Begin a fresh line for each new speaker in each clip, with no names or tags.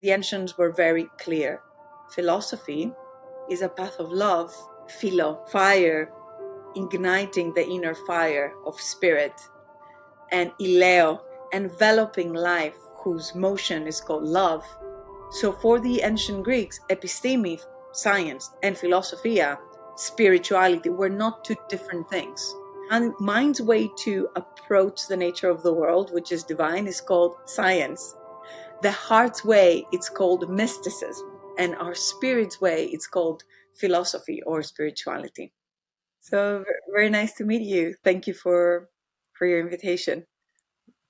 the ancients were very clear. Philosophy is a path of love, philo, fire, igniting the inner fire of spirit, and ileo, enveloping life, whose motion is called love. So for the ancient Greeks, episteme, science, and philosophia, spirituality, were not two different things. And mind's way to approach the nature of the world, which is divine, is called science. The heart's way, it's called mysticism. And our spirit's way, it's called philosophy or spirituality. So very nice to meet you. Thank you for your invitation.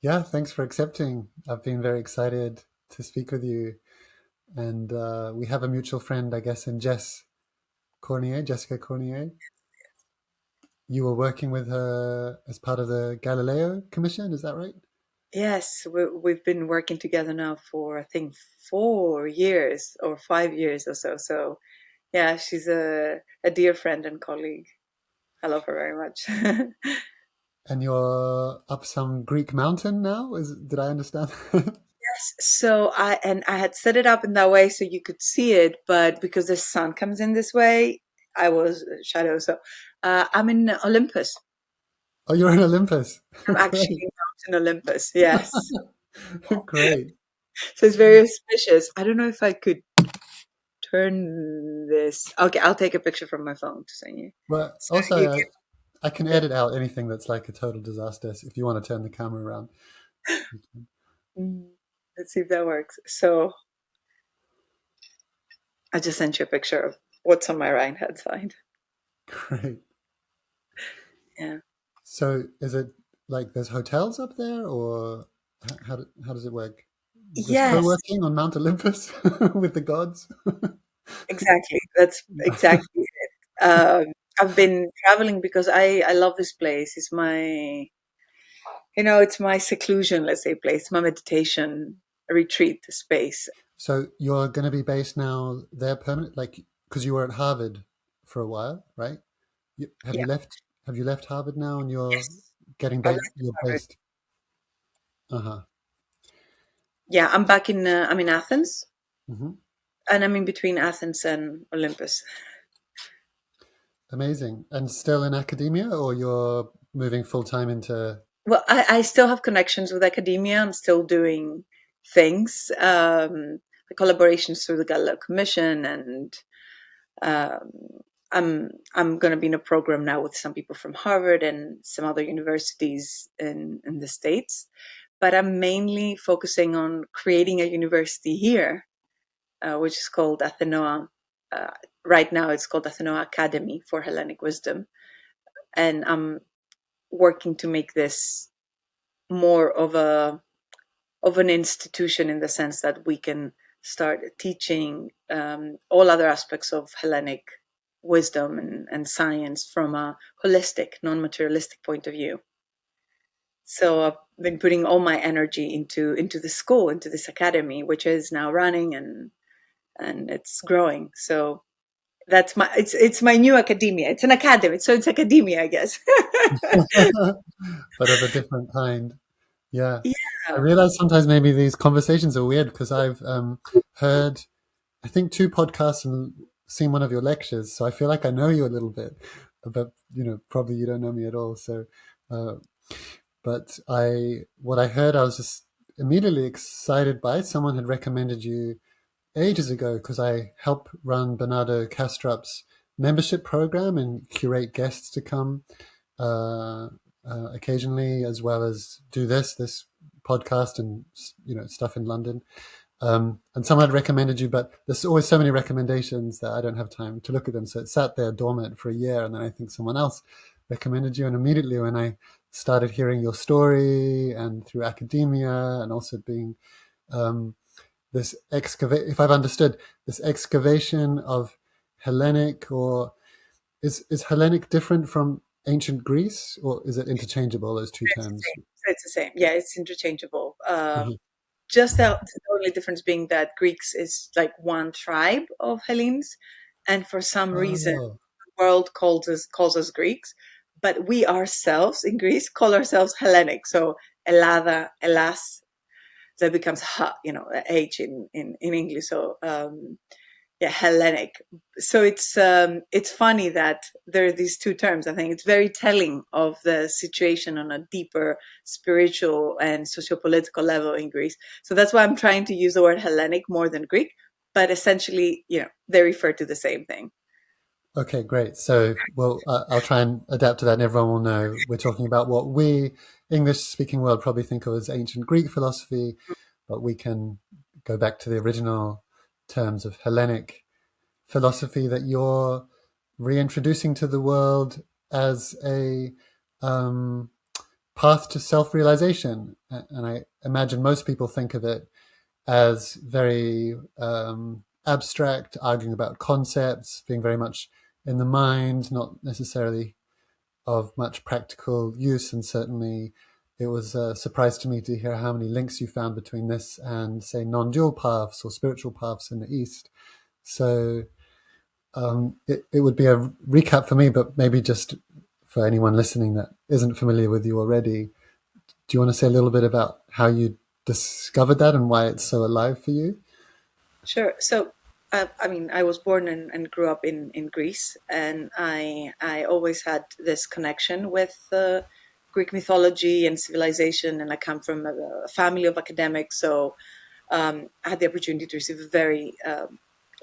Yeah, thanks for accepting. I've been very excited to speak with you. And we have a mutual friend, I guess, in Jessica Cornier. You were working with her as part of the Galileo Commission, is that right?
Yes, we've been working together now for, I think, 4 years or 5 years or so. So yeah, she's a dear friend and colleague. I love her very much.
And you're up some Greek mountain now? Did I understand?
Yes, so I had set it up in that way so you could see it, but because the sun comes in this way, I was shadow. So I'm in Olympus.
Oh, you're in Olympus.
I'm actually
Great.
in Mountain Olympus. Yes.
Great.
So it's very auspicious. I don't know if I could turn this. Okay, I'll take a picture from my phone to send you.
But
So you
also,
can,
I can edit out anything that's like a total disaster if you want to turn the camera around. You can.
let's see if that works. So I just sent you a picture of what's on my right hand side.
Great.
Yeah.
So is it like there's hotels up there, or how does it work? Just
Yes,
co-working on Mount Olympus with the gods?
exactly. That's exactly it. I've been traveling because I love this place. It's my, it's my seclusion, let's say, place, my meditation retreat space.
So you're going to be based now there permanent, like because you were at Harvard for a while, right? Have
Yeah.
you left? Have you left Harvard now, and you're
Yes.
getting
I've
back?
left
You're
Harvard.
based. Uh huh.
Yeah, I'm back in, I'm in Athens,
Hmm.
and I'm in between Athens and Olympus.
Amazing. And still in academia, or you're moving full time into?
Well, I still have connections with academia. I'm still doing things, the collaborations through the Galileo Commission, and um, I'm going to be in a program now with some people from Harvard and some other universities in the States. But I'm mainly focusing on creating a university here, which is called Athenoa. Uh, right now, it's called Athenoa Academy for Hellenic Wisdom, and I'm working to make this more of an institution in the sense that we can start teaching all other aspects of Hellenic wisdom and science from a holistic, non-materialistic point of view. So I've been putting all my energy into the school, into this academy, which is now running and it's growing. So that's it's my new academia. It's an academy, so it's academia, I guess.
But of a different kind. Yeah. I
Yeah.
realize sometimes maybe these conversations are weird because I've heard, I think, two podcasts and seen one of your lectures, so I feel like I know you a little bit, but probably you don't know me at all. So, uh, but what I heard, I was just immediately excited by. Someone had recommended you ages ago because I help run Bernardo Kastrup's membership program and curate guests to come occasionally, as well as do this podcast and stuff in London. And someone had recommended you, but there's always so many recommendations that I don't have time to look at them. So it sat there dormant for a year, and then I think someone else recommended you, and immediately when I started hearing your story and through academia and also being um, this excavate, if I've understood, this excavation of Hellenic, or is Hellenic different from ancient Greece, or is it interchangeable, those two
It's the
terms?
same. It's the same. Yeah, it's interchangeable.
Uh-huh.
Just the only difference being that Greeks is like one tribe of Hellenes, and for some reason
Oh,
the world calls us Greeks, but we ourselves in Greece call ourselves Hellenic. So Ελλάδα, Hellas. that becomes H in English. So yeah, Hellenic. So it's funny that there are these two terms. I think it's very telling of the situation on a deeper spiritual and socio-political level in Greece. So that's why I'm trying to use the word Hellenic more than Greek, but essentially, they refer to the same thing.
Okay, great. So, well, I'll try and adapt to that, and everyone will know we're talking about what we, English-speaking world, probably think of as ancient Greek philosophy, but we can go back to the original terms of Hellenic philosophy that you're reintroducing to the world as a path to self-realization. And I imagine most people think of it as very abstract, arguing about concepts, being very much in the mind, not necessarily of much practical use. And certainly it was a surprise to me to hear how many links you found between this and, say, non-dual paths or spiritual paths in the East. So it would be a recap for me, but maybe just for anyone listening that isn't familiar with you already, do you want to say a little bit about how you discovered that and why it's so alive for you?
Sure. So, I was born and grew up in Greece, and I always had this connection with Greek mythology and civilization, and I come from a family of academics, so I had the opportunity to receive a very,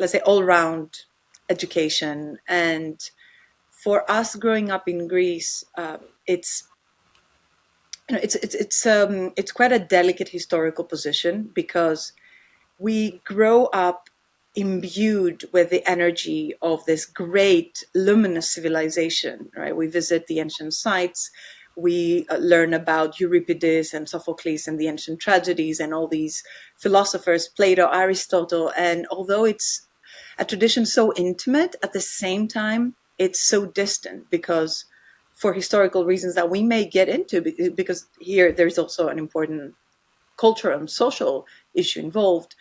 let's say, all-round education. And for us growing up in Greece, it's quite a delicate historical position because we grow up imbued with the energy of this great luminous civilization, right? We visit the ancient sites, we learn about Euripides and Sophocles and the ancient tragedies and all these philosophers, Plato, Aristotle. And although it's a tradition so intimate, at the same time, it's so distant because for historical reasons that we may get into, because here there's also an important cultural and social issue involved.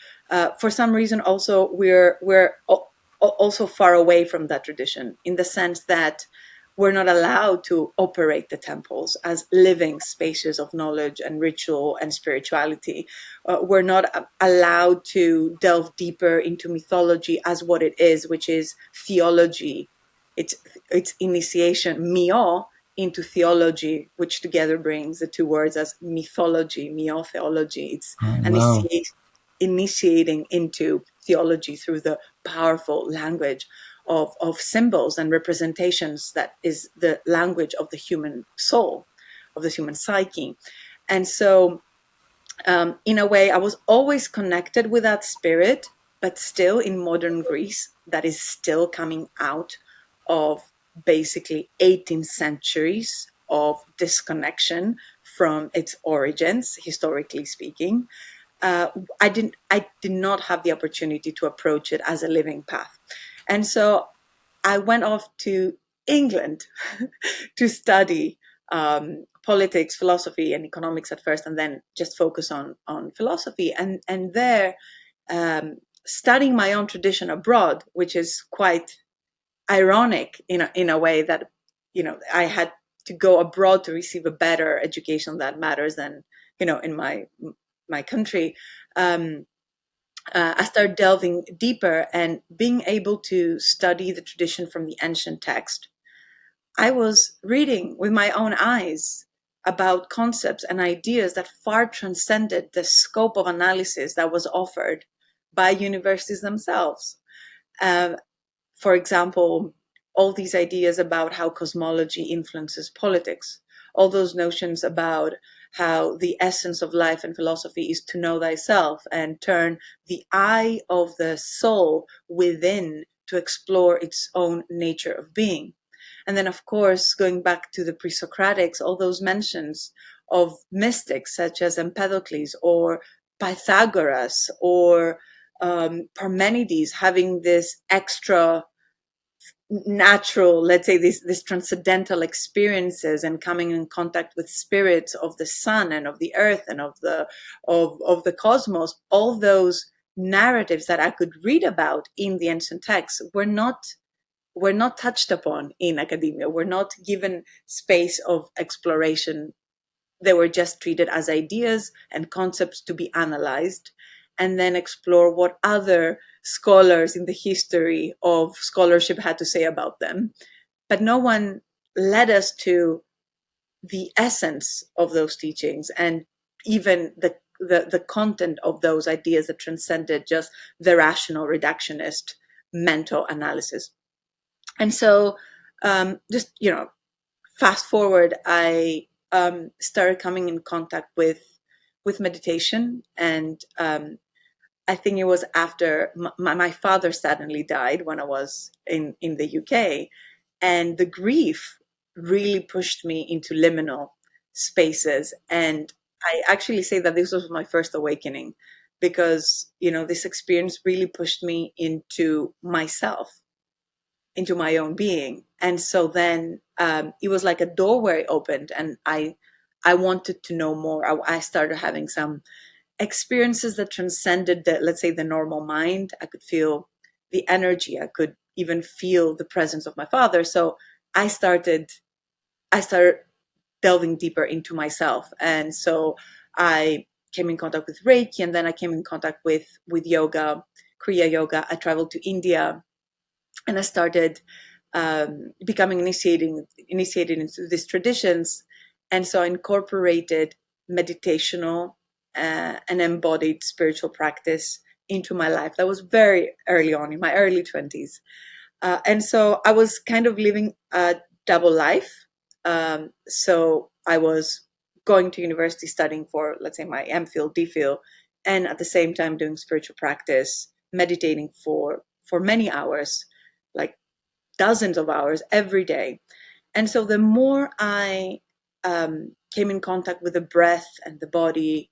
For some reason, also we're also far away from that tradition in the sense that we're not allowed to operate the temples as living spaces of knowledge and ritual and spirituality. We're not allowed to delve deeper into mythology as what it is, which is theology. It's initiation, mio, into theology, which together brings the two words as mythology, myotheology. It's
Oh, wow.
initiate, initiating into theology through the powerful language of symbols and representations that is the language of the human soul, of the human psyche. And so, in a way, I was always connected with that spirit, but still in modern Greece, that is still coming out of basically 18 centuries of disconnection from its origins, historically speaking. I did not have the opportunity to approach it as a living path. And so I went off to England to study politics, philosophy, and economics at first, and then just focus on philosophy. And there, studying my own tradition abroad, which is quite ironic in a way that I had to go abroad to receive a better education that matters than in my country. I started delving deeper and being able to study the tradition from the ancient text. I was reading with my own eyes about concepts and ideas that far transcended the scope of analysis that was offered by universities themselves. Uh, for example, all these ideas about how cosmology influences politics, all those notions about how the essence of life and philosophy is to know thyself and turn the eye of the soul within to explore its own nature of being. And then, of course, going back to the pre-Socratics, all those mentions of mystics such as Empedocles or Pythagoras or Parmenides having this extra natural, let's say, this transcendental experiences and coming in contact with spirits of the sun and of the earth and of the cosmos. All those narratives that I could read about in the ancient texts were not touched upon in academia. We're not given space of exploration they were just treated as ideas and concepts to be analyzed, and then explore what other scholars in the history of scholarship had to say about them. But no one led us to the essence of those teachings, and even the content of those ideas that transcended just the rational reductionist mental analysis. And so just, fast forward, I started coming in contact with meditation, and I think it was after my father suddenly died when I was in the UK, and the grief really pushed me into liminal spaces. And I actually say that this was my first awakening, because this experience really pushed me into myself, into my own being. And so then it was like a doorway opened, and I wanted to know more. I started having some experiences that transcended the, let's say, the normal mind. I could feel the energy. I could even feel the presence of my father. So I started delving deeper into myself. And so I came in contact with Reiki, and then I came in contact with yoga, Kriya yoga. I traveled to India, and I started becoming initiated into these traditions. And so I incorporated meditational and embodied spiritual practice into my life. That was very early on, in my early 20s. And so I was kind of living a double life. So I was going to university, studying for, let's say, my MPhil, DPhil, and at the same time doing spiritual practice, meditating for many hours, like dozens of hours every day. And so the more I came in contact with the breath and the body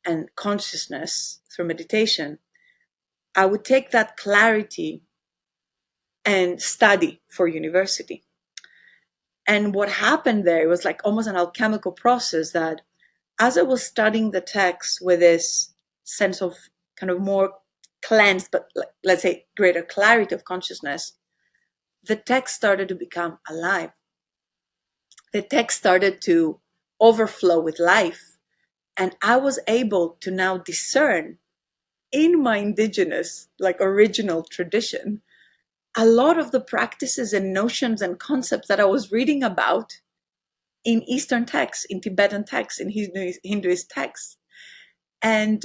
and consciousness through meditation, I would take that clarity and study for university. And what happened there was like almost an alchemical process, that as I was studying the text with this sense of kind of more cleansed, but let's say greater clarity of consciousness, the text started to become alive. The text started to overflow with life. And I was able to now discern in my indigenous, like original tradition, a lot of the practices and notions and concepts that I was reading about in Eastern texts, in Tibetan texts, in Hinduist texts. And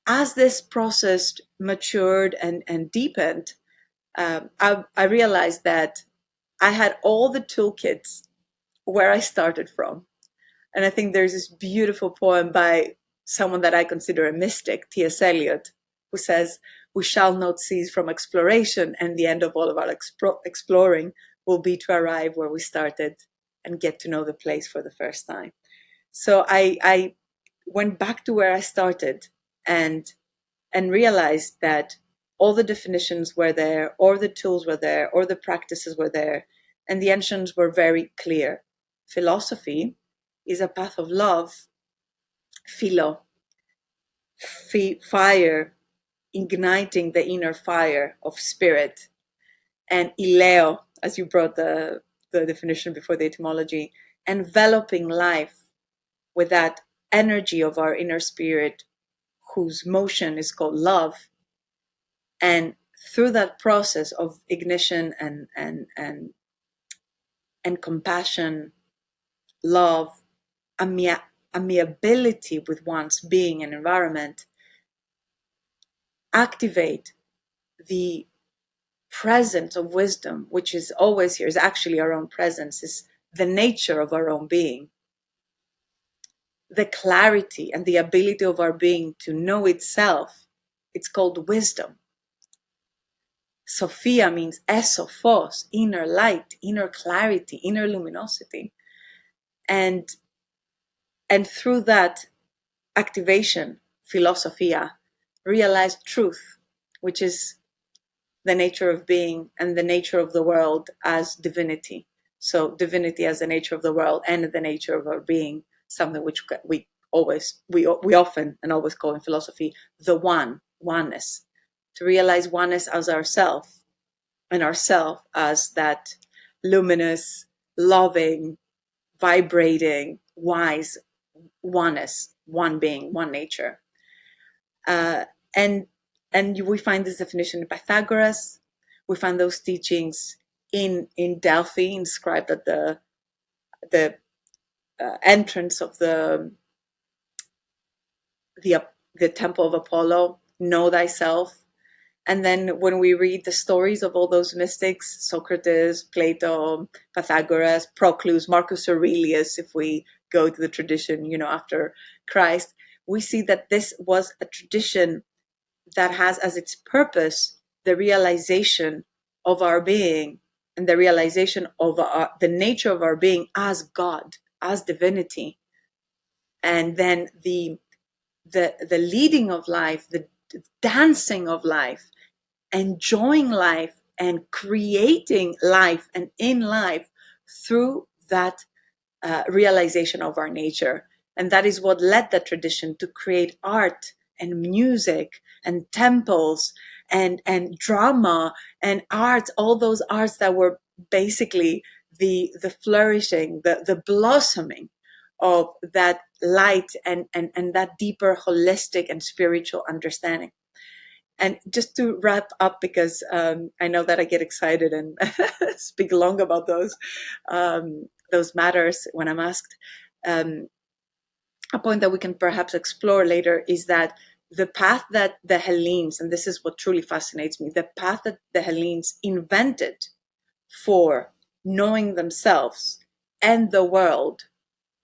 as this process matured and deepened, I realized that I had all the toolkits where I started from. And I think there's this beautiful poem by someone that I consider a mystic, T.S. Eliot, who says, "We shall not cease from exploration, and the end of all of our exploring will be to arrive where we started and get to know the place for the first time." So I went back to where I started, and realized that all the definitions were there, or the tools were there, or the practices were there, and the ancients were very clear. Philosophy is a path of love, philo, fire, igniting the inner fire of spirit, and ileo, as you brought the definition before the etymology, enveloping life with that energy of our inner spirit, whose motion is called love. And through that process of ignition and compassion, love, amiability with one's being and environment, activate the presence of wisdom, which is always here, is actually our own presence, is the nature of our own being, the clarity and the ability of our being to know itself. It's called wisdom. Sophia means esophos, inner light, inner clarity, inner luminosity. And through that activation, philosophia, realized truth, which is the nature of being and the nature of the world as divinity. So divinity as the nature of the world and the nature of our being, something which we often and always call in philosophy the oneness. To realize oneness as ourself, and ourself as that luminous, loving, vibrating, wise oneness, one being, one nature. Uh, and we find this definition in Pythagoras. We find those teachings in Delphi, inscribed at the entrance of the temple of Apollo. Know thyself. And then when we read the stories of all those mystics, Socrates, Plato, Pythagoras, Proclus, Marcus Aurelius, if we go to the tradition, after Christ, we see that this was a tradition that has as its purpose the realization of our being and the realization of the nature of our being as God, as divinity. And then the leading of life, the dancing of life, enjoying life and creating life and in life through that realization of our nature. And that is what led the tradition to create art and music and temples and drama and art, all those arts that were basically the flourishing, the blossoming of that light and that deeper holistic and spiritual understanding. And just to wrap up, because I know that I get excited and speak long about those matters when I'm asked, a point that we can perhaps explore later is that the path that the Hellenes, and this is what truly fascinates me, the path that the Hellenes invented for knowing themselves and the world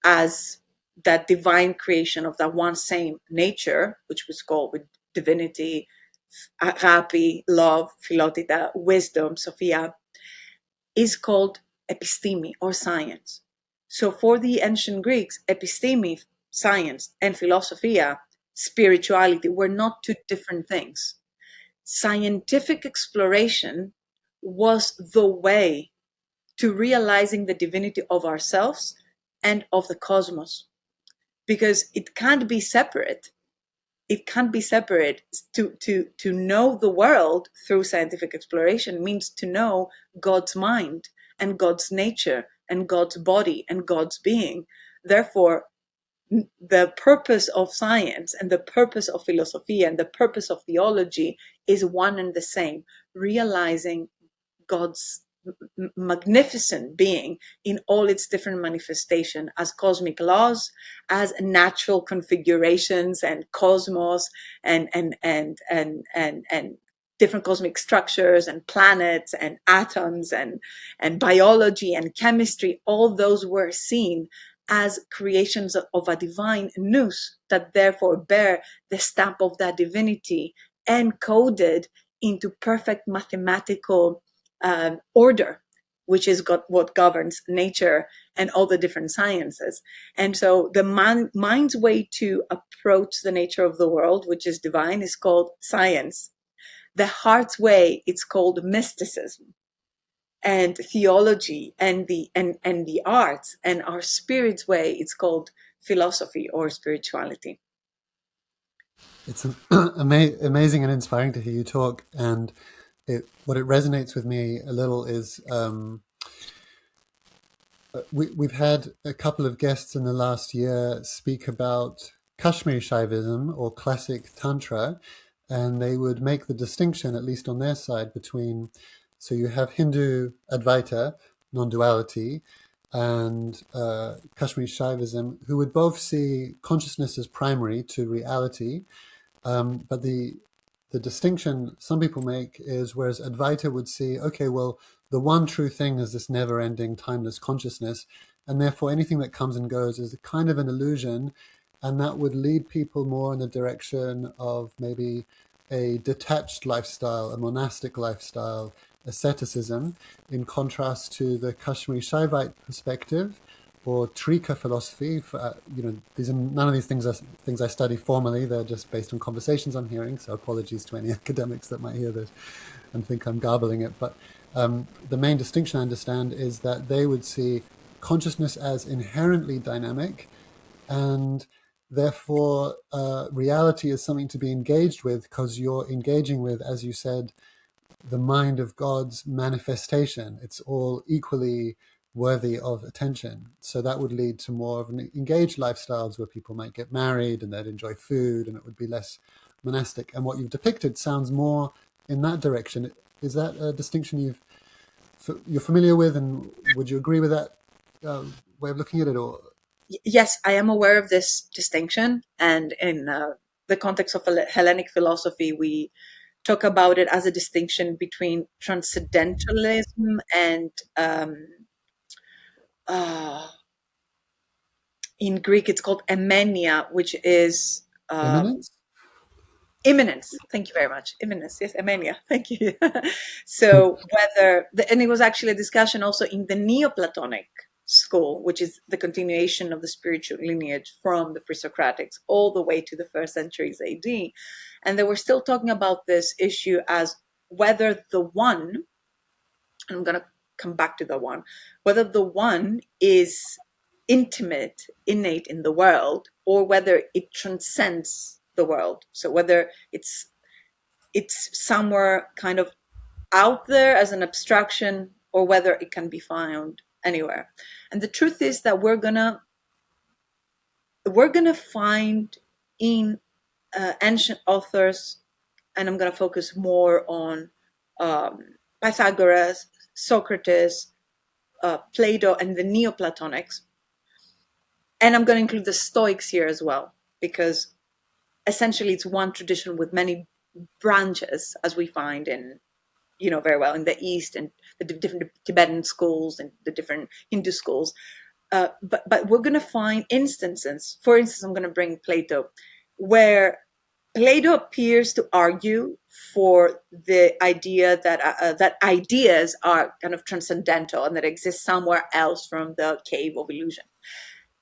as that divine creation of that one same nature, which was called with divinity, agape, love, philotita, wisdom, Sophia, is called episteme or science. So for the ancient Greeks, episteme, science, and philosophia, spirituality, were not two different things. Scientific exploration was the way to realizing the divinity of ourselves and of the cosmos, because it can't be separate. It can't be separate. To know the world through scientific exploration means to know God's mind and God's nature and God's body and God's being. Therefore, the purpose of science and the purpose of philosophy and the purpose of theology is one and the same: realizing God's magnificent being in all its different manifestation as cosmic laws, as natural configurations and cosmos and different cosmic structures and planets and atoms and biology and chemistry. All those were seen as creations of a divine nous that therefore bear the stamp of that divinity, encoded into perfect mathematical order, which is what governs nature and all the different sciences. And so the mind's way to approach the nature of the world, which is divine, is called science. The heart's way, it's called mysticism and theology and the arts. And our spirit's way, it's called philosophy or spirituality.
It's amazing and inspiring to hear you talk. And what it resonates with me a little is we've had a couple of guests in the last year speak about Kashmiri Shaivism or classic Tantra, and they would make the distinction, at least on their side, between, so you have Hindu Advaita, non-duality, and Kashmiri Shaivism, who would both see consciousness as primary to reality, but the distinction some people make is, whereas Advaita would see, okay, well, the one true thing is this never-ending, timeless consciousness, and therefore anything that comes and goes is kind of an illusion, and that would lead people more in the direction of maybe a detached lifestyle, a monastic lifestyle, asceticism, in contrast to the Kashmiri Shaivite perspective, or Trika philosophy. None of these things are things I study formally. They're just based on conversations I'm hearing. So apologies to any academics that might hear this and think I'm garbling it. But the main distinction I understand is that they would see consciousness as inherently dynamic, and therefore reality is something to be engaged with, because you're engaging with, as you said, the mind of God's manifestation. It's all equally worthy of attention. So that would lead to more of an engaged lifestyles where people might get married and they'd enjoy food and it would be less monastic. And what you've depicted sounds more in that direction. Is that a distinction you're familiar with, and would you agree with that way of looking at it? Or
Yes, I am aware of this distinction, and in the context of Hellenic philosophy, we talk about it as a distinction between transcendentalism and uh, in Greek it's called emenia, which is
immanence?
immanence. Thank you very much. Immanence, yes, emenia. Thank you. So and it was actually a discussion also in the Neoplatonic school, which is the continuation of the spiritual lineage from the Pre-Socratics all the way to the first centuries AD. And they were still talking about this issue as whether the one, and I'm going to come back to the one, whether the one is intimate, innate in the world, or whether it transcends the world. So whether it's somewhere kind of out there as an abstraction, or whether it can be found anywhere. And the truth is that we're gonna find in ancient authors, and I'm gonna focus more on Pythagoras, Socrates, Plato, and the Neoplatonics. And I'm going to include the Stoics here as well, because essentially it's one tradition with many branches, as we find in, very well in the East, and the different Tibetan schools and the different Hindu schools. But we're going to find instances. For instance, I'm going to bring Plato, where Plato appears to argue for the idea that ideas are kind of transcendental and that exist somewhere else from the cave of illusion.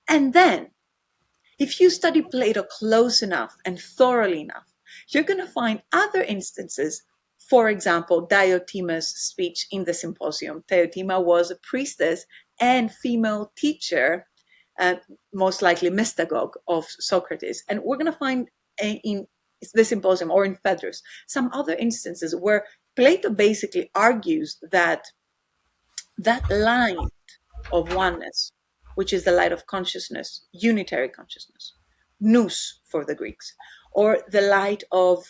And then, if you study Plato close enough and thoroughly enough, you're going to find other instances. For example, Diotima's speech in the Symposium. Diotima was a priestess and female teacher, most likely mystagogue of Socrates. And we're going to find in the Symposium or in Phaedrus some other instances where Plato basically argues that line of oneness, which is the light of consciousness, unitary consciousness, nous for the Greeks, or the light of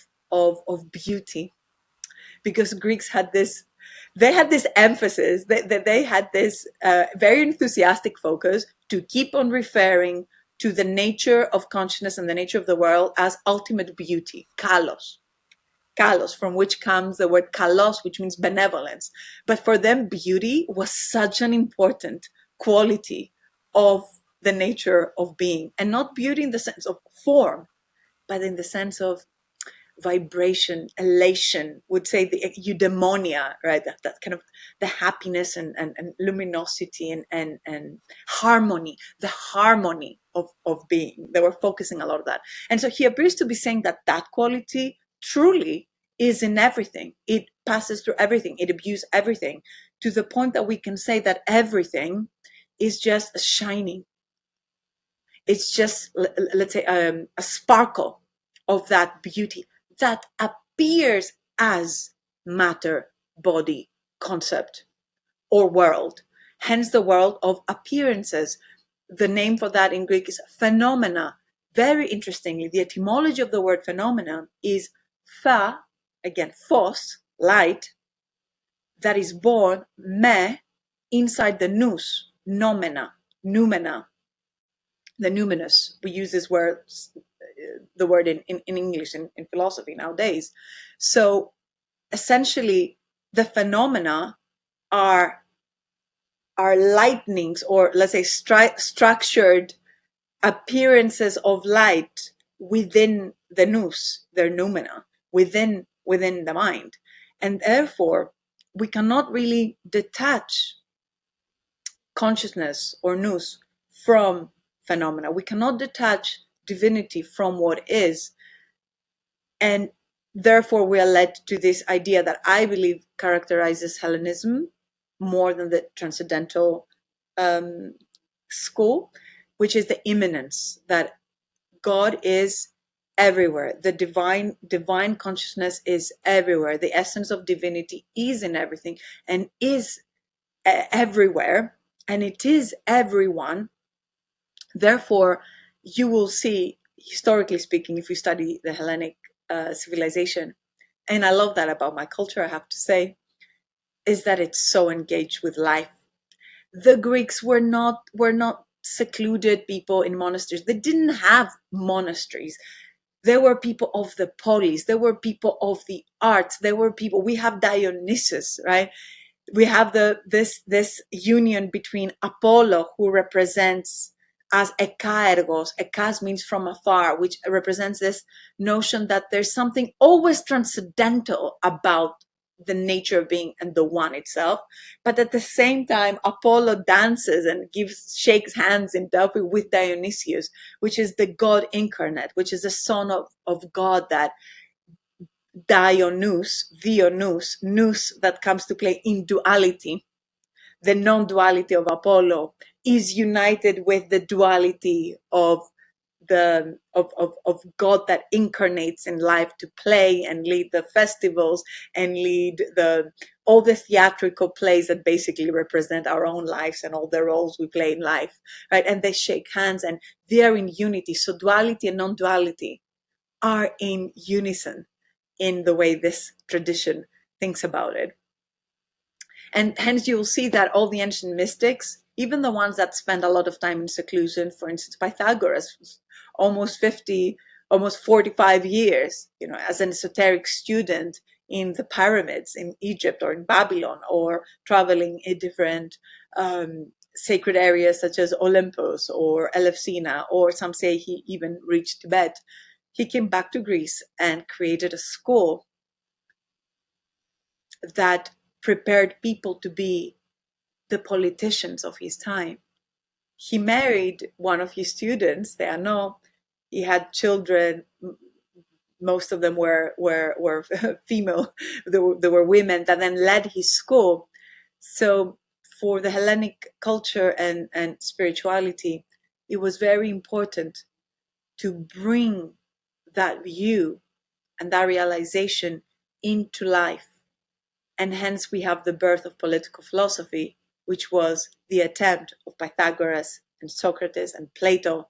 beauty, because Greeks had this, emphasis, they had this very enthusiastic focus to keep on referring to the nature of consciousness and the nature of the world as ultimate beauty, kalos. Kalos, from which comes the word kalos, which means benevolence. But for them, beauty was such an important quality of the nature of being, and not beauty in the sense of form, but in the sense of vibration, elation, would say the eudaimonia, right? That kind of the happiness and luminosity and harmony, the harmony of being. They were focusing a lot of that. And so he appears to be saying that quality truly is in everything. It passes through everything. It imbues everything, to the point that we can say that everything is just a shining. It's just, let's say, a sparkle of that beauty that appears as matter, body, concept, or world. Hence the world of appearances. The name for that in Greek is phenomena. Very interestingly, the etymology of the word phenomena is pha, again, phos, light, that is born, me, inside the nous, noumena, the numinous. We use this word, the word in English in philosophy nowadays. So essentially, the phenomena are lightnings, or let's say structured appearances of light within the nous, their noumena, within the mind. And therefore, we cannot really detach consciousness or nous from phenomena. We cannot detach divinity from what is. And therefore, we are led to this idea that I believe characterizes Hellenism more than the transcendental school, which is the immanence, that God is everywhere. The divine consciousness is everywhere. The essence of divinity is in everything and is everywhere. and it is everyone. Therefore, you will see, historically speaking, if you study the Hellenic civilization, and I love that about my culture, I have to say, is that it's so engaged with life. The Greeks were not secluded people in monasteries. They didn't have monasteries. There were people of the polis. There were people of the arts. There were people. We have Dionysus, right? We have this union between Apollo, who represents as ekaergos. Ekas means from afar, which represents this notion that there's something always transcendental about the nature of being and the one itself. But at the same time, Apollo dances and shakes hands in Delphi with Dionysius, which is the god incarnate, which is the son of God, that Dionys, nous that comes to play in duality. The non-duality of Apollo is united with the duality of God that incarnates in life to play and lead the festivals and lead all the theatrical plays that basically represent our own lives and all the roles we play in life, right? And they shake hands and they're in unity. So duality and non-duality are in unison in the way this tradition thinks about it. And hence you'll see that all the ancient mystics, even the ones that spend a lot of time in seclusion, for instance, Pythagoras, almost 45 years, as an esoteric student in the pyramids in Egypt or in Babylon, or traveling in different sacred areas such as Olympus or Elefsina, or some say he even reached Tibet. He came back to Greece and created a school that prepared people to be the politicians of his time. He married one of his students, Theano. He had children. Most of them were female. There were women that then led his school. So for the Hellenic culture and spirituality, it was very important to bring that view and that realization into life. And hence we have the birth of political philosophy, which was the attempt of Pythagoras and Socrates and Plato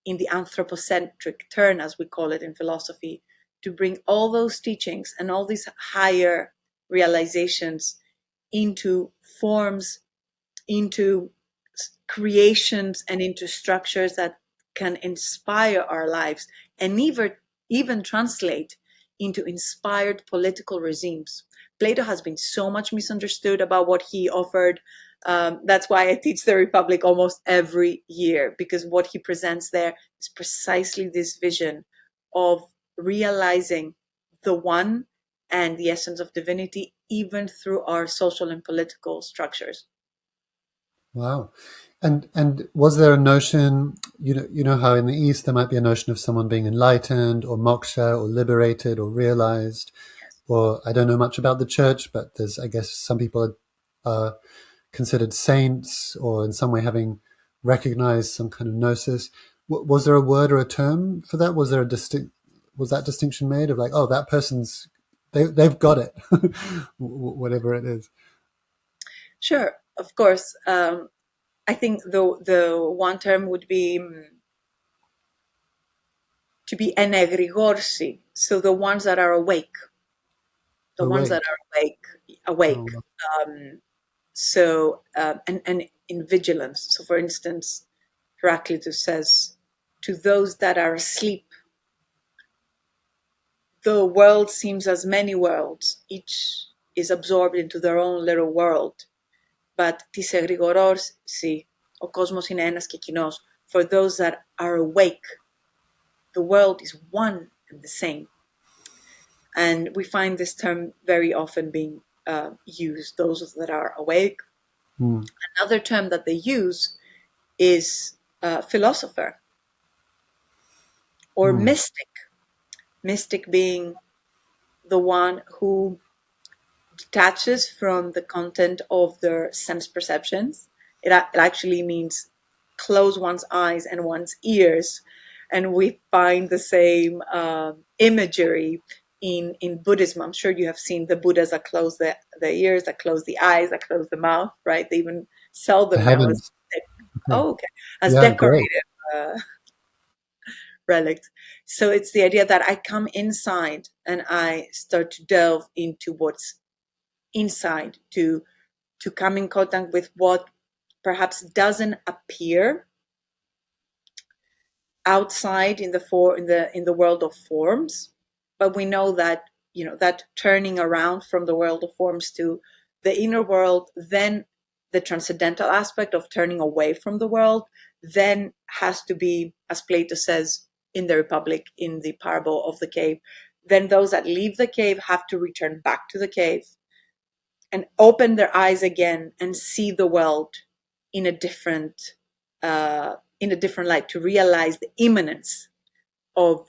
in the anthropocentric turn, as we call it in philosophy, to bring all those teachings and all these higher realizations into forms, into creations, and into structures that can inspire our lives and even translate into inspired political regimes. Plato has been so much misunderstood about what he offered. That's why I teach the Republic almost every year, because what he presents there is precisely this vision of realizing the one and the essence of divinity, even through our social and political structures.
Wow. And was there a notion, you know how in the East there might be a notion of someone being enlightened or moksha or liberated or realized, or I don't know much about the church, but there's, I guess, some people are considered saints or in some way having recognized some kind of gnosis. Was there a word or a term for that? Was there was that distinction made of like, oh, that person's, they've got it, whatever it is?
Sure, of course. I think the one term would be to be enegregorsi, so the ones that are awake, the ones that
Awake.
are
Oh,
awake.
wow.
And in vigilance. So, for instance, Heraclitus says, "To those that are asleep, the world seems as many worlds. Each is absorbed into their own little world. But tis egregororsi, o cosmos είναι ένας και κοινός. For those that are awake, the world is one and the same." And we find this term very often being used, those that are awake.
Hmm.
Another term that they use is philosopher or
Hmm.
mystic. Mystic being the one who detaches from the content of their sense perceptions. It actually means close one's eyes and one's ears. And we find the same imagery in Buddhism. I'm sure you have seen the Buddhas that close the ears, that close the eyes, that close the mouth, right? They even sell
I
them now as
haven't. Okay.
okay, as
Yeah, great.
decorative uh, relics. So it's the idea that I come inside and I start to delve into what's inside, to come in contact with what perhaps doesn't appear outside in the world of forms, but we know that, that turning around from the world of forms to the inner world, then the transcendental aspect of turning away from the world, then has to be, as Plato says in the Republic, in the parable of the cave, then those that leave the cave have to return back to the cave and open their eyes again and see the world in a different light, to realize the immanence of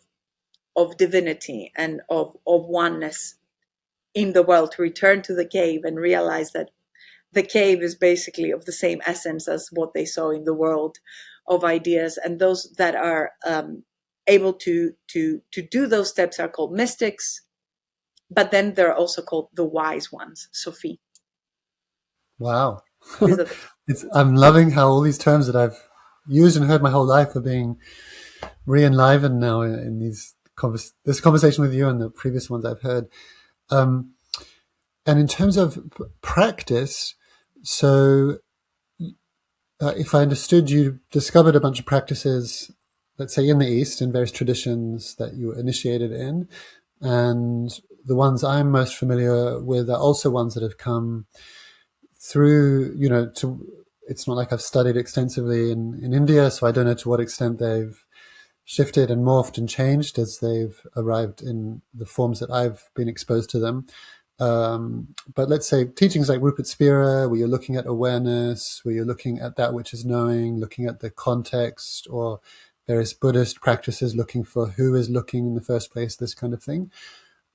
divinity and of oneness in the world, to return to the cave and realize that the cave is basically of the same essence as what they saw in the world of ideas. And those that are able to do those steps are called mystics, but then they're also called the wise ones, Sophie.
Wow.
These are the
I'm loving how all these terms that I've used and heard my whole life are being re-enlivened now in this conversation with you and the previous ones I've heard. Um, and in terms of practice, so if I understood, you discovered a bunch of practices, let's say in the East, in various traditions that you were initiated in, and the ones I'm most familiar with are also ones that have come through, it's not like I've studied extensively in India, so I don't know to what extent they've shifted and morphed and changed as they've arrived in the forms that I've been exposed to them. But let's say teachings like Rupert Spira, where you're looking at awareness, where you're looking at that which is knowing, looking at the context, or various Buddhist practices looking for who is looking in the first place, this kind of thing.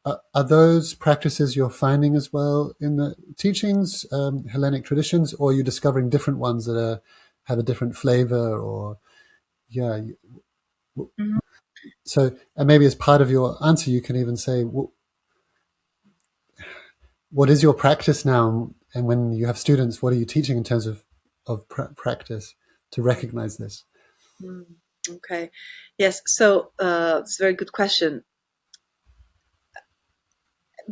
Are those practices you're finding as well in the teachings, Hellenic traditions, or are you discovering different ones that have a different flavor? Or yeah,
Mhm.
so and maybe as part of your answer, you can even say, what is your practice now? And when you have students, what are you teaching in terms of practice to recognize this?
Mm, okay. Yes. So it's a very good question.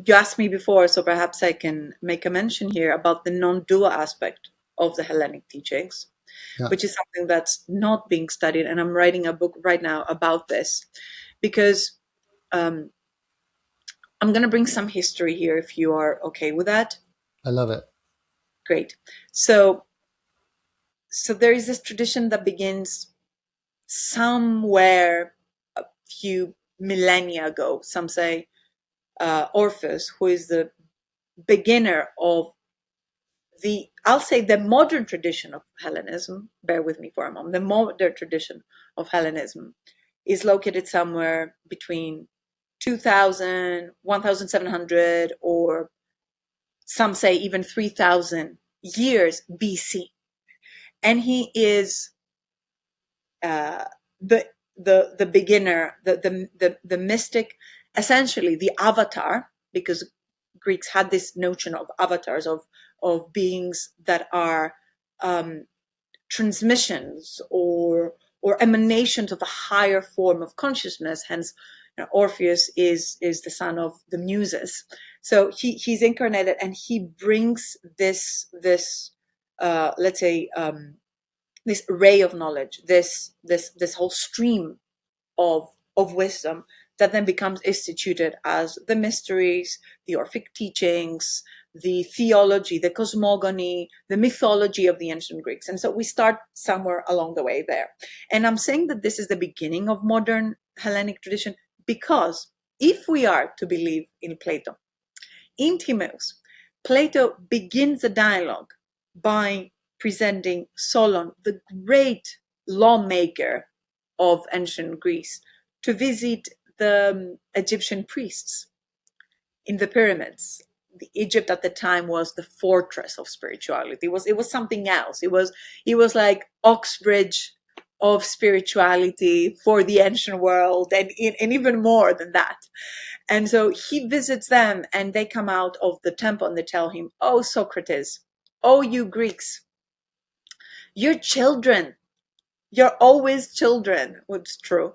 You asked me before, so perhaps I can make a mention here about the non-dual aspect of the Hellenic teachings,
Yeah,
which is something that's not being studied. And I'm writing a book right now about this because um, I'm going to bring some history here if you are okay with that.
I love it.
Great. So there is this tradition that begins somewhere a few millennia ago. Some say Orpheus, who is the beginner of I'll say the modern tradition of Hellenism. Bear with me for a moment. The modern tradition of Hellenism is located somewhere between 2000, 1700, or some say even 3000 years BC. And he is uh, the the beginner, the mystic, essentially the avatar, because Greeks had this notion of avatars, of beings that are um, transmissions or emanations of a higher form of consciousness. Hence, Orpheus is the son of the Muses. So he's incarnated, and he brings this let's say this ray of knowledge, this whole stream of wisdom that then becomes instituted as the mysteries, the Orphic teachings, the theology, the cosmogony, the mythology of the ancient Greeks. And so we start somewhere along the way there. And I'm saying that this is the beginning of modern Hellenic tradition because if we are to believe in Plato, in Timaeus, Plato begins the dialogue by presenting Solon, the great lawmaker of ancient Greece, to visit the Egyptian priests in the pyramids. Egypt at the time was the fortress of spirituality. It was something else. It was like Oxbridge of spirituality for the ancient world, and even more than that. And so he visits them, and they come out of the temple and they tell him, "Oh, Socrates, oh, you Greeks, You're children. You're always children. It's true.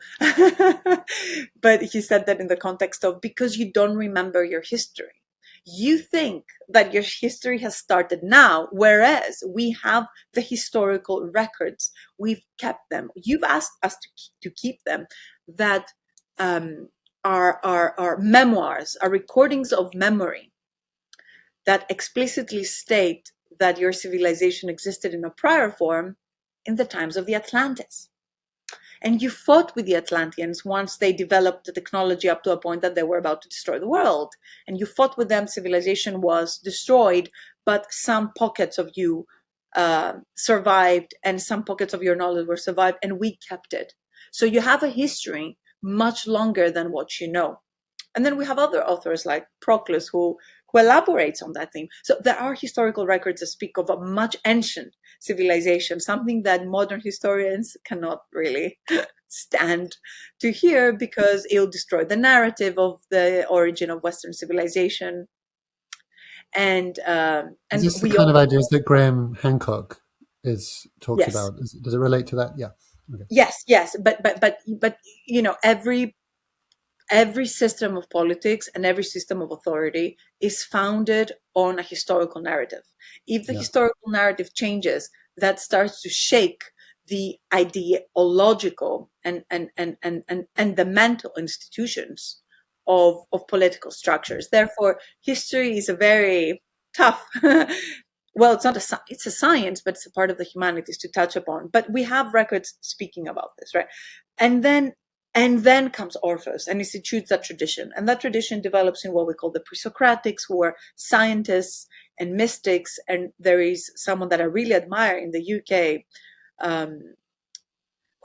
But he said that in the context of because you don't remember your history. You think that your history has started now, whereas we have the historical records. We've kept them. You've asked us to keep them. That are memoirs, are recordings of memory that explicitly state that your civilization existed in a prior form in the times of the Atlantis. And you fought with the Atlanteans once they developed the technology up to a point that they were about to destroy the world. And you fought with them, civilization was destroyed, but some pockets of you survived, and some pockets of your knowledge were survived, and we kept it. So you have a history much longer than what you know. And then we have other authors like Proclus who elaborates on that theme. So there are historical records that speak of a much ancient civilization, something that modern historians cannot really stand to hear because it'll destroy the narrative of the origin of Western civilization. And
Is this the
we
kind
all,
of ideas that Graham Hancock talks
yes,
about? Does it relate to that? Yeah. Okay.
yes, but you know, every system of politics and every system of authority is founded on a historical narrative. If the
Yeah.
historical narrative changes, that starts to shake the ideological and the mental institutions of political structures. Therefore, history is a very tough well, it's a science, but it's a part of the humanities to touch upon. But we have records speaking about this, right? And then comes Orpheus and institutes that tradition. And that tradition develops in what we call the Pre-Socratics, who are scientists and mystics. And there is someone that I really admire in the UK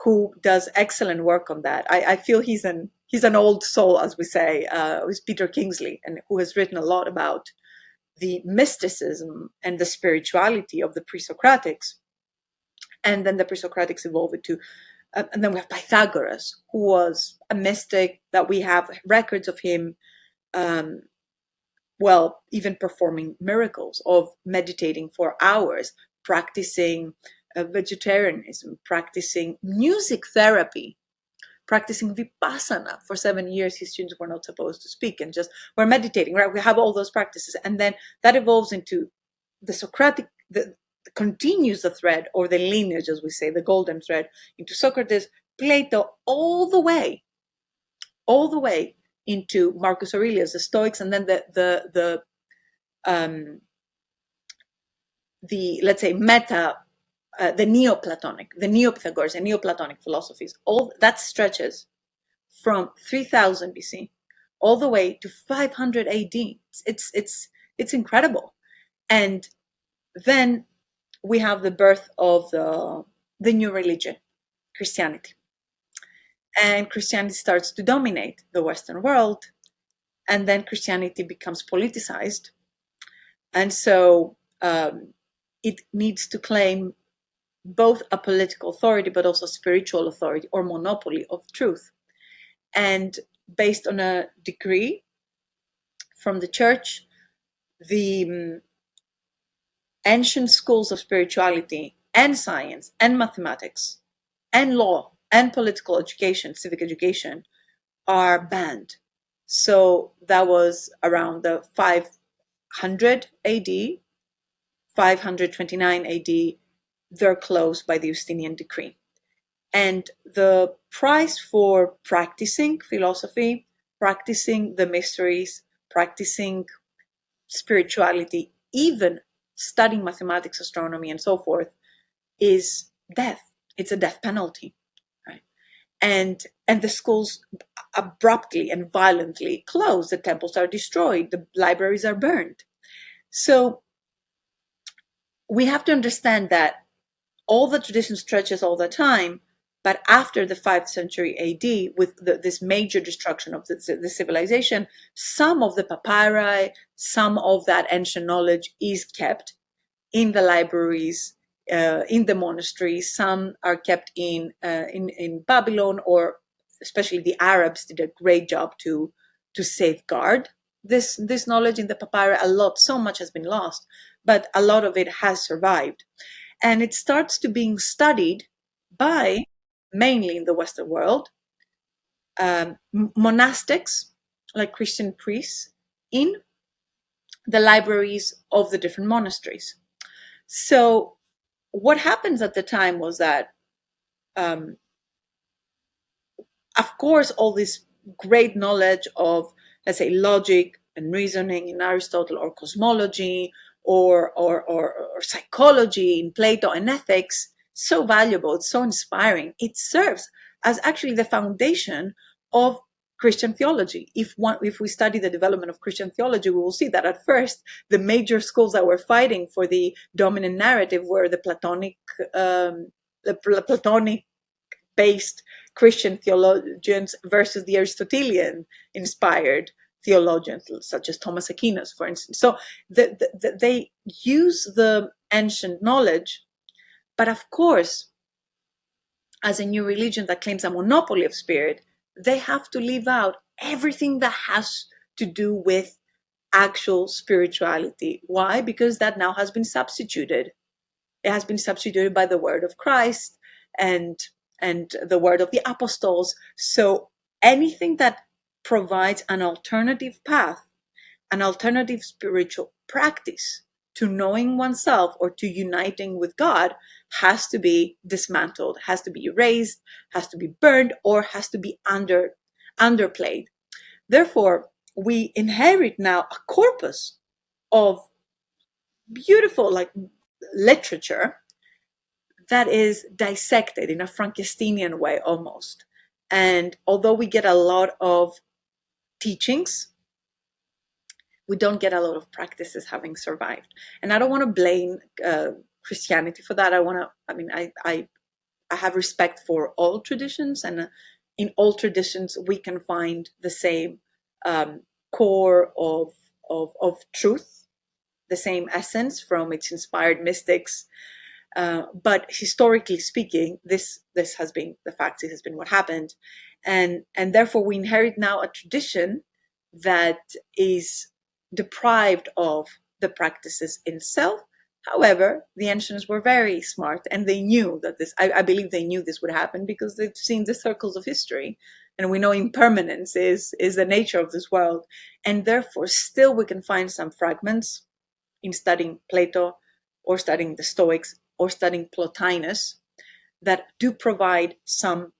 who does excellent work on that. I feel he's an old soul, as we say, is Peter Kingsley, and who has written a lot about the mysticism and the spirituality of the Pre-Socratics. And then the Pre-Socratics evolved into and then we have Pythagoras, who was a mystic that we have records of him, even performing miracles of meditating for hours, practicing vegetarianism, practicing music therapy, practicing vipassana. For 7 years, his students were not supposed to speak and just were meditating, right? We have all those practices. And then that evolves into the Socratic, continues the thread or the lineage, as we say, the golden thread, into Socrates, Plato, all the way into Marcus Aurelius, the Stoics, and then the let's say the Neoplatonic, the Neo-Pythagorean and Neoplatonic philosophies. All that stretches from 3000 BC all the way to 500 AD. It's incredible. And then we have the birth of the new religion, Christianity. And Christianity starts to dominate the Western world. And then Christianity becomes politicized. And so it needs to claim both a political authority, but also spiritual authority or monopoly of truth. And based on a decree from the church, the ancient schools of spirituality and science and mathematics and law and political education, civic education, are banned. So that was around the 500 AD, 529 AD, they're closed by the Justinian decree. And the price for practicing philosophy, practicing the mysteries, practicing spirituality, even studying mathematics, astronomy, and so forth, is death. It's a death penalty, right? And the schools abruptly and violently close. The temples are destroyed. The libraries are burned. So we have to understand that all the tradition stretches all the time, but after the 5th century AD, with this major destruction of the civilization, some of the papyri, some of that ancient knowledge is kept in the libraries, in the monasteries. Some are kept in Babylon, or especially the Arabs did a great job to safeguard this knowledge in the papyri. So much has been lost, but a lot of it has survived. And it starts to being studied by, mainly in the Western world, monastics, like Christian priests, in the libraries of the different monasteries. So what happens at the time was that, um, of course, all this great knowledge of, let's say, logic and reasoning in Aristotle, or cosmology, or psychology in Plato, and ethics, so valuable, it's so inspiring. It serves as actually the foundation of Christian theology. If we study the development of Christian theology, we will see that at first the major schools that were fighting for the dominant narrative were the Platonic based Christian theologians versus the Aristotelian inspired theologians, such as Thomas Aquinas, for instance. So they use the ancient knowledge, but of course, as a new religion that claims a monopoly of spirit, they have to leave out everything that has to do with actual spirituality. Why? Because that now has been substituted. It has been substituted by the word of Christ and the word of the apostles. So anything that provides an alternative path, an alternative spiritual practice to knowing oneself or to uniting with God, has to be dismantled, has to be erased, has to be burned, or has to be underplayed. Therefore, we inherit now a corpus of beautiful, like, literature that is dissected in a Frankensteinian way almost. And although we get a lot of teachings, we don't get a lot of practices having survived. And I don't want to blame Christianity for that. I have respect for all traditions, and in all traditions we can find the same core of truth, the same essence from its inspired mystics. But historically speaking, this has been the fact. It has been what happened, and therefore we inherit now a tradition that is deprived of the practices in self. However, the ancients were very smart, and they knew that this. I believe they knew this would happen because they've seen the circles of history, and we know impermanence is the nature of this world, and therefore still we can find some fragments in studying Plato, or studying the Stoics, or studying Plotinus, that do provide some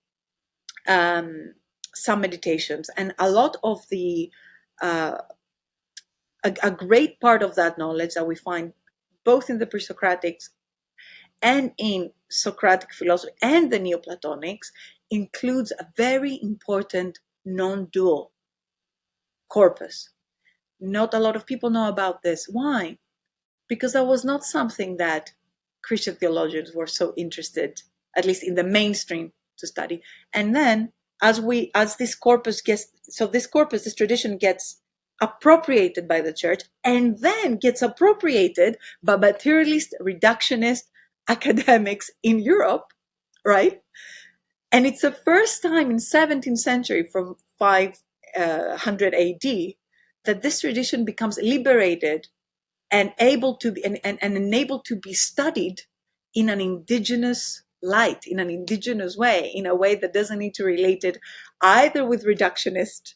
meditations. And a lot of the a great part of that knowledge that we find both in the Pre-Socratics and in Socratic philosophy and the Neoplatonics includes a very important non-dual corpus. Not a lot of people know about this. Why? Because that was not something that Christian theologians were so interested, at least in the mainstream, to study. And then as this corpus gets, so this tradition gets appropriated by the church, and then gets appropriated by materialist, reductionist academics in Europe, right? And it's the first time in 17th century, from 500 AD, that this tradition becomes liberated and able to be and enabled to be studied in an indigenous light, in an indigenous way, in a way that doesn't need to relate it either with reductionist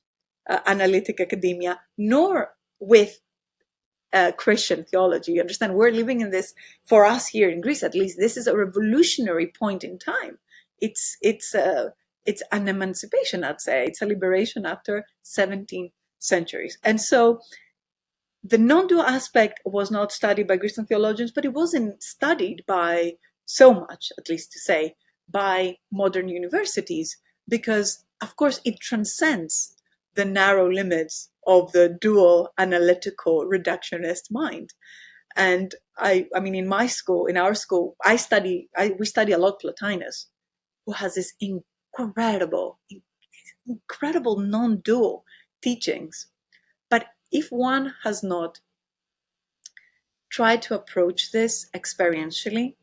analytic academia, nor with Christian theology. You understand, we're living in this, for us here in Greece at least, this is a revolutionary point in time. It's an emancipation, I'd say. It's a liberation after 17 centuries. And so the non-dual aspect was not studied by Christian theologians, but it wasn't studied by so much, at least to say, by modern universities, because of course it transcends the narrow limits of the dual analytical reductionist mind. And I mean, in our school, we study a lot Plotinus, who has this incredible non-dual teachings. But if one has not tried to approach this experientially,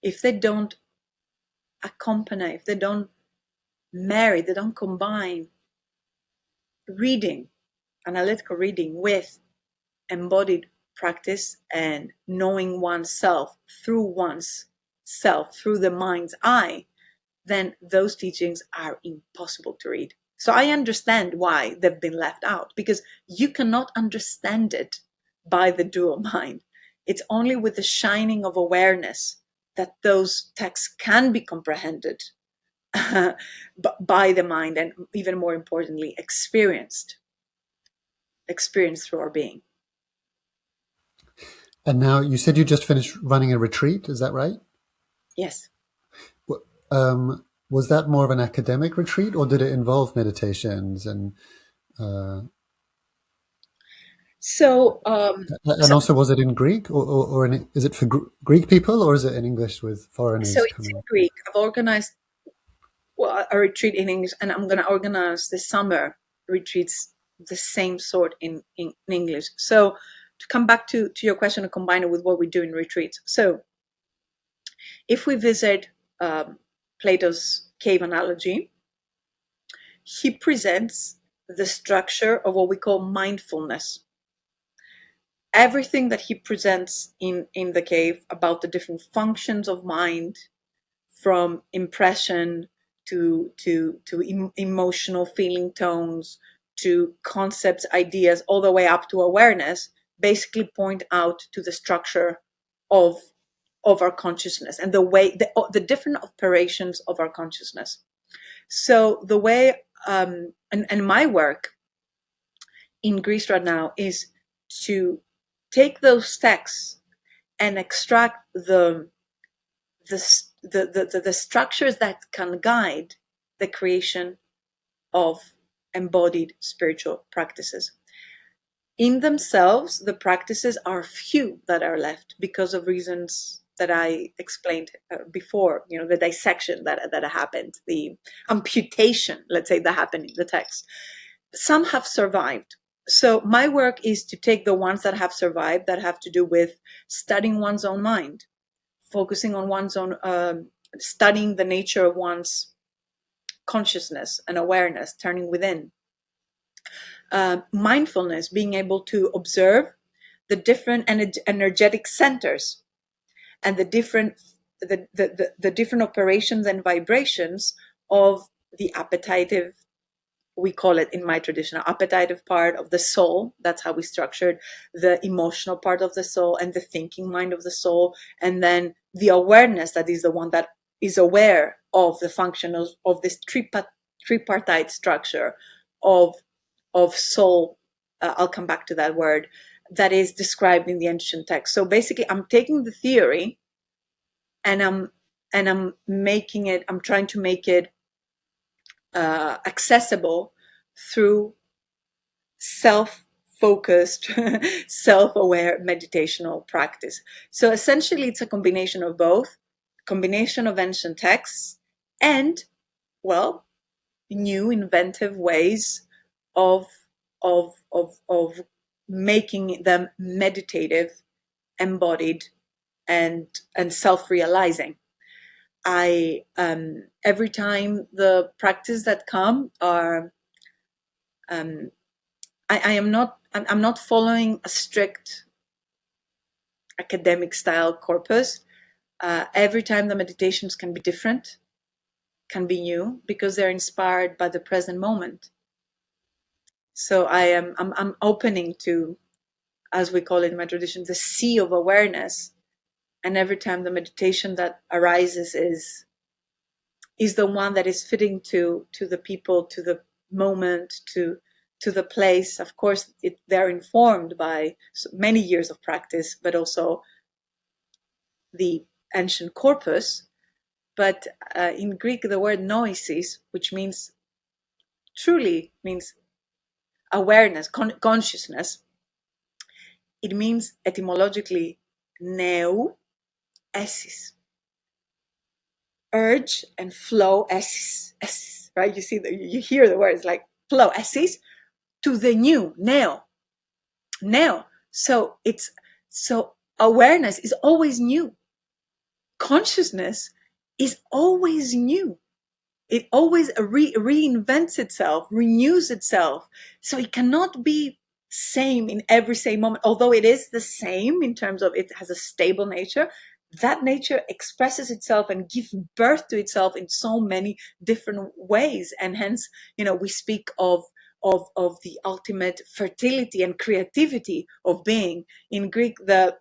if they don't accompany, if they don't marry, they don't combine reading, analytical reading, with embodied practice and knowing oneself through the mind's eye, then those teachings are impossible to read. So I understand why they've been left out, because you cannot understand it by the dual mind. It's only with the shining of awareness that those texts can be comprehended by the mind, and even more importantly, experienced through our being.
And now you said you just finished running a retreat, is that right?
Yes.
Was that more of an academic retreat, or did it involve meditations and
So,
also was it in Greek, or is it for Greek people, or is it in English with
so
foreigners
it's in
coming?
Greek. I've organized a retreat in English, and I'm going to organize this summer retreats the same sort in English. So to come back to your question and combine it with what we do in retreats. So if we visit Plato's cave analogy, he presents the structure of what we call mindfulness. Everything that he presents in the cave about the different functions of mind, from impression to emotional feeling tones, to concepts, ideas, all the way up to awareness, basically point out to the structure of our consciousness and the way the different operations of our consciousness. So the way and my work in Greece right now is to take those texts and extract the structures that can guide the creation of embodied spiritual practices. In themselves, the practices are few that are left because of reasons that I explained before, the dissection that happened, the amputation, let's say, that happened in the text. Some have survived. So my work is to take the ones that have survived, that have to do with studying one's own mind, focusing on one's own, studying the nature of one's consciousness and awareness, turning within. Mindfulness, being able to observe the different energetic centers and the different operations and vibrations of the appetitive, we call it in my tradition, appetitive part of the soul. That's how we structured the emotional part of the soul and the thinking mind of the soul. And then the awareness, that is the one that is aware of the function of this tripartite structure of soul. I'll come back to that word, that is described in the ancient text. So basically, I'm taking the theory and I'm trying to make it accessible through self-focused, self-aware meditational practice. So essentially, it's a combination of both, combination of ancient texts and, well, new inventive ways of making them meditative, embodied, and self-realizing. I every time the practice that come are I'm not following a strict academic style corpus. Every time the meditations can be different, can be new, because they're inspired by the present moment. So I'm opening to, as we call it in my tradition, the sea of awareness. And every time the meditation that arises is the one that is fitting to the people, to the moment, to the place. Of course, they're informed by many years of practice, but also the ancient corpus. But in Greek, the word noisis, which truly means awareness, consciousness, it means etymologically neu esis, urge and flow esis, right? You see, you hear the words like flow esis, to the new, neo. So awareness is always new. Consciousness is always new. It always reinvents itself, renews itself. So it cannot be same in every same moment, although it is the same in terms of it has a stable nature. That nature expresses itself and gives birth to itself in so many different ways, and hence, we speak of the ultimate fertility and creativity of being. In Greek, the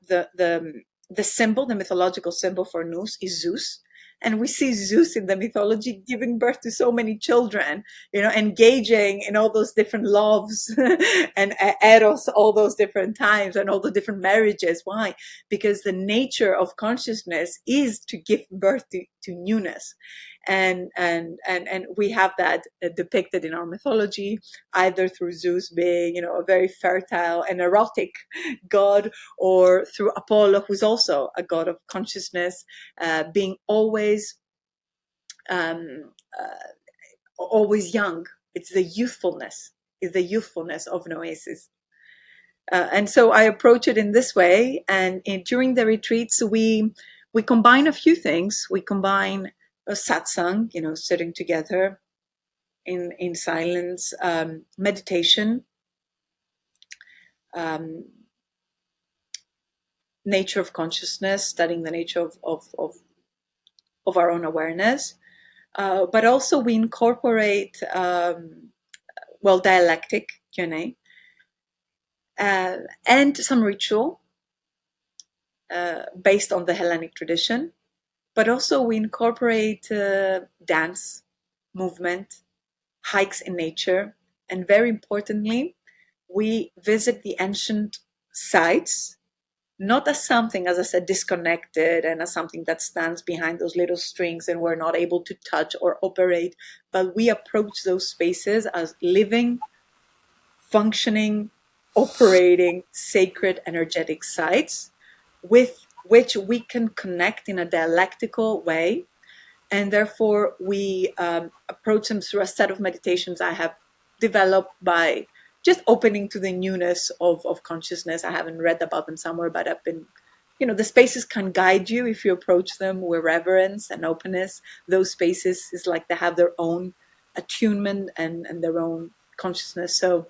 symbol, the mythological symbol for nous is Zeus. And we see Zeus in the mythology giving birth to so many children, engaging in all those different loves and eros, all those different times and all the different marriages. Why? Because the nature of consciousness is to give birth to newness. And we have that depicted in our mythology, either through Zeus being, a very fertile and erotic god, or through Apollo, who's also a god of consciousness, being um, always young. It's the youthfulness of noesis. And so I approach it in this way. And during the retreats, we combine a few things. We combine a satsang, sitting together in silence, meditation, um, nature of consciousness, studying the nature of our own awareness. But also we incorporate, dialectic Q&A, and some ritual based on the Hellenic tradition. But also we incorporate dance, movement, hikes in nature, and very importantly, we visit the ancient sites, not as something, as I said, disconnected and as something that stands behind those little strings and we're not able to touch or operate, but we approach those spaces as living, functioning, operating, sacred, energetic sites with which we can connect in a dialectical way. And therefore, we approach them through a set of meditations I have developed by just opening to the newness of consciousness. I haven't read about them somewhere, but I've been, the spaces can guide you if you approach them with reverence and openness. Those spaces is like they have their own attunement and their own consciousness. So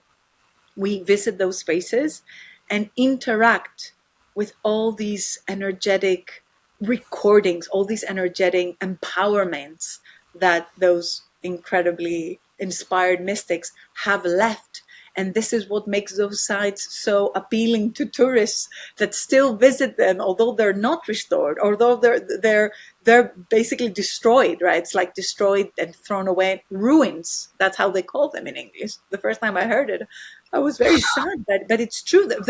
we visit those spaces and interact with all these energetic recordings, all these energetic empowerments that those incredibly inspired mystics have left. And this is what makes those sites so appealing to tourists that still visit them, although they're not restored, although they're basically destroyed, right? It's like destroyed and thrown away, ruins. That's how they call them in English. The first time I heard it, I was very sad, but it's true that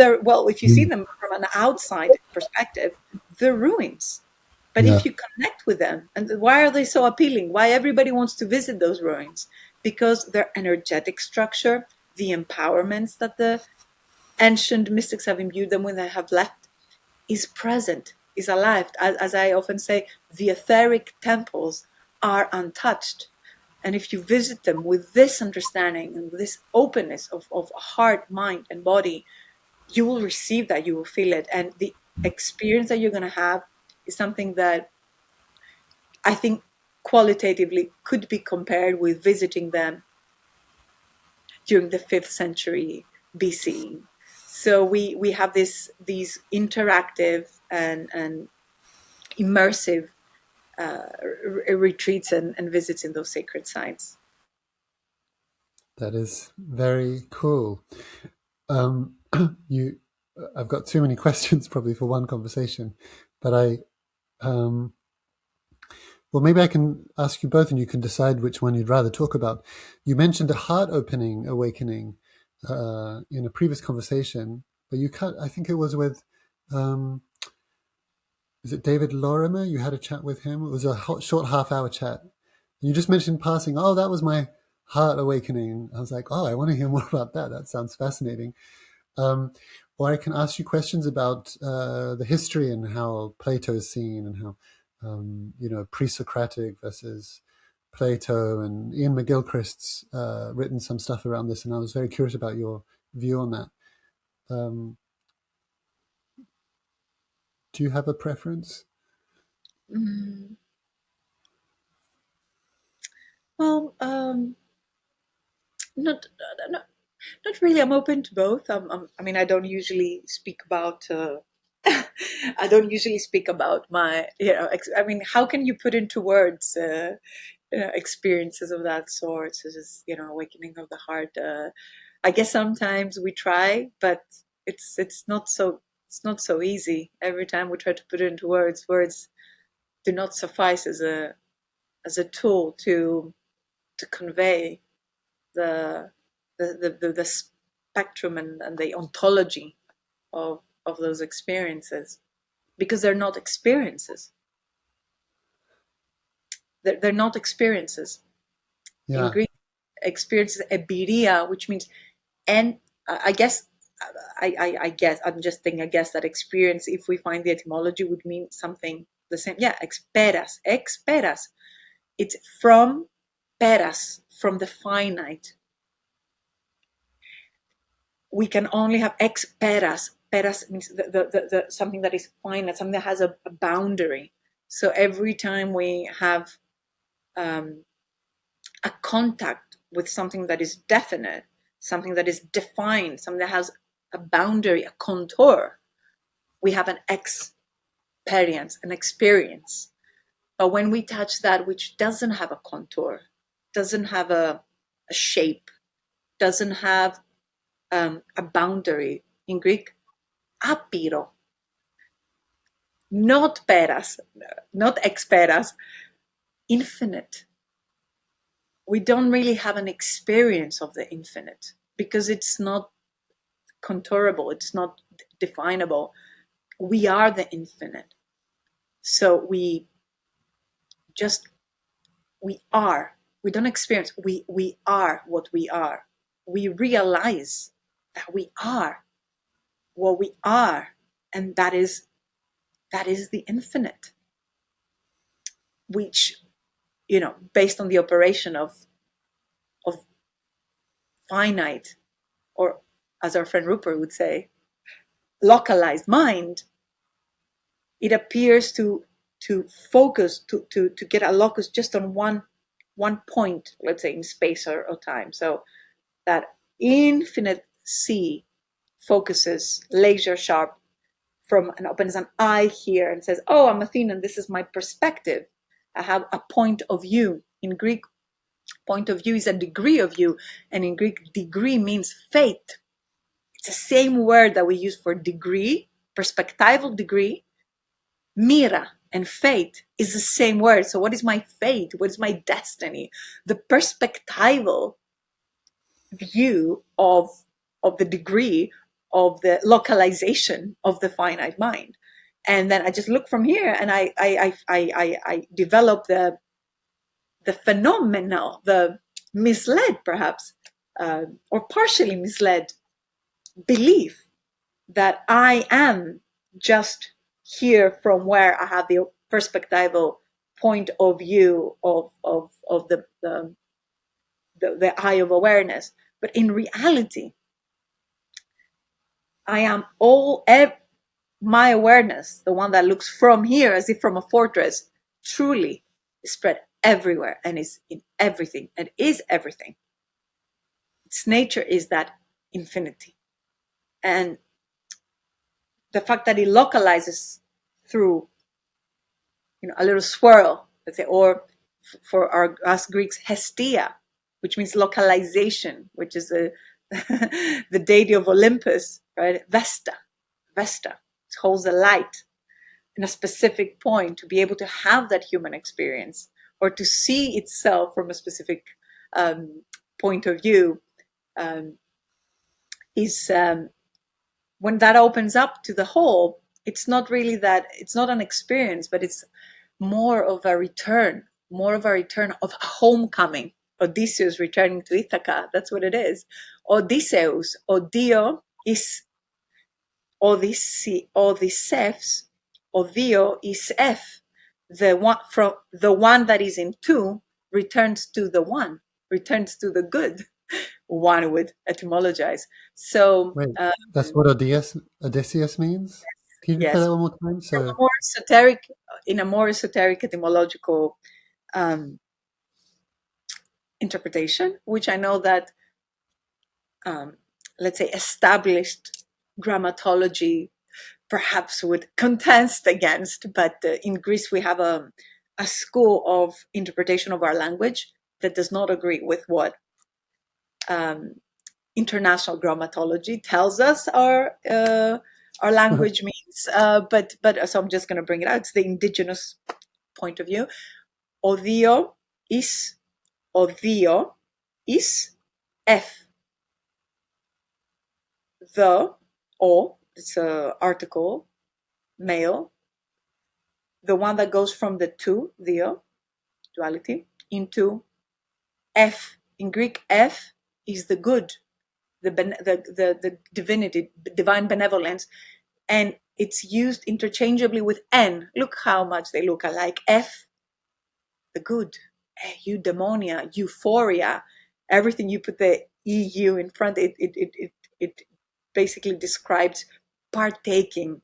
if you see them from an outside perspective, they're ruins. But
Yeah,
if you connect with them, and why are they so appealing? Why everybody wants to visit those ruins? Because their energetic structure, the empowerments that the ancient mystics have imbued them with and have left, is present, is alive. As I often say, the etheric temples are untouched. And if you visit them with this understanding and with this openness of heart, mind, and body, you will receive that, you will feel it. And the experience that you're going to have is something that I think qualitatively could be compared with visiting them during the 5th century BC. So we have these interactive and immersive retreats and visits in those sacred sites.
that is very cool. Um, you, I've got too many questions probably for one conversation, but um, well, maybe I can ask you both, and you can decide which one you'd rather talk about. You mentioned a heart-opening awakening in a previous conversation, but you cut. I think it was with. Um, is it David Lorimer? You had a chat with him. It was a short half-hour chat. You just mentioned passing. Oh, that was my heart awakening. I was like, oh, I want to hear more about that. That sounds fascinating. Um, or I can ask you questions about the history and how Plato is seen, and how pre-Socratic versus Plato. And Iain McGilchrist's written some stuff around this, and I was very curious about your view on that. Um, do you have a preference?
Mm. Well, not Not really. I'm open to both. I mean, I don't usually speak about. I don't usually speak about my. I mean, how can you put into words? Experiences of that sort, such as awakening of the heart. I guess sometimes we try, but it's not so easy. Every time we try to put it into words, words do not suffice as a tool to convey the the spectrum and the ontology of those experiences, because they're not experiences. They're not experiences. In
Yeah.
Greek, experience is ebiria, which means, and I guess, I'm just thinking, I guess that experience, if we find the etymology, would mean something the same. Yeah, experas. It's from peras, from the finite. We can only have experas. Peras means the something that is finite, something that has a boundary. So every time we have um, a contact with something that is definite, something that is defined, something that has a boundary, a contour, we have an experience, an experience. But when we touch that which doesn't have a contour, doesn't have a shape, doesn't have a boundary, in Greek, apiro, not peras, not experas, infinite. We don't really have an experience of the infinite because it's not contourable, it's not definable. We are the infinite. So just we are. We don't experience. We are what we are. We realize that we are what we are, and that is the infinite, which, based on the operation of finite, or as our friend Rupert would say, localized mind, it appears to focus, to get a locus just on one point, let's say in space or time. So that infinite sea focuses laser sharp from and opens an eye here and says, oh, I'm Athena, this is my perspective. I have a point of view. In Greek, point of view is a degree of view, and in Greek, degree means fate. It's the same word that we use for degree, perspectival degree. Mira and fate is the same word. So what is my fate? What is my destiny? The perspectival view of the degree of the localization of the finite mind. And then I just look from here and I develop the phenomenal, the misled perhaps, or partially misled belief that I am just here from where I have the perspectival point of view of the eye of awareness. But in reality, I am my awareness, the one that looks from here as if from a fortress, truly is spread everywhere and is in everything and is everything. Its nature is that infinity. And the fact that it localizes through a little swirl, let's say, or for us Greeks, hestia, which means localization, which is the deity of Olympus, right? Vesta it holds the light in a specific point to be able to have that human experience or to see itself from a specific point of view, is when that opens up to the whole. It's not really that, it's not an experience, but it's more of a return of a homecoming. Odysseus returning to Ithaca, that's what it is. Odysseus, Odio is Odysseus, Odio is F. The one that is in two returns to the one, returns to the good. One would etymologize. So
Wait, that's what Odysseus means? Can you say
yes,
that one more time? So,
in a more esoteric etymological um, interpretation, which I know that let's say, established grammatology perhaps would contest against. But in Greece, we have a school of interpretation of our language that does not agree with what international grammatology tells us our language means. But so I'm just going to bring it out. It's the indigenous point of view. Odio is F. The, o, it's a article, male, the one that goes from the two, the duality, into F. In Greek, F is the good, the divinity, divine benevolence, and it's used interchangeably with N. Look how much they look alike. F, the good, eudaimonia, euphoria, everything you put the EU in front, it basically describes partaking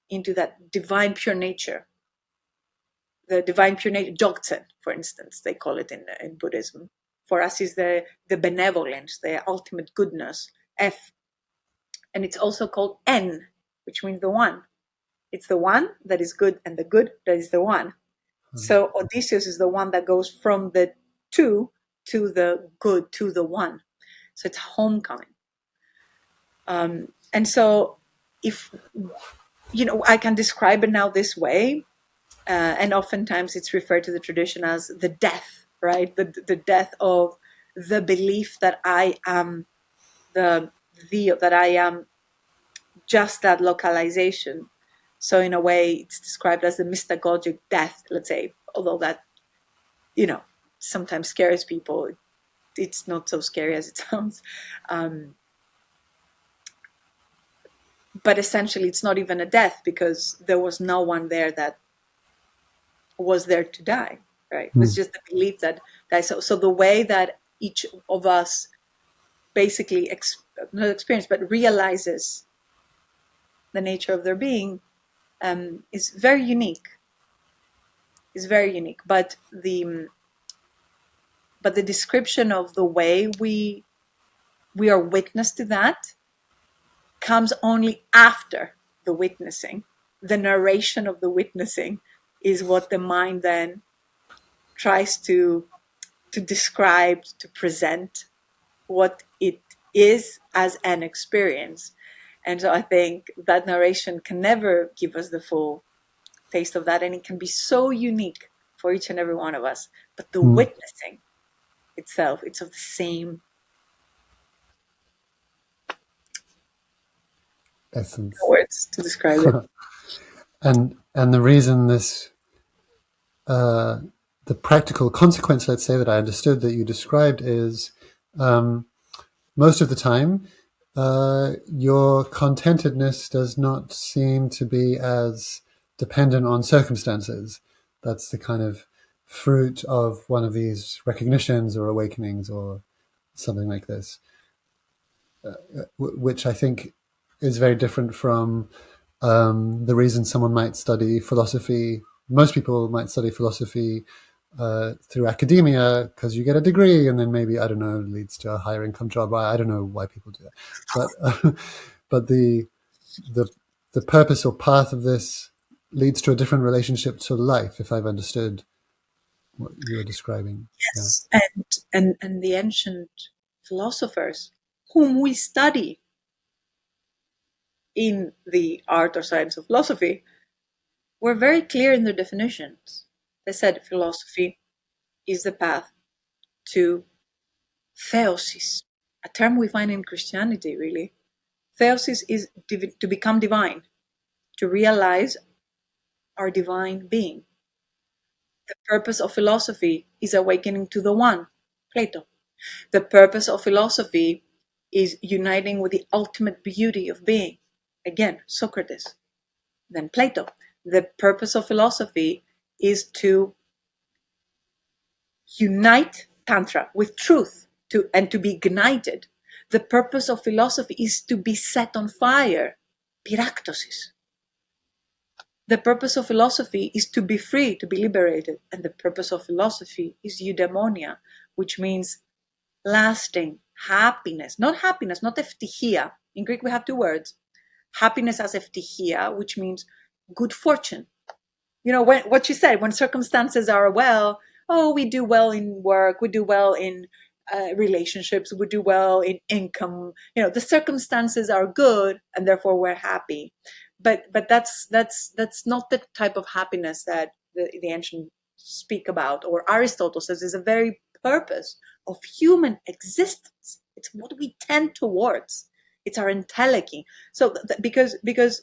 into that divine pure nature. The divine pure nature, Jogtsen, for instance, they call it in Buddhism. For us is the benevolence, the ultimate goodness, F. And it's also called N, which means the one. It's the one that is good and the good that is the one. So Odysseus is the one that goes from the two to the good, to the one. So it's homecoming. And so if, I can describe it now this way, and oftentimes it's referred to the tradition as the death, right? The death of the belief that I am that I am just that localization. So in a way, it's described as the mystagogic death, let's say, although that, sometimes scares people. It's not so scary as it sounds. But essentially, it's not even a death because there was no one there that was there to die, right? It's just the belief that so the way that each of us basically not experience but realizes the nature of their being is very unique. But the description of the way we are witness to that comes only after the witnessing. The narration of the witnessing is what the mind then tries to describe, to present what it is as an experience. And so I think that narration can never give us the full taste of that, and it can be so unique for each and every one of us. But the witnessing itself, it's of the same
essence.
words to describe it.
And the reason this the practical consequence, let's say, that I understood that you described is most of the time your contentedness does not seem to be as dependent on circumstances. That's the kind of fruit of one of these recognitions or awakenings or something like this, which I think is very different from the reason someone might study philosophy. Most people might study philosophy through academia because you get a degree and then maybe, I don't know, leads to a higher income job. I don't know why people do that. But the purpose or path of this leads to a different relationship to life, if I've understood what you were describing.
Yes, and the ancient philosophers whom we study in the art or science of philosophy were very clear in their definitions. They said philosophy is the path to theosis, a term we find in Christianity, really. Theosis is to become divine, to realize our divine being. The purpose of philosophy is awakening to the one, Plato. The purpose of philosophy is uniting with the ultimate beauty of being, again, Socrates, then Plato. The purpose of philosophy is to unite Tantra with truth and to be ignited. The purpose of philosophy is to be set on fire, Pyraktosis. The purpose of philosophy is to be free, to be liberated. And the purpose of philosophy is eudaimonia, which means lasting happiness, not ευτυχία. In Greek we have two words. Happiness as ευτυχία, which means good fortune. You know, when, what you said, when circumstances are well, oh, we do well in work, we do well in relationships, we do well in income. You know, the circumstances are good, and therefore we're happy. But that's not the type of happiness that the ancients speak about, or Aristotle says is the very purpose of human existence. It's what we tend towards. It's our entelechy. So because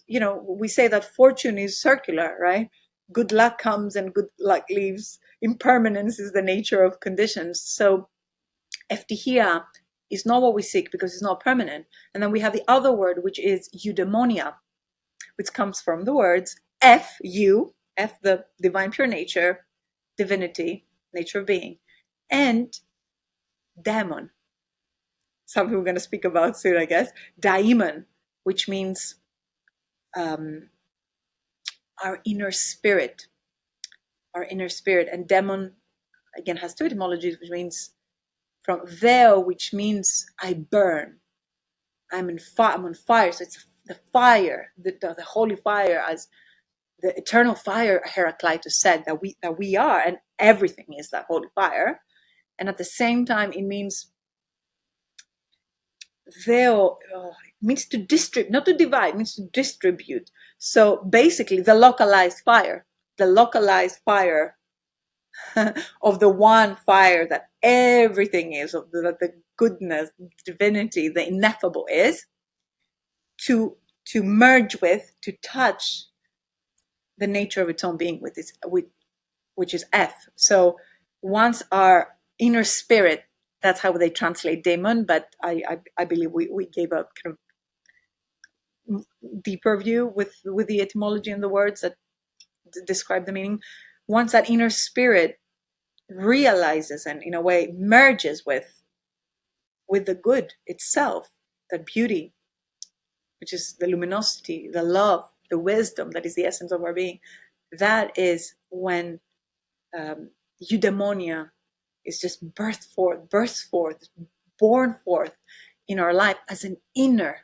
you know, we say that fortune is circular, right? Good luck comes and good luck leaves. Impermanence is the nature of conditions. So ευτυχία is not what we seek because it's not permanent. And then we have the other word, which is eudaimonia, which comes from the words F, you, F, the divine pure nature, divinity, nature of being, and daemon, something we're going to speak about soon, I guess, daimon, which means our inner spirit, and daemon again has two etymologies, which means from veo, which means I burn, I'm on fire. So it's the fire, the holy fire, as the eternal fire Heraclitus said that we are, and everything is that holy fire. And at the same time, it means veo, it means to distribute, not to divide, it means to distribute. So basically, the localized fire of the one fire that everything is, of the goodness, divinity, the ineffable is, to merge with, to touch the nature of its own being which is F. So once our inner spirit, that's how they translate daemon, but I believe we gave a kind of deeper view with the etymology and the words that describe the meaning. Once that inner spirit realizes and in a way merges with the good itself, the beauty, which is the luminosity, the love, the wisdom that is the essence of our being, that is when eudaimonia is just bursts forth, born forth in our life as an inner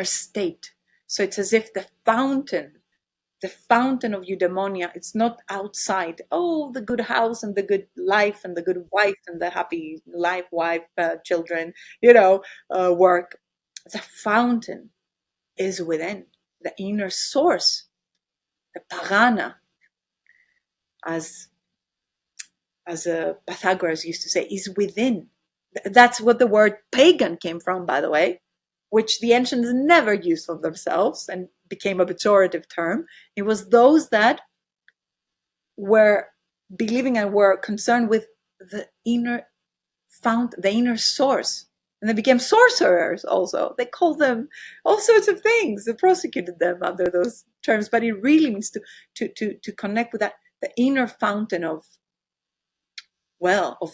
state. So it's as if the fountain of eudaimonia, it's not outside, oh, the good house and the good life and the good wife and the happy life, wife, children, work. The fountain is within, the inner source, the parana, as Pythagoras used to say, is within. That's what the word pagan came from, by the way, which the ancients never used of themselves and became a pejorative term. It was those that were believing and were concerned with the inner source. And they became sorcerers also. They called them all sorts of things. They prosecuted them under those terms, but it really means to connect with that, the inner fountain of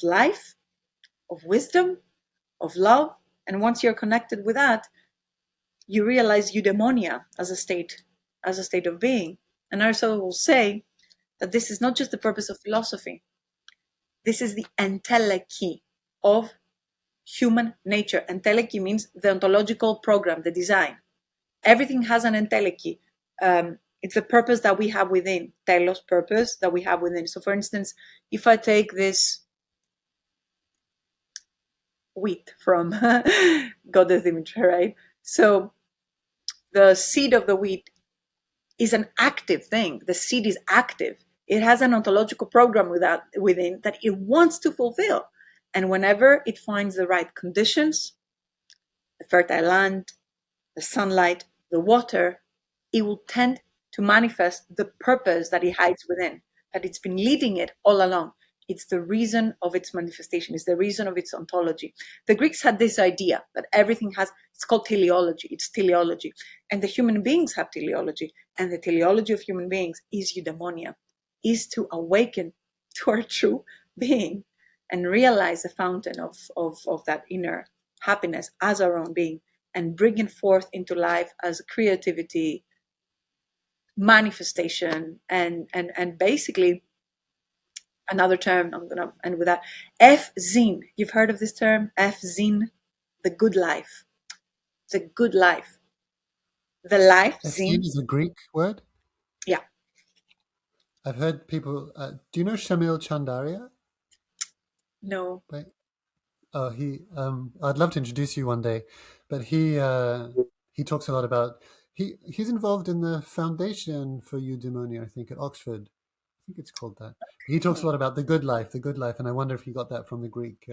life, of wisdom, of love. And once you're connected with that, you realize eudaimonia as a state of being. And Aristotle will say that this is not just the purpose of philosophy. This is the entelechy of human nature. Entelechy means the ontological program, the design. Everything has an entelechy. It's the purpose that we have within, telos, purpose that we have within. So for instance, if I take this wheat from Goddess Dimitri, right? So the seed of the wheat is an active thing. The seed is active. It has an ontological program within that it wants to fulfill. And whenever it finds the right conditions, the fertile land, the sunlight, the water, it will tend to manifest the purpose that it hides within, that it's been leading it all along. It's the reason of its manifestation. It's the reason of its ontology. The Greeks had this idea that everything it's called teleology. It's teleology. And the human beings have teleology. And the teleology of human beings is eudaimonia, is to awaken to our true being and realize the fountain of that inner happiness as our own being, and bring it forth into life as creativity, manifestation, and basically Another term, I'm going to end with that. F-zine. You've heard of this term? F-zine, the good life. The good life. The life,
Epstein
zine.
is a Greek word.
Yeah.
I've heard people. Do you know Shamil Chandaria?
No.
Right. Oh, he. I'd love to introduce you one day, but he talks a lot about. He's involved in the Foundation for Eudaimonia, I think, at Oxford. I think it's called that. He talks a lot about the good life, and I wonder if he got that from the Greek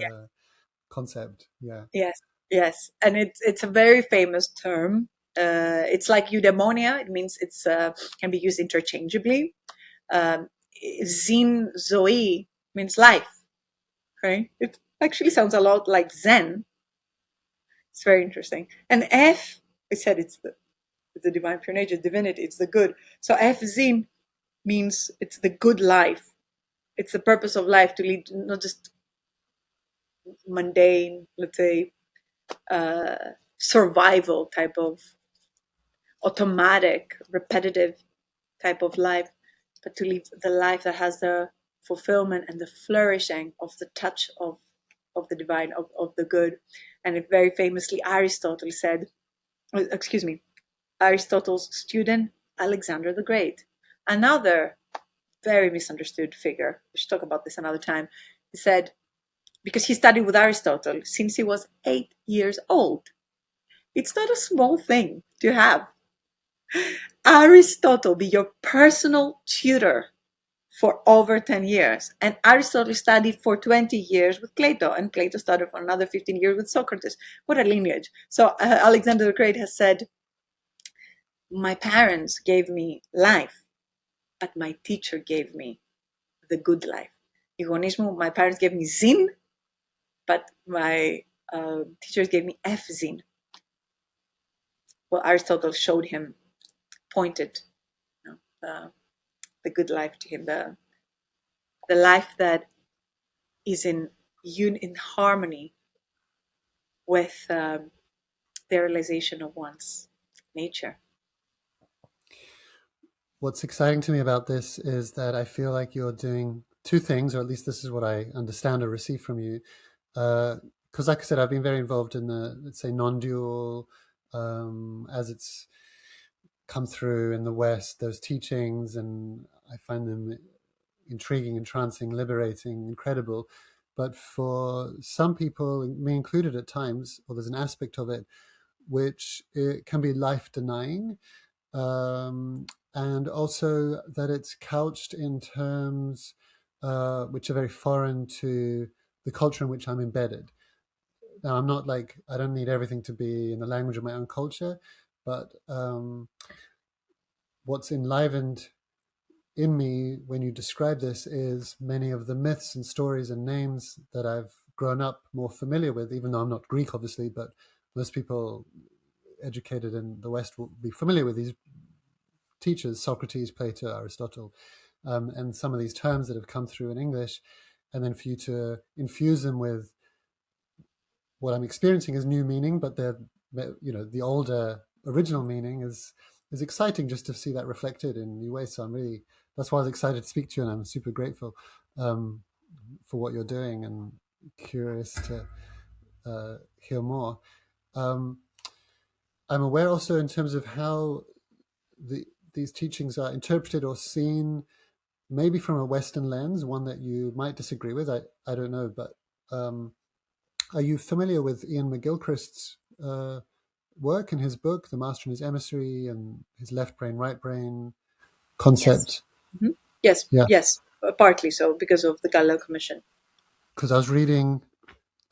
concept. Yeah.
Yes, yes, and it's a very famous term. It's like eudaimonia. It means it's can be used interchangeably. Um, Zin zoe means life. Okay, it actually sounds a lot like Zen. It's very interesting. And F, I said it's the divine pure nature, divinity. It's the good. So F zin means it's the good life. It's the purpose of life to lead not just mundane, let's say, uh, survival type of automatic, repetitive type of life, but to live the life that has the fulfillment and the flourishing of the touch of the divine, of the good. And it very famously, Aristotle said, excuse me, Aristotle's student, Alexander the Great, another very misunderstood figure. We should talk about this another time. He said, because he studied with Aristotle since he was 8 years old. It's not a small thing to have Aristotle be your personal tutor for over 10 years. And Aristotle studied for 20 years with Plato, and Plato studied for another 15 years with Socrates. What a lineage. So Alexander the Great has said, my parents gave me life, but my teacher gave me the good life. Ionismo, my parents gave me zin, but my teachers gave me f-zin. Well, Aristotle showed him, pointed the good life to him, the life that is in harmony with the realization of one's nature.
What's exciting to me about this is that I feel like you're doing two things, or at least this is what I understand or receive from you. Because, like I said, I've been very involved in the, let's say, non-dual, as it's come through in the West, those teachings, and I find them intriguing, entrancing, liberating, incredible. But for some people, me included at times, or there's an aspect of it which it can be life denying. And also that it's couched in terms which are very foreign to the culture in which I'm embedded. Now, I'm not like, I don't need everything to be in the language of my own culture, but what's enlivened in me when you describe this is many of the myths and stories and names that I've grown up more familiar with, even though I'm not Greek, obviously, but most people educated in the West will be familiar with these teachers, Socrates, Plato, Aristotle, and some of these terms that have come through in English, and then for you to infuse them with what I'm experiencing as new meaning, but they're, the older original meaning is exciting just to see that reflected in new ways. So that's why I was excited to speak to you, and I'm super grateful for what you're doing and curious to hear more. I'm aware also in terms of how these teachings are interpreted or seen, maybe from a Western lens, one that you might disagree with. I don't know, but are you familiar with Iain McGilchrist's work in his book, The Master and His Emissary, and his left brain, right brain
Yes.
concept?
Mm-hmm. Yes,
Yeah,
yes, partly so because of the Galileo Commission.
because I was reading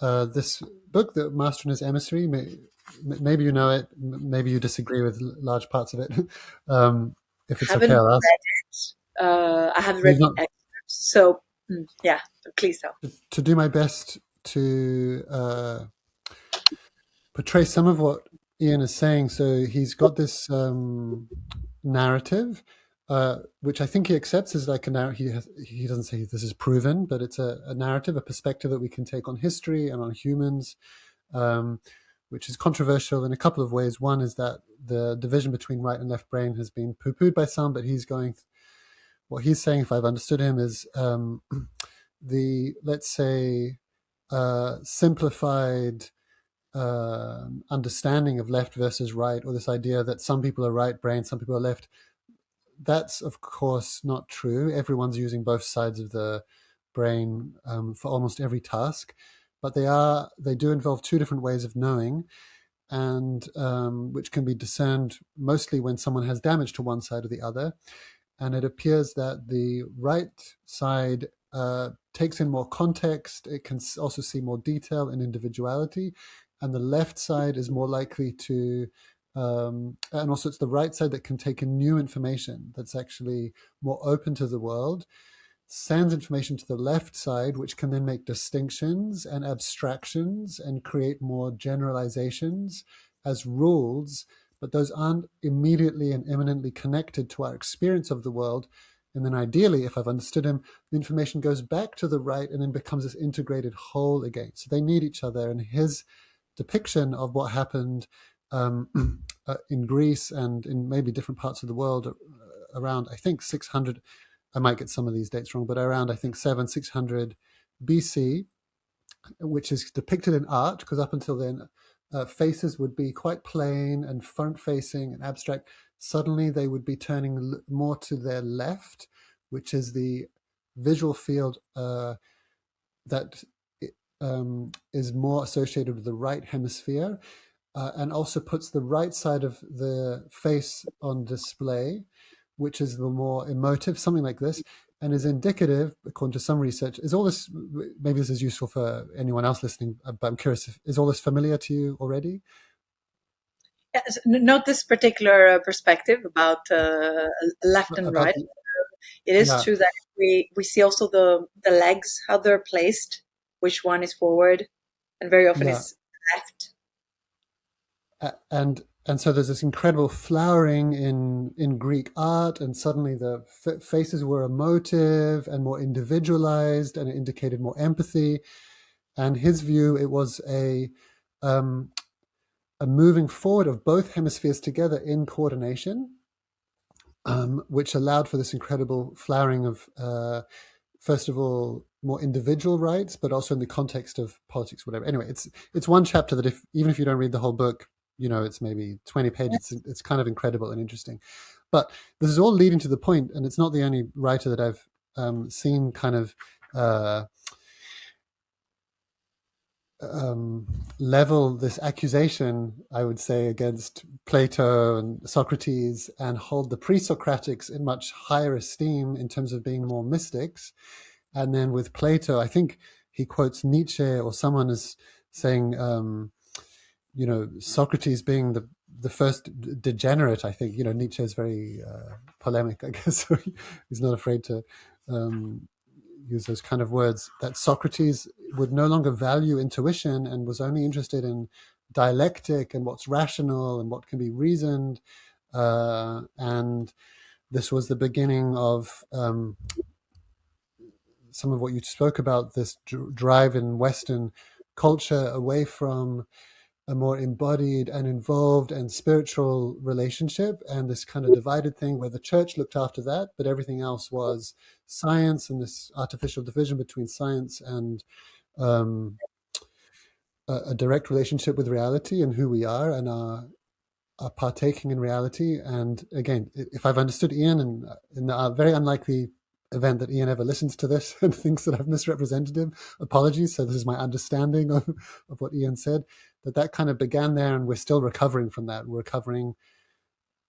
this book, The Master and His Emissary. Maybe you know it, maybe you disagree with large parts of it. If it's okay,
Haven't
I'll ask.
read it. I have
You've
read the
not,
excerpts, so yeah, please tell.
to do my best to portray some of what Ian is saying. So he's got this narrative, which I think he accepts as like a narrative. He doesn't say this is proven, but it's a narrative, a perspective that we can take on history and on humans, um, which is controversial in a couple of ways. One is that the division between right and left brain has been poo-pooed by some, but what he's saying, if I've understood him, is the, let's say, simplified understanding of left versus right, or this idea that some people are right brain, some people are left, that's of course not true. Everyone's using both sides of the brain for almost every task, but they do involve two different ways of knowing, and which can be discerned mostly when someone has damage to one side or the other. And it appears that the right side takes in more context. It can also see more detail and individuality, and the left side is more likely to, and also it's the right side that can take in new information that's actually more open to the world, sends information to the left side, which can then make distinctions and abstractions and create more generalizations as rules, but those aren't immediately and immanently connected to our experience of the world. And then ideally, if I've understood him, the information goes back to the right and then becomes this integrated whole again. So they need each other. And his depiction of what happened in Greece and in maybe different parts of the world around, I think, 600, I might get some of these dates wrong, but around, I think, 600 BC, which is depicted in art, because up until then, faces would be quite plain and front-facing and abstract. Suddenly, they would be turning more to their left, which is the visual field that is more associated with the right hemisphere, and also puts the right side of the face on display, which is the more emotive, something like this, and is indicative, according to some research. Is all this, maybe this is useful for anyone else listening, but I'm curious, is all this familiar to you already?
Yes, not this particular perspective about left and
About
right. It is
yeah,
true that we see also the legs, how they're placed, which one is forward, and very often
yeah.
is left.
And so there's this incredible flowering in Greek art, and suddenly the faces were emotive and more individualized, and it indicated more empathy. And his view, it was um, a moving forward of both hemispheres together in coordination, which allowed for this incredible flowering of, first of all, more individual rights, but also in the context of politics, whatever. Anyway, it's one chapter that, if even if you don't read the whole book, it's maybe 20 pages. It's kind of incredible and interesting. But this is all leading to the point, and it's not the only writer that I've seen kind of uh, level this accusation, I would say, against Plato and Socrates, and hold the pre-Socratics in much higher esteem in terms of being more mystics. And then with Plato, I think he quotes Nietzsche, or someone is saying, Socrates being the first degenerate. I think Nietzsche is very polemic, I guess. So he's not afraid to use those kind of words, that Socrates would no longer value intuition and was only interested in dialectic and what's rational and what can be reasoned. And this was the beginning of some of what you spoke about, this drive in Western culture away from a more embodied and involved and spiritual relationship, and this kind of divided thing where the church looked after that, but everything else was science, and this artificial division between science and um, a direct relationship with reality and who we are and our partaking in reality. And again, if I've understood Iain, and in the very unlikely event that Iain ever listens to this and thinks that I've misrepresented him, apologies. So this is my understanding of what Iain said, that kind of began there, and we're still recovering from that. We're recovering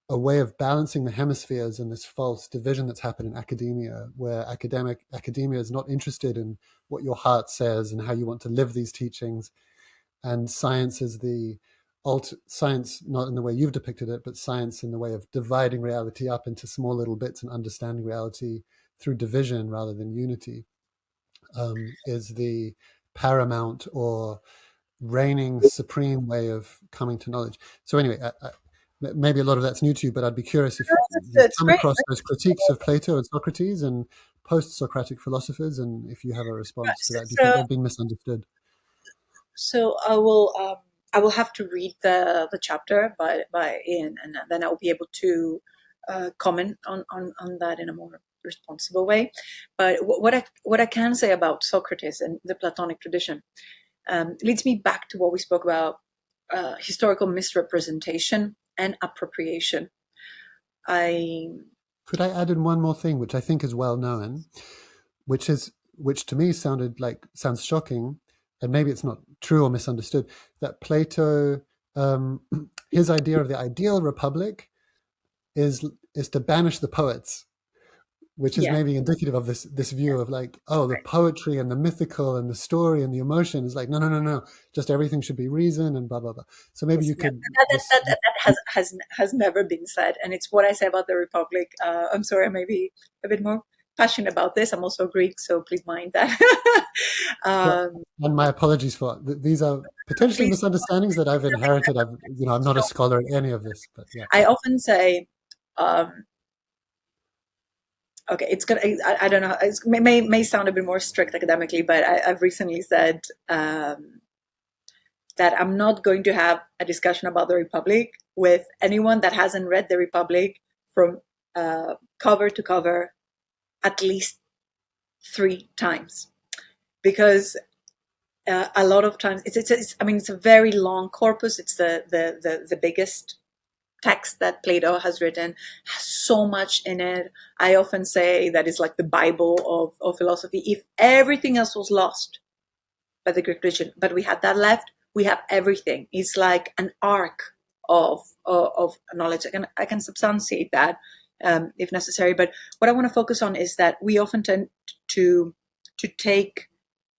a way of balancing the hemispheres in this false division that's happened in academia, where academia is not interested in what your heart says and how you want to live these teachings, and science is the science, not in the way you've depicted it, but science in the way of dividing reality up into small little bits and understanding reality through division rather than unity, is the paramount or reigning supreme way of coming to knowledge. So anyway, maybe a lot of that's new to you, but I'd be curious if you've
It's
come
great.
across those critiques of Plato and Socrates and post-Socratic philosophers, and if you have a response to that. Do you think
So,
they've been misunderstood?
so I will have to read the chapter by Ian, and then I will be able to comment on that in a more responsible way. But what I can say about Socrates and the Platonic tradition leads me back to what we spoke about, historical misrepresentation and appropriation.
Could I add in one more thing, which I think is well known, which to me sounds shocking, and maybe it's not true or misunderstood, that Plato, his idea of the ideal republic is to banish the poets, which is
Yeah,
maybe indicative of this view of like, oh, the poetry and the mythical and the story and the emotion is like, no, just everything should be reason and blah blah blah. So maybe you could
that has never been said, and it's what I say about the Republic. I'm sorry, I may be a bit more passionate about this. I'm also Greek, so please mind that.
yeah,
um,
and my apologies for these are potentially
Please,
misunderstandings that I've inherited. I'm not a
so
scholar in any of this, but yeah.
I often say, um, okay, it's gonna. I don't know. It may sound a bit more strict academically, but I've recently said that I'm not going to have a discussion about the Republic with anyone that hasn't read the Republic from cover to cover at least 3 times, because a lot of times it's a very long corpus. It's the biggest text that Plato has written, has so much in it. I often say that it's like the Bible of philosophy. If everything else was lost by the Greek tradition, but we had that left, we have everything. It's like an arc of knowledge. I can substantiate that if necessary. But what I want to focus on is that we often tend to take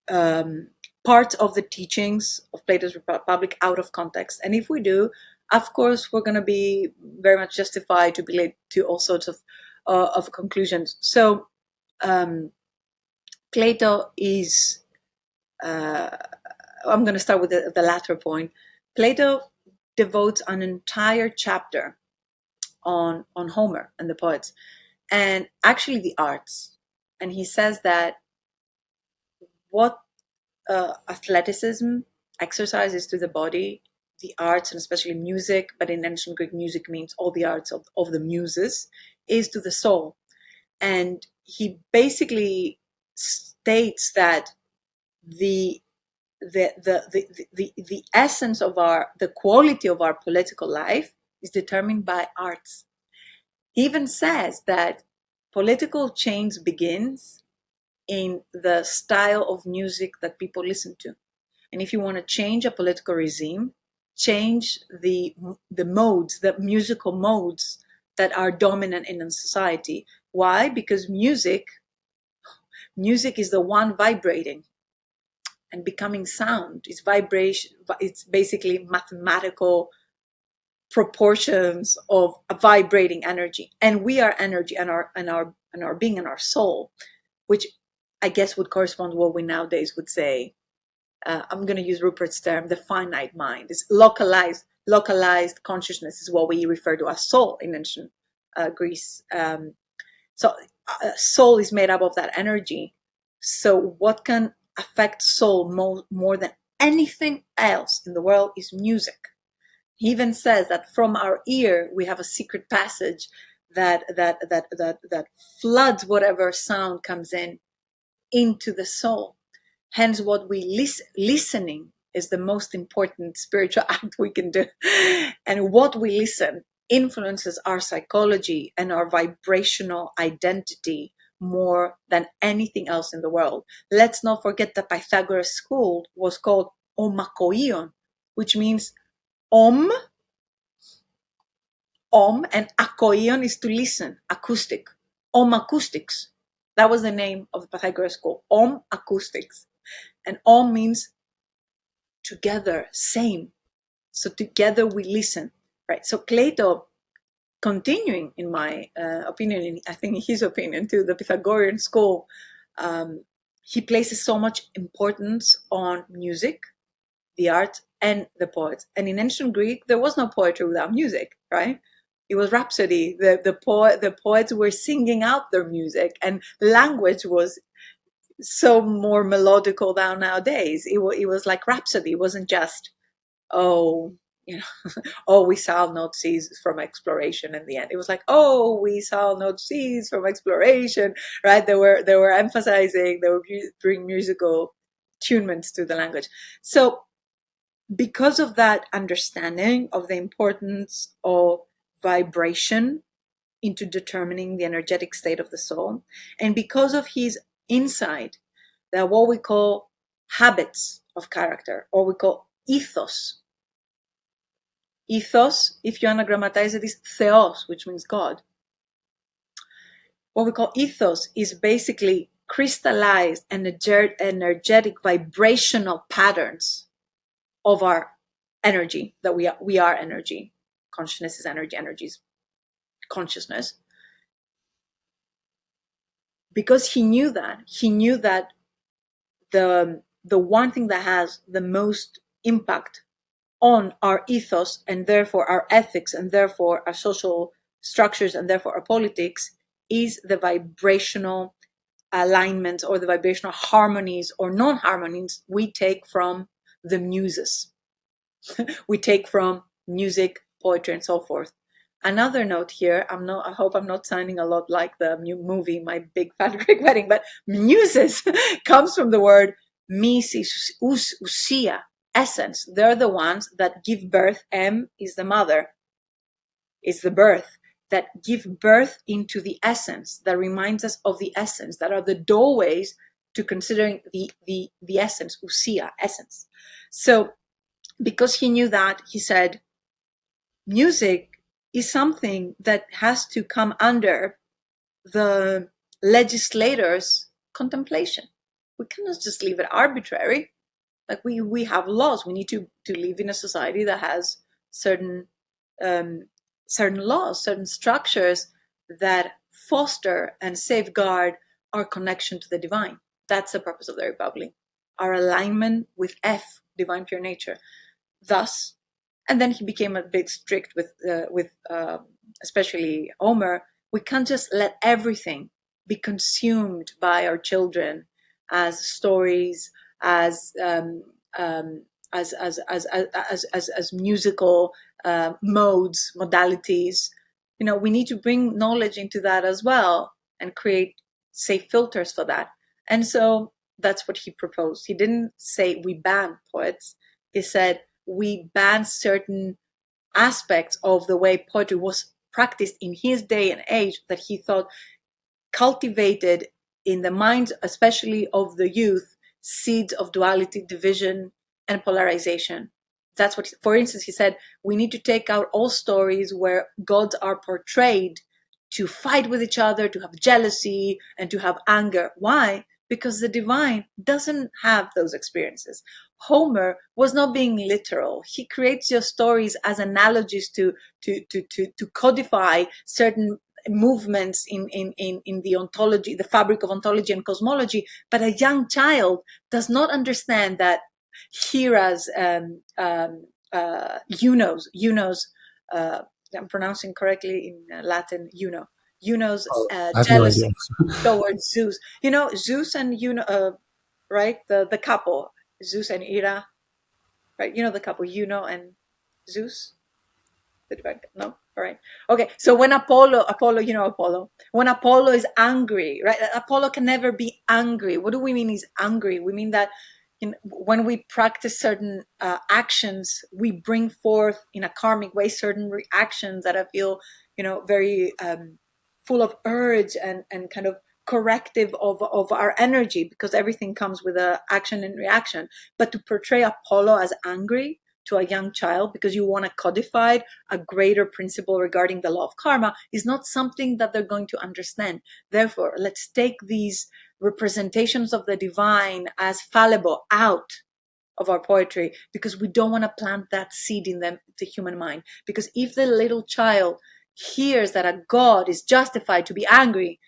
part of the teachings of Plato's Republic out of context. And if we do, of course, we're going to be very much justified to be led to all sorts of conclusions. So Plato is, I'm going to start with the latter point. Plato devotes an entire chapter on Homer and the poets, and actually the arts. And he says that what athleticism, exercises to the body, the arts, and especially music, but in ancient Greek, music means all the arts of the muses, is to the soul. And he basically states that the the essence of the quality of our political life is determined by arts. He even says that political change begins in the style of music that people listen to. And if you want to change a political regime, change the modes, the musical modes that are dominant in a society. Why? Because music is the one vibrating and becoming sound. It's vibration. It's basically mathematical proportions of a vibrating energy, and we are energy, and our being and our soul, which I guess would correspond to what we nowadays would say. I'm going to use Rupert's term, the finite mind. It's localized consciousness is what we refer to as soul in ancient Greece. So soul is made up of that energy. So what can affect soul more than anything else in the world is music. He even says that from our ear we have a secret passage that floods whatever sound comes in into the soul. Hence, what we listening is the most important spiritual act we can do. And what we listen influences our psychology and our vibrational identity more than anything else in the world. Let's not forget the Pythagoras school was called omakoion, which means om, and akoion is to listen, acoustic. Om acoustics. That was the name of the Pythagoras school, om acoustics. And om means together, same. So together we listen, right? So Plato, continuing in my opinion, I think in his opinion too, the Pythagorean school, he places so much importance on music, the art, and the poets. And in ancient Greek, there was no poetry without music, right? It was rhapsody. The poets were singing out their music, and language was so more melodical than nowadays. It was like rhapsody. It wasn't just, oh, oh, we shall not cease from exploration. In the end, it was like, oh, we shall not cease from exploration, right? They were emphasizing, they were bringing musical tunements to the language. So because of that understanding of the importance of vibration into determining the energetic state of the soul, and because of his insight that what we call habits of character, or we call ethos. Ethos, if you anagrammatize it, is theos, which means God. What we call ethos is basically crystallized energetic vibrational patterns of our energy, that we are energy. Consciousness is energy, energy is consciousness. Because he knew that the one thing that has the most impact on our ethos, and therefore our ethics, and therefore our social structures, and therefore our politics, is the vibrational alignments, or the vibrational harmonies or non-harmonies we take from the muses. We take from music, poetry, and so forth. Another note here, I hope I'm not sounding a lot like the movie My Big Fat Greek Wedding, but muses comes from the word misis, usia, essence. They're the ones that give birth. M is the mother, is the birth, that give birth into the essence, that reminds us of the essence, that are the doorways to considering the essence, usia, essence. So because he knew that, he said, music is something that has to come under the legislator's contemplation. We cannot just leave it arbitrary. Like we have laws. We need to live in a society that has certain laws, certain structures that foster and safeguard our connection to the divine. That's the purpose of the Republic. Our alignment with F, divine pure nature. Thus, and then he became a bit strict with especially Homer. We can't just let everything be consumed by our children as stories, as musical modes, modalities. We need to bring knowledge into that as well, and create safe filters for that. And so that's what he proposed. He didn't say we ban poets. He said we ban certain aspects of the way poetry was practiced in his day and age, that he thought cultivated in the minds, especially of the youth, seeds of duality, division, and polarization. That's what, for instance, he said, we need to take out all stories where gods are portrayed to fight with each other, to have jealousy, and to have anger. Why? Because the divine doesn't have those experiences. Homer was not being literal. He creates your stories as analogies to codify certain movements in the ontology, the fabric of ontology and cosmology. But a young child does not understand that Hera's Juno's I'm pronouncing correctly in Latin, Juno's
Oh, I have no idea.
jealousy towards Zeus. Zeus and right? The couple, Zeus and Hera, right? The couple, and Zeus. No, all right, okay. So when Apollo, when Apollo is angry, right? Apollo can never be angry. What do we mean he's angry? We mean that when we practice certain actions, we bring forth in a karmic way certain reactions that I feel, very full of urge and kind of corrective of our energy, because everything comes with a action and reaction. But to portray Apollo as angry to a young child because you want to codify a greater principle regarding the law of karma is not something that they're going to understand. Therefore, let's take these representations of the divine as fallible out of our poetry, because we don't want to plant that seed in the human mind. Because if the little child hears that a god is justified to be angry,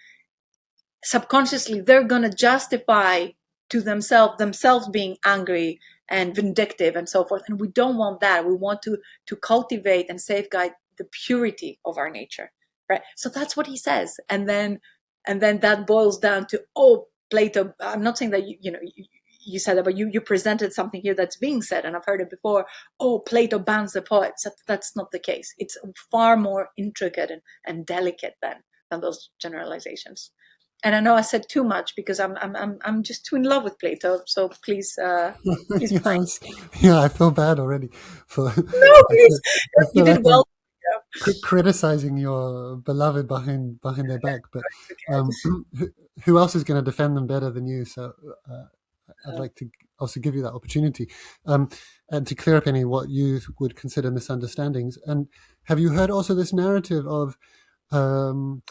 subconsciously they're going to justify to themselves being angry and vindictive and so forth. And we don't want that. We want to cultivate and safeguard the purity of our nature, right? So that's what he says. And then that boils down to, Plato, I'm not saying that you said about you presented something here that's being said, and I've heard it before. Oh, Plato bans the poets. That's not the case. It's far more intricate and delicate than those generalizations. And I know I said too much because I'm just too in love with Plato. So please, please.
Yes. Yeah, I feel bad already for
No, please.
I
You
feel like
did
I'm
well.
criticizing your beloved behind their back, but
Okay.
who else is going to defend them better than you? So uh, I'd
Um,
like to also give you that opportunity, and to clear up any what you would consider misunderstandings. And have you heard also this narrative of um,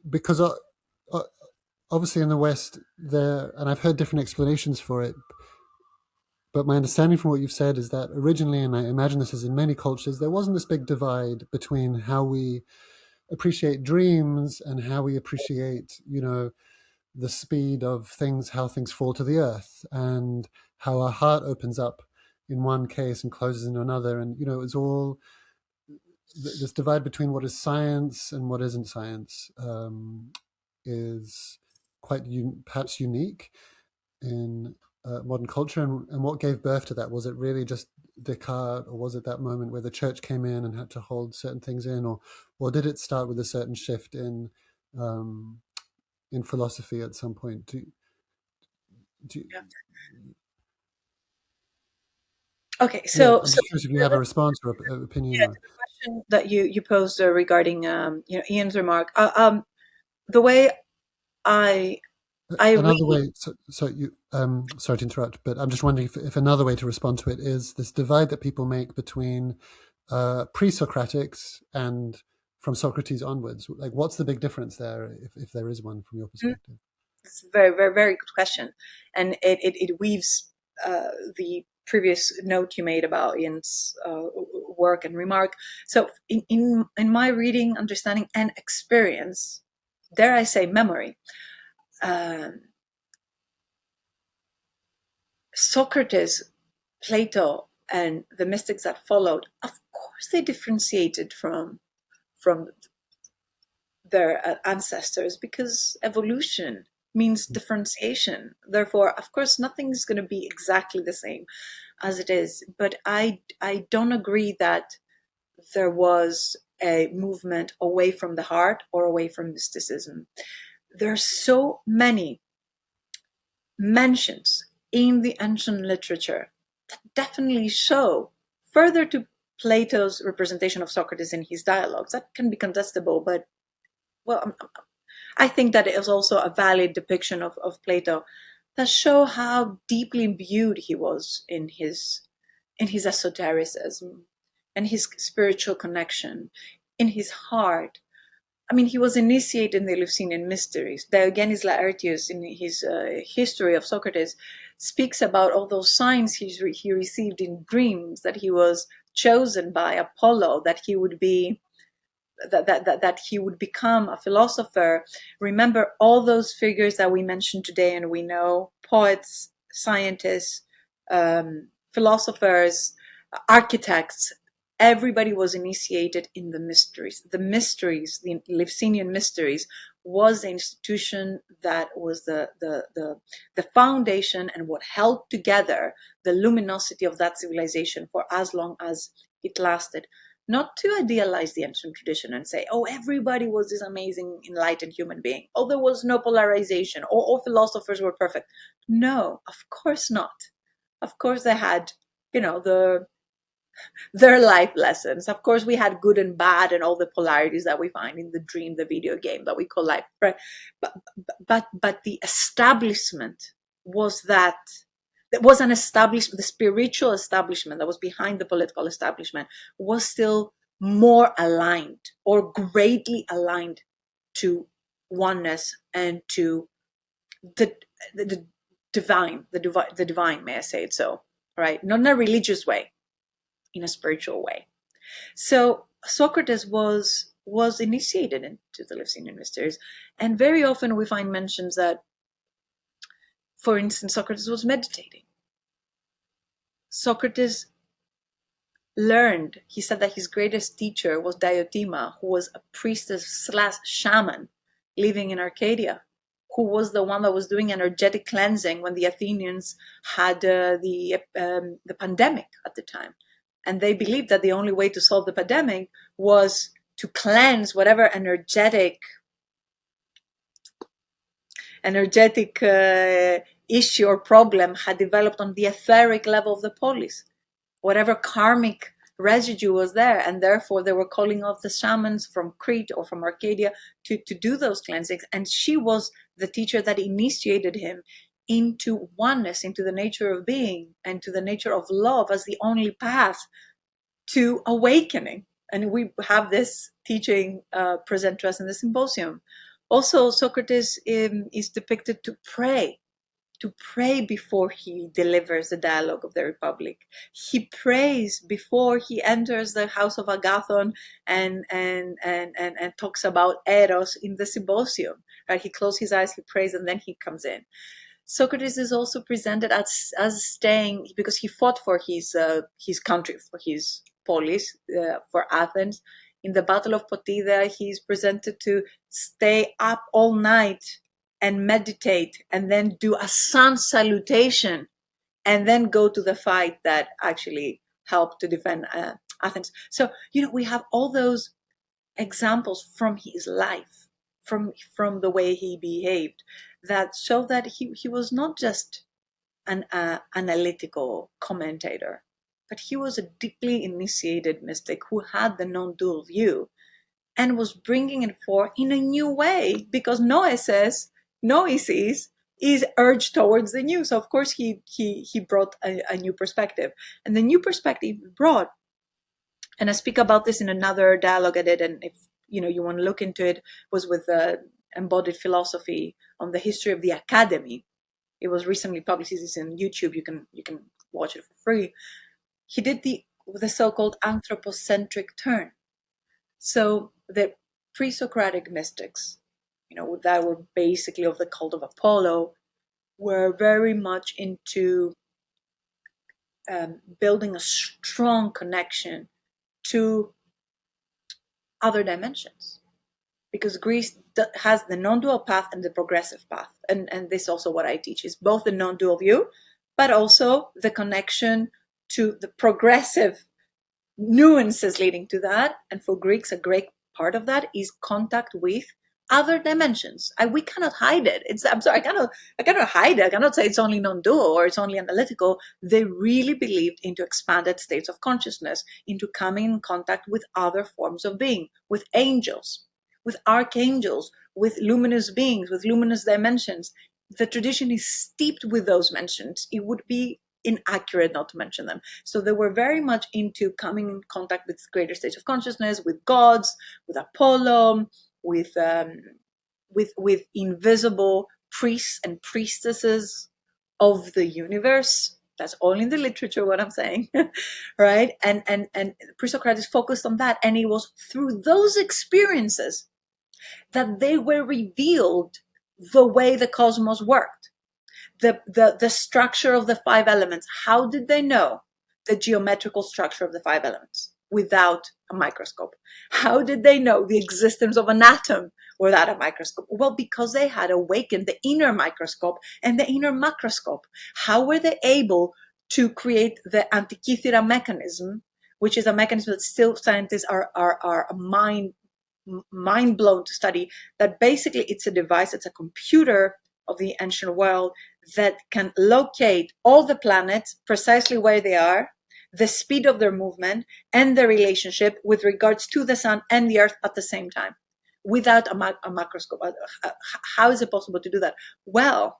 because uh, obviously in the West there, and I've heard different explanations for it, but my understanding from what you've said is that originally, and I imagine this is in many cultures, there wasn't this big divide between how we appreciate dreams and how we appreciate, the speed of things, how things fall to the earth, and how our heart opens up in one case and closes in another. And, it's all this divide between what is science and what isn't science is quite perhaps unique in modern culture. And what gave birth to that? Was it really just Descartes, or was it that moment where the church came in and had to hold certain things in, or did it start with a certain shift um, in philosophy at some point? Do,
yeah. Okay,
yeah,
so
I'm just curious if you have a response or opinion,
yeah,
or
to the question that you posed regarding Ian's remark, the way I I
another
read.
way. So you, sorry to interrupt, but I'm just wondering if another way to respond to it is this divide that people make between pre-Socratics and from Socrates onwards. Like, what's the big difference there, if there is one from your perspective?
It's a very, very, very good question, and it weaves the previous note you made about Ian's work and remark. So, in my reading, understanding, and experience, dare I say, memory, um, Socrates, Plato, and the mystics that followed, of course, they differentiated from their ancestors, because evolution means differentiation. Therefore, of course, nothing's going to be exactly the same as it is. But I don't agree that there was a movement away from the heart or away from mysticism. There are so many mentions in the ancient literature that definitely show, further to Plato's representation of Socrates in his dialogues, that can be contestable, but well, I think that it is also a valid depiction of Plato, that show how deeply imbued he was in his esotericism and his spiritual connection, in his heart. I mean, he was initiated in the Eleusinian mysteries. Diogenes Laertius, in his history of Socrates, speaks about all those signs he received in dreams, that he was chosen by Apollo, that he would be that he would become a philosopher. Remember all those figures that we mentioned today, and we know poets, scientists, philosophers, architects. Everybody was initiated in the mysteries. The mysteries, the Eleusinian mysteries, was the institution that was the foundation and what held together the luminosity of that civilization for as long as it lasted. Not to idealize the ancient tradition and say, oh, everybody was this amazing, enlightened human being. Oh, there was no polarization. Oh, all philosophers were perfect. No, of course not. Of course, they had, their life lessons. Of course, we had good and bad and all the polarities that we find in the dream, the video game that we call life. Right? But the establishment was that there was an establishment, the spiritual establishment that was behind the political establishment was still more aligned, or greatly aligned, to oneness and to the the divine, the divine, may I say it so, right? Not in a religious way, in a spiritual way. So Socrates was initiated into the Eleusinian mysteries, and very often we find mentions that, for instance, Socrates was meditating. Socrates learned, he said that his greatest teacher was Diotima, who was a priestess slash shaman living in Arcadia, who was the one that was doing energetic cleansing when the Athenians had the pandemic at the time. And they believed that the only way to solve the pandemic was to cleanse whatever energetic issue or problem had developed on the etheric level of the polis, whatever karmic residue was there. And therefore they were calling off the shamans from Crete or from Arcadia to do those cleansings. And she was the teacher that initiated him into oneness, into the nature of being, and to the nature of love as the only path to awakening. And we have this teaching present to us in the symposium. Also, Socrates is depicted to pray before he delivers the dialogue of the Republic. He prays before he enters the house of Agathon and talks about Eros in the symposium. Right? He closes his eyes, he prays, and then he comes in. Socrates is also presented as staying, because he fought for his country, for his polis, for Athens. In the Battle of Potida, he's presented to stay up all night and meditate, and then do a sun salutation, and then go to the fight that actually helped to defend Athens. So, we have all those examples from his life, from the way he behaved, that show that he was not just an analytical commentator, but he was a deeply initiated mystic who had the non-dual view and was bringing it forth in a new way, because noesis is urged towards the new. So of course he brought a new perspective, and the new perspective brought, and I speak about this in another dialogue I did, and if you want to look into it, was with embodied philosophy on the history of the academy. It was recently published. It's in YouTube. You can watch it for free. He did the so-called anthropocentric turn. So the pre-Socratic mystics, that were basically of the cult of Apollo, were very much into building a strong connection to other dimensions, because Greece has the non-dual path and the progressive path, and this is also what I teach, is both the non-dual view, but also the connection to the progressive nuances leading to that. And for Greeks, a great part of that is contact with other dimensions. We cannot hide it. I'm sorry, I cannot hide it. I cannot say it's only non-dual or it's only analytical. They really believed into expanded states of consciousness, into coming in contact with other forms of being, with angels, with archangels, with luminous beings, with luminous dimensions. The tradition is steeped with those mentions. It would be inaccurate not to mention them. So they were very much into coming in contact with greater states of consciousness, with gods, with Apollo, with invisible priests and priestesses of the universe. That's all in the literature, what I'm saying, right? And Pre-Socrates focused on that, and it was through those experiences that they were revealed the way the cosmos worked, the structure of the five elements. How did they know the geometrical structure of the five elements without a microscope? How did they know the existence of an atom without a microscope? Well, because they had awakened the inner microscope and the inner macroscope. How were they able to create the Antikythera mechanism, which is a mechanism that still scientists are mind blown to study? That basically it's a device, it's a computer of the ancient world that can locate all the planets precisely where they are, the speed of their movement, and their relationship with regards to the sun and the earth at the same time, without a microscope. How is it possible to do that? Well,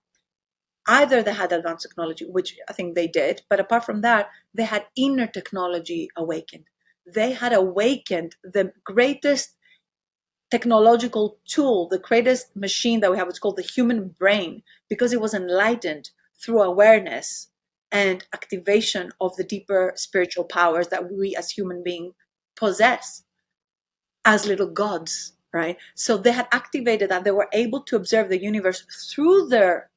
either they had advanced technology, which I think they did, but apart from that, they had inner technology awakened. They had awakened the greatest technological tool, the greatest machine that we have. It's called the human brain, because it was enlightened through awareness and activation of the deeper spiritual powers that we as human beings possess as little gods, right? So they had activated that. They were able to observe the universe through their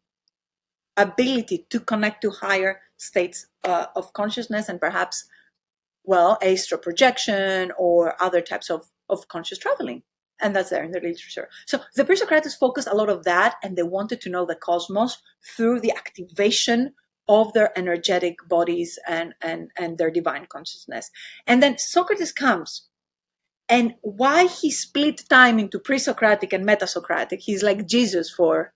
ability to connect to higher states of consciousness, and perhaps, astral projection or other types of conscious traveling. And that's there in the literature. So the Pre-Socrates focused a lot of that, and they wanted to know the cosmos through the activation of their energetic bodies and their divine consciousness. And then Socrates comes, and why he split time into pre-Socratic and meta-Socratic, he's like Jesus for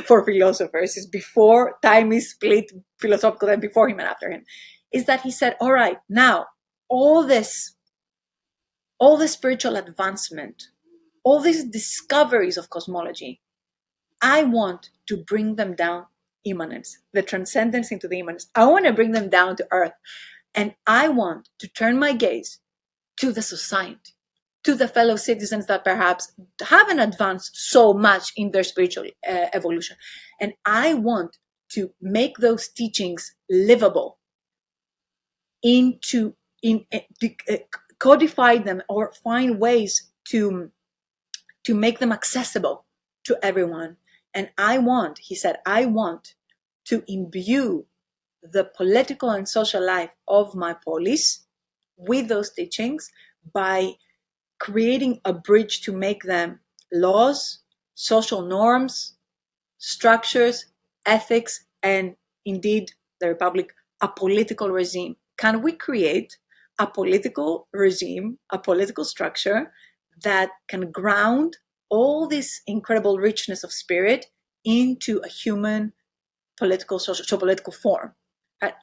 for philosophers, is before time is split, philosophical time before him and after him, is that he said, all right, now all this spiritual advancement, all these discoveries of cosmology, I want to bring them down immanence, the transcendence into the immanence. I want to bring them down to earth. And I want to turn my gaze to the society, to the fellow citizens that perhaps haven't advanced so much in their spiritual evolution. And I want to make those teachings livable, codify them, or find ways to make them accessible to everyone. And I want, he said, I want to imbue the political and social life of my polis with those teachings by creating a bridge to make them laws, social norms, structures, ethics, and indeed the Republic, a political regime. Can we create a political regime, a political structure that can ground all this incredible richness of spirit into a human political, social, political form?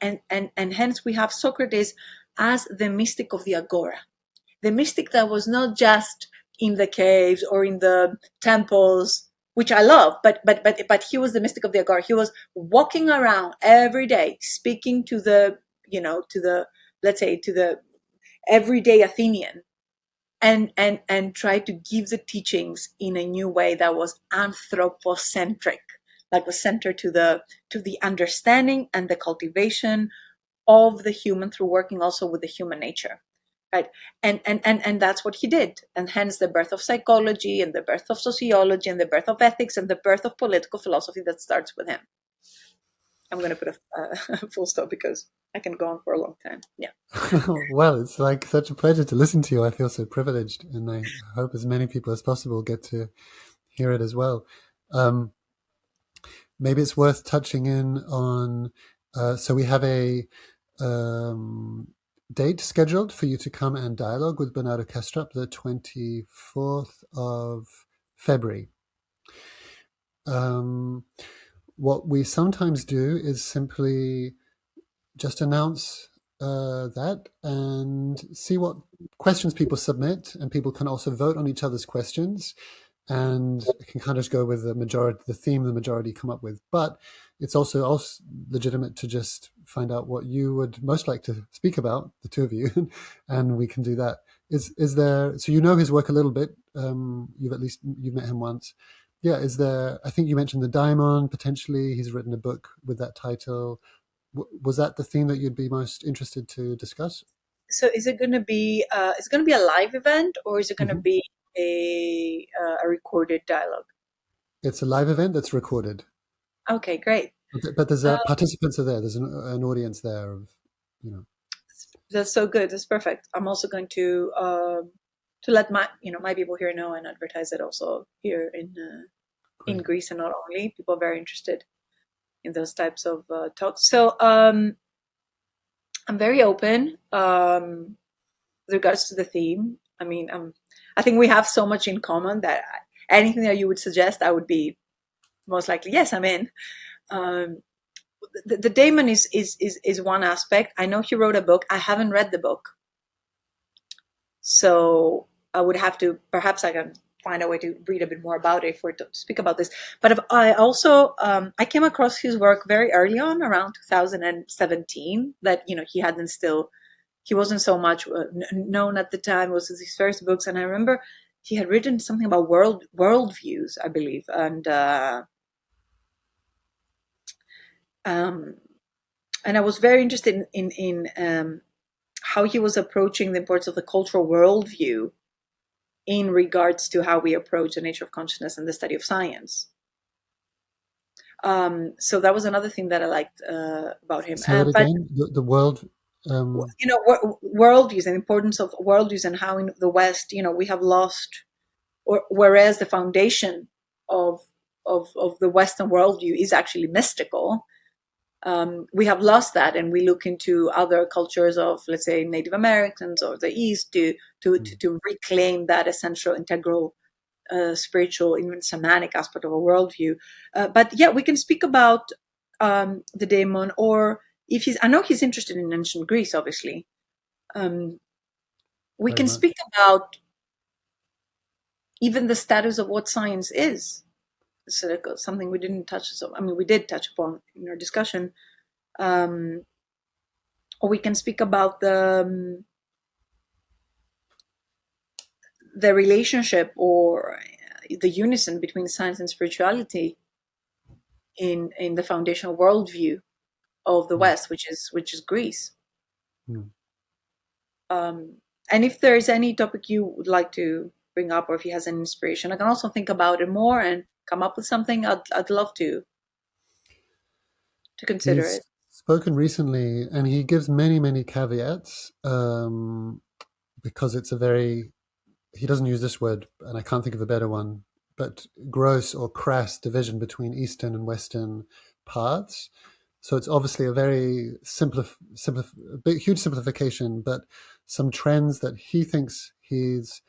And hence we have Socrates as the mystic of the agora, the mystic that was not just in the caves or in the temples, which I love, but he was the mystic of the agora. He was walking around every day, speaking to the, let's say, to the everyday Athenian, and try to give the teachings in a new way that was anthropocentric, like was centered to the understanding and the cultivation of the human through working also with the human nature. Right. And that's what he did. And hence the birth of psychology and the birth of sociology and the birth of ethics and the birth of political philosophy that starts with him. I'm going to put a full stop because I can go on for a long time. Yeah.
Well, it's like such a pleasure to listen to you. I feel so privileged, and I hope as many people as possible get to hear it as well. Maybe it's worth touching in on. So we have a date scheduled for you to come and dialogue with Bernardo Kastrup, the 24th of February. What we sometimes do is simply just announce that and see what questions people submit, and people can also vote on each other's questions, and it can kind of go with the theme the majority come up with. But it's also legitimate to just find out what you would most like to speak about, the two of you, and we can do that. Is there? So you know his work a little bit. You've met him once. Yeah. Is there? I think you mentioned the daimon potentially. He's written a book with that title. Was that the theme that you'd be most interested to discuss?
So is it going to be a live event, or is it going to
Mm-hmm.
be a recorded dialogue?
It's a live event that's recorded.
Okay, great.
But there's participants are there. There's an audience there of, you know.
That's so good. That's perfect. I'm also going to let my people here know and advertise it also here in
Great.
Greece, and not only. People are very interested in those types of talks. So I'm very open with regards to the theme. I mean, I think we have so much in common that anything that you would suggest, I would be most likely, yes, I'm in. Um, the daemon is one aspect. I know he wrote a book. I haven't read the book, so I would have to. Perhaps I can find a way to read a bit more about it for to speak about this. But if I also I came across his work very early on, around 2017. That he wasn't so much known at the time. It was his first books, and I remember he had written something about worldviews, I believe, um, and I was very interested in how he was approaching the importance of the cultural worldview in regards to how we approach the nature of consciousness and the study of science. So that was another thing that I liked about him.
Say that
But
again. The world.
worldviews and the importance of worldviews, and how in the West, we have lost, or whereas the foundation of the Western worldview is actually mystical, we have lost that, and we look into other cultures of, let's say, Native Americans or the East to reclaim that essential, integral, spiritual, even somatic aspect of a worldview. But yeah, we can speak about the daemon, or if I know he's interested in ancient Greece, obviously. We
Very
can
much.
speak about even the status of what science is. So something we didn't touch. So, I mean, we did touch upon in our discussion. Or we can speak about the relationship or the unison between science and spirituality in the foundational worldview of the
Mm.
West, which is Greece.
Mm.
And if there is any topic you would like to bring up, or if he has an inspiration, I can also think about it more and come up with something. I'd love to consider
He's
it.
spoken recently, and he gives many, many caveats, because it's a very, he doesn't use this word, and I can't think of a better one, but gross or crass division between Eastern and Western paths. So it's obviously a very a big, huge simplification, but some trends that he thinks he's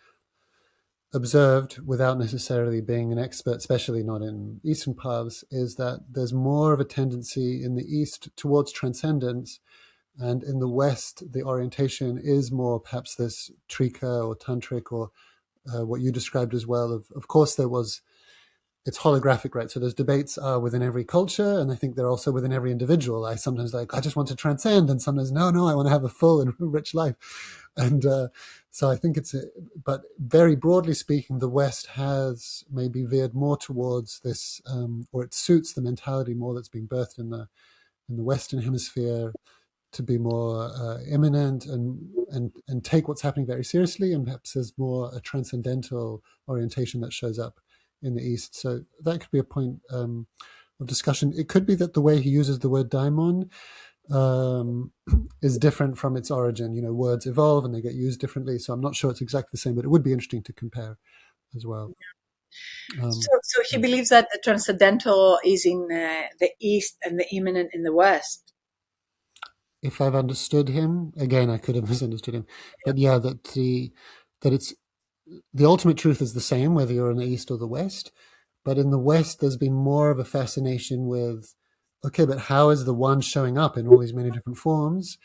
observed without necessarily being an expert, especially not in Eastern paths, is that there's more of a tendency in the East towards transcendence, and in the West, the orientation is more perhaps this trika or tantric, or what you described as well. Of course, it's holographic, right? So those debates are within every culture, and I think they're also within every individual. I sometimes I just want to transcend, and sometimes no, I want to have a full and rich life. And so I think but very broadly speaking, the West has maybe veered more towards this, or it suits the mentality more that's being birthed in the Western Hemisphere, to be more immanent and take what's happening very seriously, and perhaps there's more a transcendental orientation that shows up in the East. So that could be a point of discussion. It could be that the way he uses the word daimon is different from its origin. Words evolve and they get used differently, so I'm not sure it's exactly the same, but it would be interesting to compare as well.
So he believes that the transcendental is in the East and the immanent in the West.
If I've understood him, again, I could have misunderstood him, but yeah, that it's the ultimate truth is the same whether you're in the East or the West. But in the West, there's been more of a fascination with, okay, but how is the one showing up in all these many different forms?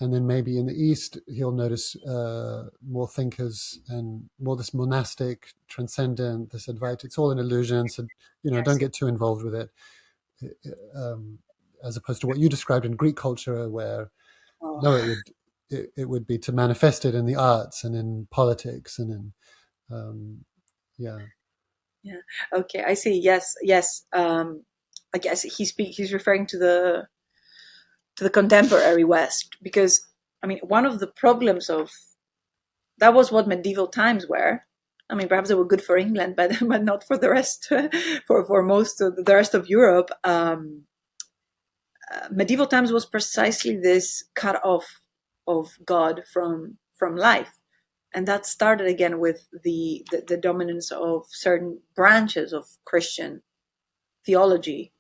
And then maybe in the East, he'll notice more thinkers and more this monastic, transcendent, this Advaita. It's all an illusion. So, don't
Yes.
get too involved with it. Um, as opposed to what you described in Greek culture, where
Oh,
no, it would be to manifest it in the arts and in politics and in yeah.
yeah. Okay, I see. Yes, yes. I guess he's referring to the contemporary West, because I mean, one of the problems of that was what medieval times were. I mean, perhaps they were good for England, but but not for the rest, for most of the rest of Europe. Medieval times was precisely this cut off of God from life, and that started again with the dominance of certain branches of Christian theology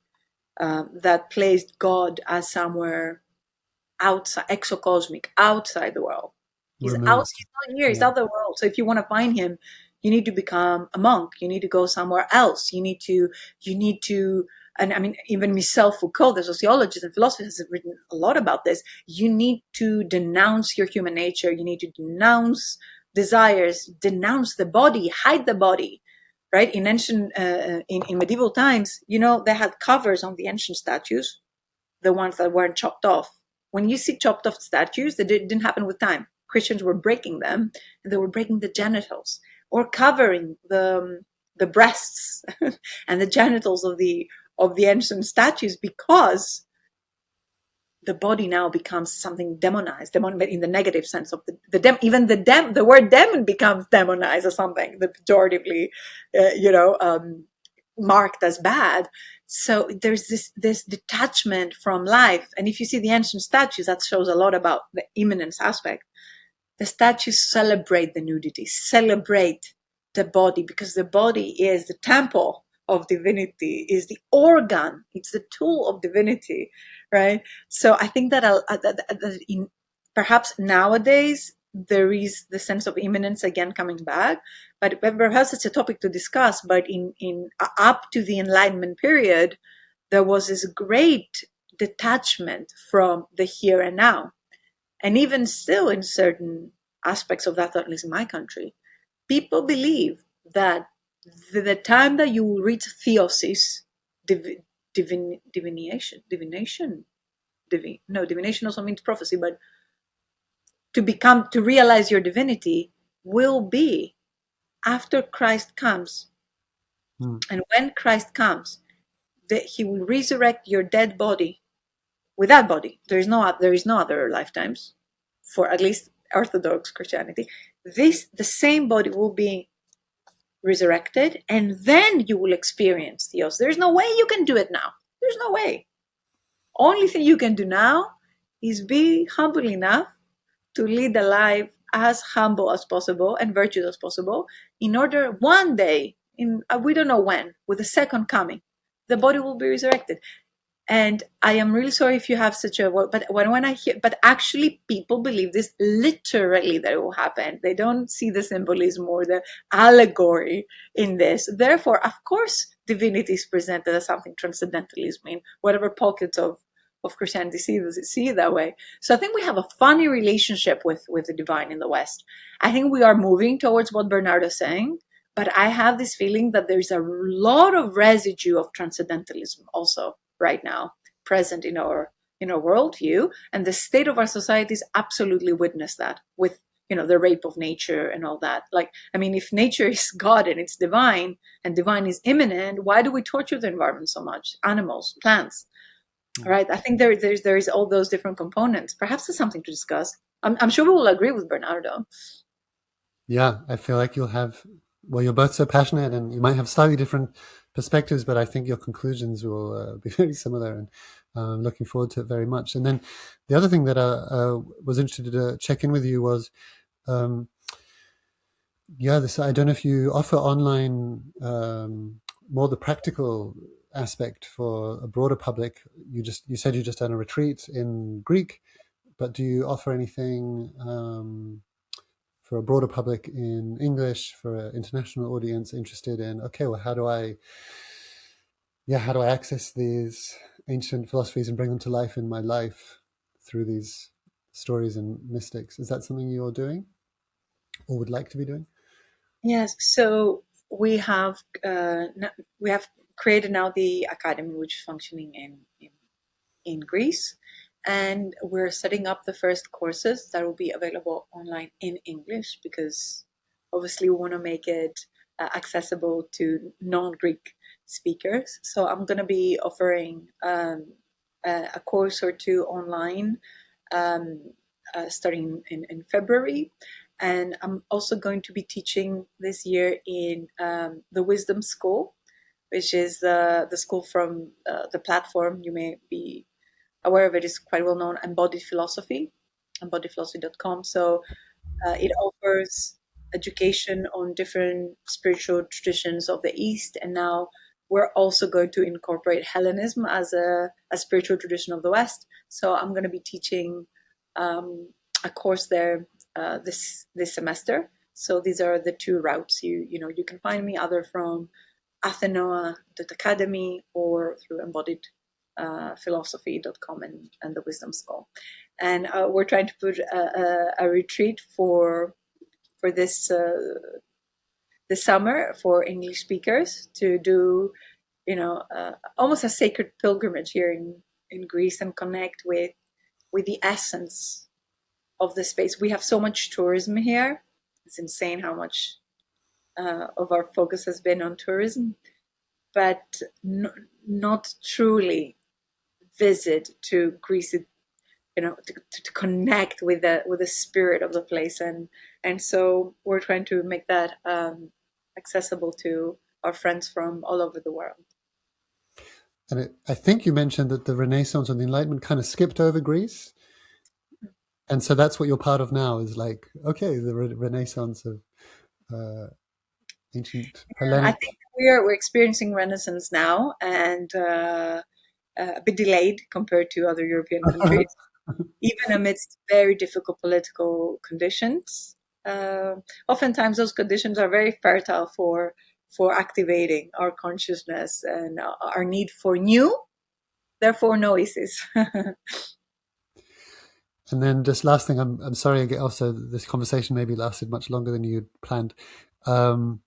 that placed God as somewhere outside, exocosmic, outside the world. He's out.
Removed.
He's not here. He's
Yeah.
out the world. So if you want to find him, you need to become a monk. You need to go somewhere else. You need to. You need to. And I mean, even Michel Foucault, the sociologist and philosopher, has written a lot about this. You need to denounce your human nature. You need to denounce desires, denounce the body, hide the body. Right? In ancient, in medieval times, they had covers on the ancient statues, the ones that weren't chopped off. When you see chopped off statues, that didn't happen with time. Christians were breaking them, and they were breaking the genitals or covering the breasts and the genitals of the ancient statues, because the body now becomes something demonized, but in the negative sense of even the word demon becomes demonized or something, the pejoratively, marked as bad. So there's this detachment from life. And if you see the ancient statues, that shows a lot about the immanence aspect. The statues celebrate the nudity, celebrate the body, because the body is the temple of divinity, is the organ, it's the tool of divinity, right? So I think that in perhaps nowadays there is the sense of immanence again coming back, but perhaps it's a topic to discuss. But in up to the Enlightenment period, there was this great detachment from the here and now, and even still in certain aspects of that, at least in my country, people believe that the time that you will reach theosis, divination, no, divination also means prophecy, but to realize your divinity will be after Christ comes.
Mm.
And when Christ comes, that he will resurrect your dead body. With that body, there is no other lifetimes for at least Orthodox Christianity. The same body will be resurrected, and then you will experience theos. There's no way you can do it now. There's no way. Only thing you can do now is be humble enough to lead a life as humble as possible and virtuous as possible, in order one day, in we don't know when, with the second coming, the body will be resurrected. And I am really sorry if you have such a, but when I hear, but actually people believe this literally, that it will happen. They don't see the symbolism or the allegory in this. Therefore, of course, divinity is presented as something transcendentalism in whatever pockets of Christianity see it that way. So I think we have a funny relationship with the divine in the West. I think we are moving towards what Bernardo is saying, but I have this feeling that there's a lot of residue of transcendentalism also right now present in our worldview, and the state of our societies absolutely witness that with the rape of nature and all that. Like, I mean, if nature is God and it's divine and divine is immanent, why do we torture the environment so much? Animals, plants, right? I think there is all those different components. Perhaps there's something to discuss. I'm sure we will agree with Bernardo.
Yeah, I feel like you're both so passionate and you might have slightly different perspectives, but I think your conclusions will be very similar, and I'm looking forward to it very much. And then the other thing that I was interested to check in with you was, um, I don't know if you offer online more the practical aspect for a broader public. You said you just done a retreat in Greek, but do you offer anything for a broader public in English, for an international audience interested in, okay, well, how do I access these ancient philosophies and bring them to life in my life through these stories and mystics? Is that something you're doing or would like to be doing?
Yes, so we have created now the academy, which is functioning in Greece, and we're setting up the first courses that will be available online in English, because obviously we want to make it accessible to non-Greek speakers. So I'm going to be offering a course or two online, um, starting in February. And I'm also going to be teaching this year in the Wisdom School, which is the school from the platform. You may be aware of it. Is quite well known, Embodied Philosophy, embodiedphilosophy.com. So it offers education on different spiritual traditions of the East, and now we're also going to incorporate Hellenism as a spiritual tradition of the West. So I'm going to be teaching a course there this semester. So these are the two routes. You can find me either from Athenoa.academy or through embodied philosophy.com and the Wisdom School. And we're trying to put a retreat for this summer for English speakers to do, almost a sacred pilgrimage here in Greece, and connect with the essence of the space. We have so much tourism here. It's insane how much of our focus has been on tourism, but not truly visit to Greece, to connect with the spirit of the place. And so we're trying to make that accessible to our friends from all over the world.
And I think you mentioned that the Renaissance and the Enlightenment kind of skipped over Greece. And so that's what you're part of now, is like, okay, the Renaissance of ancient
I
Hellenic.
think we're experiencing Renaissance now, and a bit delayed compared to other European countries, even amidst very difficult political conditions. Uh, Oftentimes, those conditions are very fertile for activating our consciousness and our need for new, therefore noises.
And then just last thing, I'm sorry. Also, this conversation maybe lasted much longer than you'd planned. Um,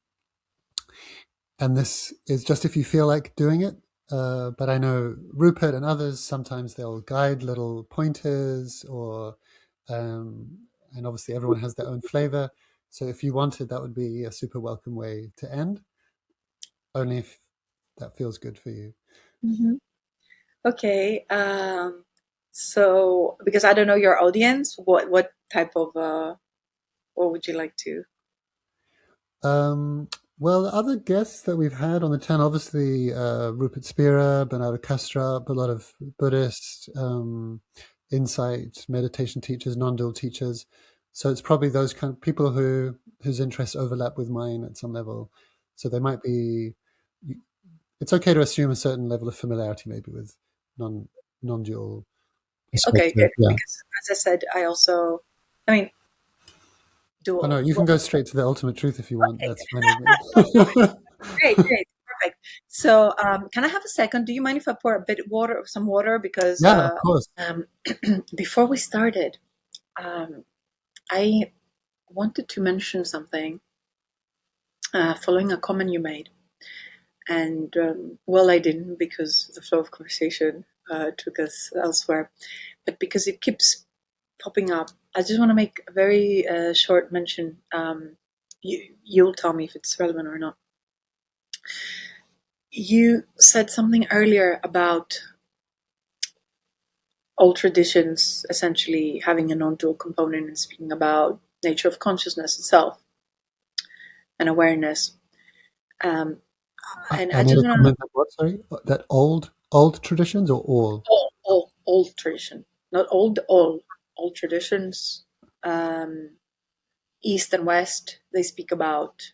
and this is just if you feel like doing it. But I know Rupert and others, sometimes they'll guide little pointers um, and obviously everyone has their own flavor. So if you wanted, that would be a super welcome way to end, only if that feels good for you.
Mhm. Okay. So, because I don't know your audience, what type of what would you like to?
Um, well, the other guests that we've had on the channel, obviously Rupert Spira, Bernardo Kastrup, a lot of Buddhist insight, meditation teachers, non-dual teachers. So it's probably those kind of people whose interests overlap with mine at some level. So they might be. It's okay to assume a certain level of familiarity, maybe with non non-dual
Okay,
perspective.
good.
Yeah.
Because as I said, I also, I mean,
Oh no,
dual.
you can
Well,
go straight to the ultimate truth if you want.
okay,
That's fine with me.
great, great, perfect. So, can I have a second? Do you mind if I pour a bit of water, some water? Because
Yeah, of course.
um, before we started, um, I wanted to mention something following a comment you made. And well, I didn't because the flow of conversation took us elsewhere, but because it keeps popping up, I just want to make a very short mention. You'll tell me if it's relevant or not. You said something earlier about all traditions essentially having a non-dual component and speaking about nature of consciousness itself and awareness. Um, and
I
I
made
just
a
want to
comment that what, sorry? That old traditions or all?
all tradition, not all traditions, um, East and West. They speak about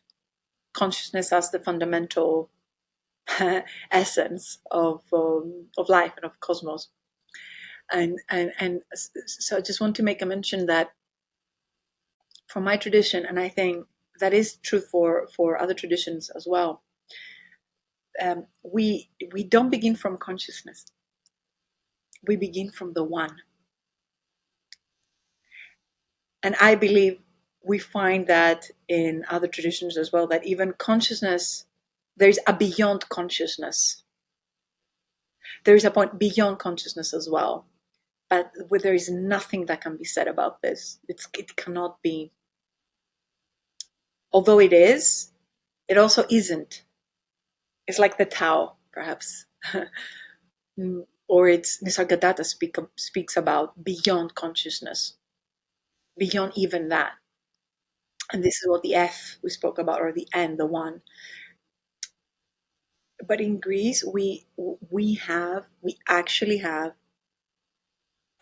consciousness as the fundamental essence of life and of cosmos. And so I just want to make a mention that for my tradition, and I think that is true for other traditions as well. We don't begin from consciousness. We begin from the one. And I believe we find that in other traditions as well, that even consciousness, there's a beyond consciousness. There is a point beyond consciousness as well. But where there is nothing that can be said about this. It cannot be. Although it is, it also isn't. It's like the Tao, perhaps. Or it's Nisargadatta speaks about beyond consciousness, beyond even that. And this is what the F we spoke about, or the N, the one. But in Greece, we actually have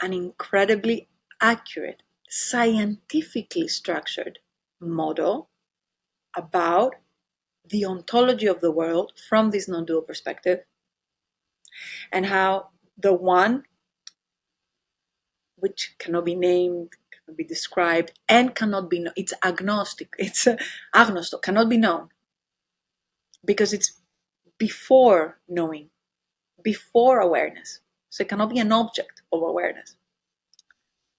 an incredibly accurate, scientifically structured model about the ontology of the world from this non-dual perspective, and how the one, which cannot be named, cannot be described, and cannot be it's agnostic, it's agnostic, cannot be known, because it's before knowing, before awareness. So it cannot be an object of awareness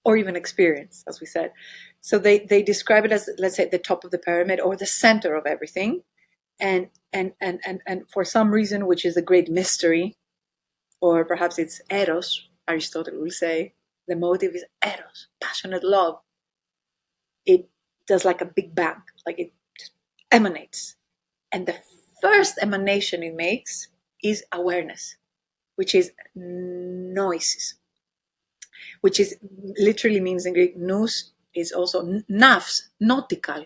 or even experience, as we said. So they describe it as, let's say, the top of the pyramid or the center of everything. And for some reason, which is a great mystery, or perhaps it's eros, Aristotle will say, the motive is eros, passionate love. It does like a big bang, like it just emanates. And the first emanation it makes is awareness, which is noises, which is literally means in Greek, nous is also nafs, nautical,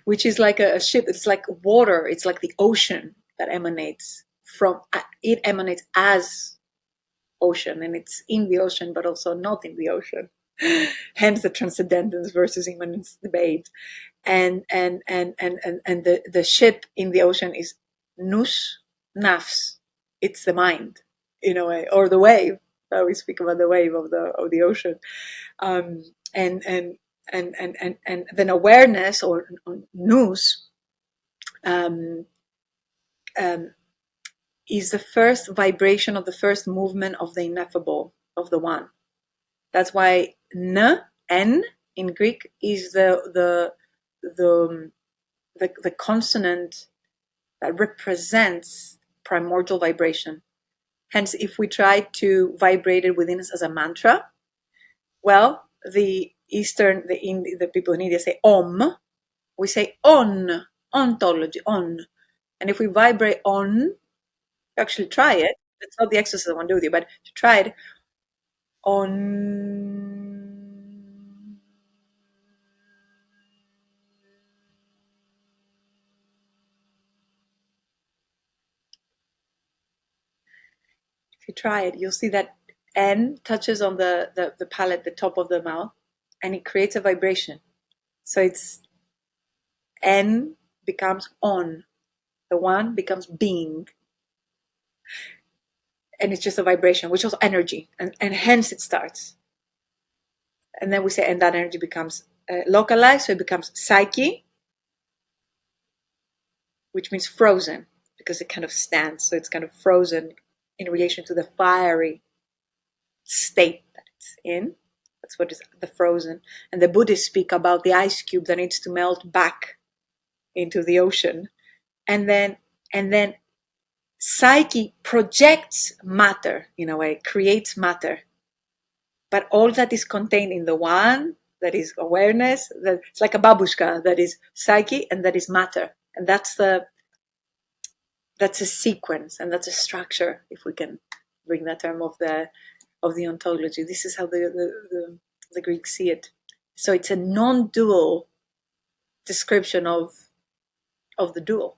which is like a ship. It's like water. It's like the ocean that emanates from, it emanates as ocean, and it's in the ocean, but also not in the ocean. Hence the transcendence versus immanence debate. and the ship in the ocean is nous nafs. It's the mind, in a way, or the wave. We speak about the wave of the ocean, um, and then awareness or nous um, um, is the first vibration of the first movement of the ineffable, of the one. That's why n in Greek is the consonant that represents primordial vibration. Hence, if we try to vibrate it within us as a mantra, well, the people in India say om. We say on, ontology, on. And if we vibrate on, actually try it. It's not the exercise I want to do with you, but to try it on. If you try it, you'll see that N touches on the palate, the top of the mouth, and it creates a vibration. So it's N becomes on, the one becomes being, and it's just a vibration, which is energy, and hence it starts. And then we say, and that energy becomes localized, so it becomes psyche, which means frozen, because it kind of stands, so it's kind of frozen in relation to the fiery state that it's in. That's what is the frozen. And the Buddhists speak about the ice cube that needs to melt back into the ocean. And then psyche projects matter, in a way, creates matter. But all that is contained in the one, that is awareness, that it's like a babushka, that is psyche and that is matter. And that's a sequence, and that's a structure, if we can bring that term of the ontology. This is how the Greeks see it. So it's a non-dual description of the dual.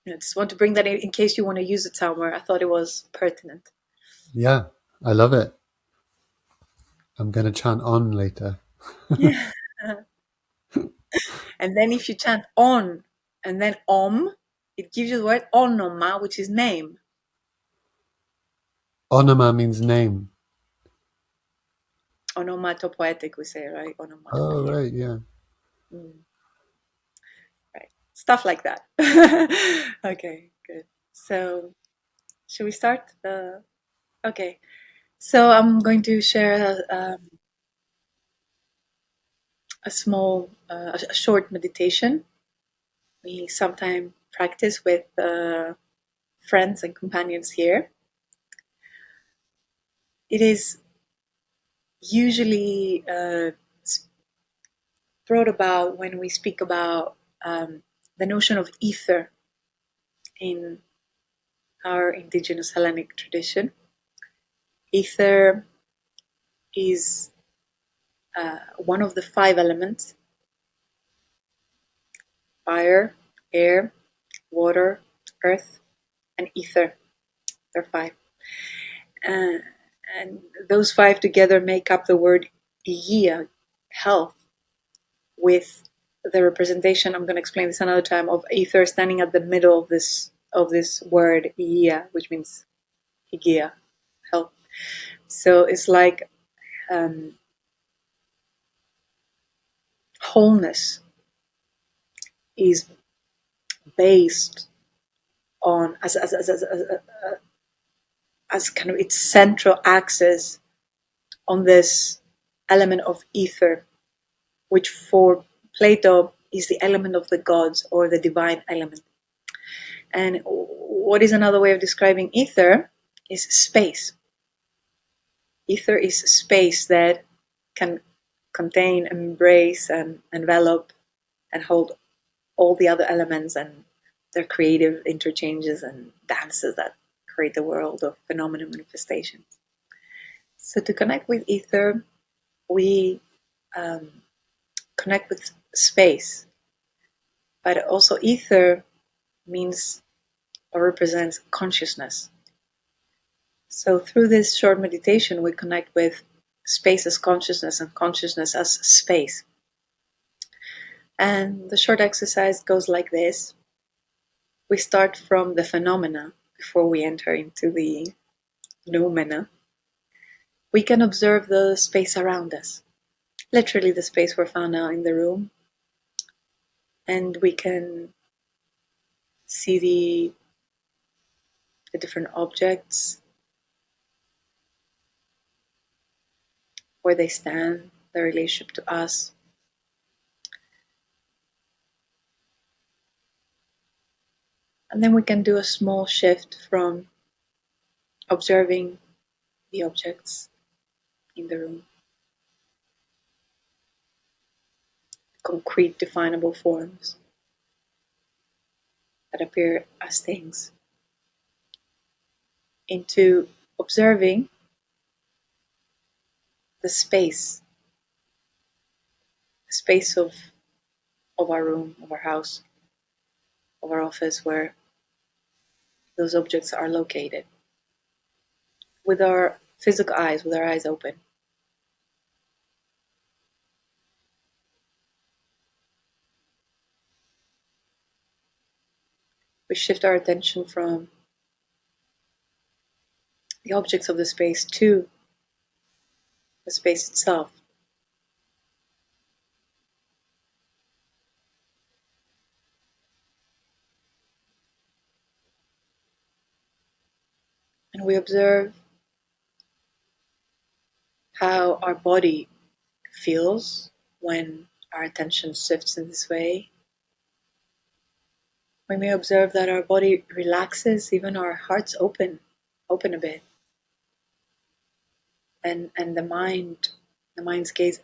I just want to bring that in case you want to use it somewhere. I thought it was pertinent.
Yeah, I love it. I'm going to chant on later.
Yeah. And then if you chant on and then om, it gives you the word onoma, which is name.
Onoma means name.
Onomatopoetic, we say, right?
Oh,
Onomatopoeia.
right, yeah.
Right. Stuff like that. Okay, good. So, should we start? Okay. So I'm going to share a small, a short meditation we sometimes practice with friends and companions here. It is usually brought about when we speak about the notion of ether in our indigenous Hellenic tradition. Ether is one of the 5 elements: fire, air, water, earth, and ether. There are 5. And those 5 together make up the word υγεία, health, with the representation, I'm going to explain this another time, of ether standing at the middle of this word υγεία, which means υγεία, health. So it's like wholeness is based on as kind of its central axis on this element of ether, which for Plato is the element of the gods, or the divine element. And what is another way of describing ether is space. Ether is space that can contain, embrace, and envelop and hold all the other elements and their creative interchanges and dances that create the world of phenomena manifestation. So to connect with ether, we connect with space. But also ether means or represents consciousness. So through this short meditation, we connect with space as consciousness and consciousness as space. And the short exercise goes like this. We start from the phenomena before we enter into the noumena. We can observe the space around us, literally the space we're found now in the room, and we can see the different objects, where they stand, their relationship to us. And then we can do a small shift from observing the objects in the room, concrete definable forms that appear as things, into observing the space of our room, of our house, of our office, where those objects are located, with our physical eyes, with our eyes open. We shift our attention from the objects of the space to the space itself. And we observe how our body feels when our attention shifts in this way. We may observe that our body relaxes, even our hearts open a bit. And the mind's gaze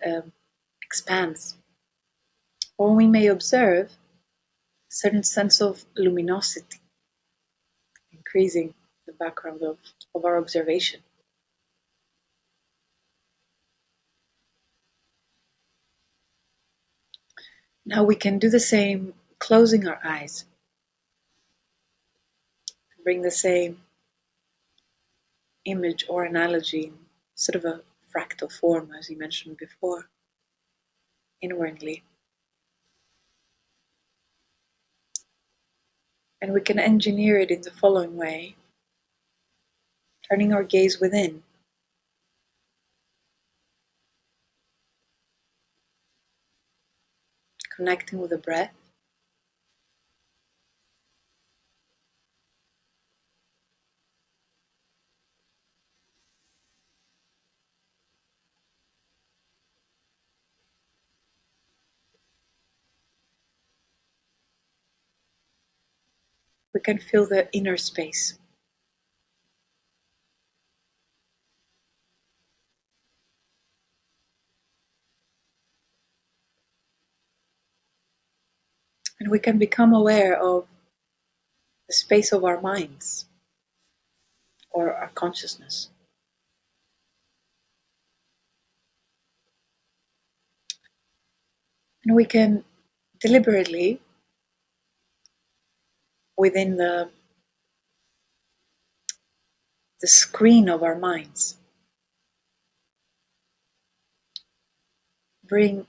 expands. Or we may observe a certain sense of luminosity increasing the background of our observation. Now we can do the same, closing our eyes. Bring the same image or analogy, sort of a fractal form, as you mentioned before, inwardly. And we can engineer it in the following way, turning our gaze within. Connecting with the breath. We can feel the inner space. And we can become aware of the space of our minds or our consciousness. And we can deliberately, within the screen of our minds, bring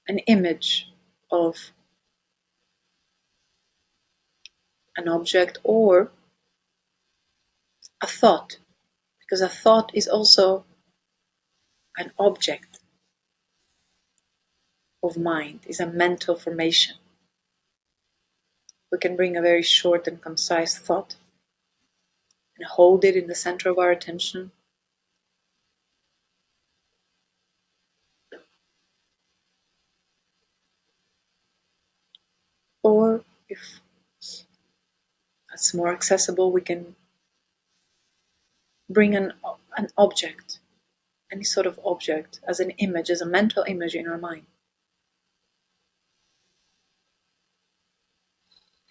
an image of an object or a thought, because a thought is also an object of mind, is a mental formation. We can bring a very short and concise thought and hold it in the center of our attention. Or if it's more accessible, we can bring an object, any sort of object, as an image, as a mental image in our mind.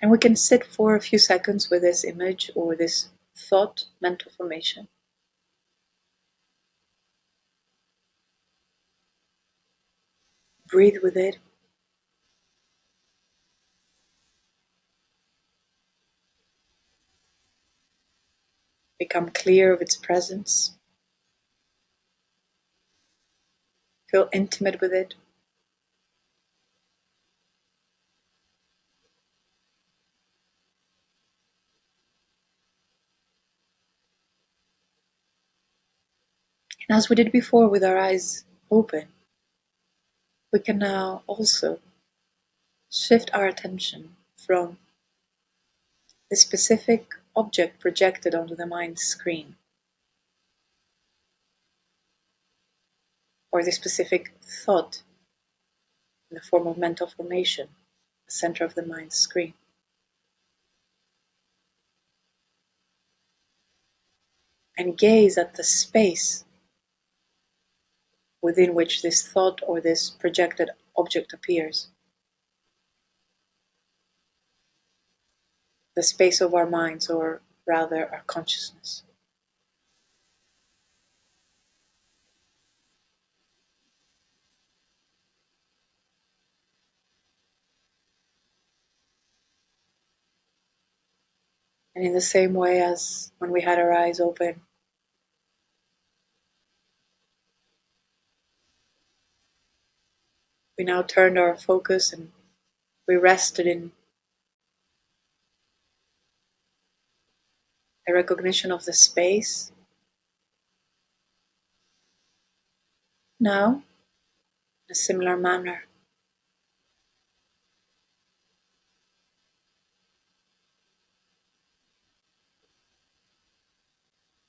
And we can sit for a few seconds with this image or this thought, mental formation. Breathe with it. Become clear of its presence. feel intimate with it. And as we did before with our eyes open, we can now also shift our attention from the specific object projected onto the mind's screen, or the specific thought in the form of mental formation, the center of the mind's screen, and gaze at the space within which this thought or this projected object appears. The space of our minds, or rather our consciousness. And in the same way as when we had our eyes open, we now turned our focus and we rested in a recognition of the space. Now, in a similar manner,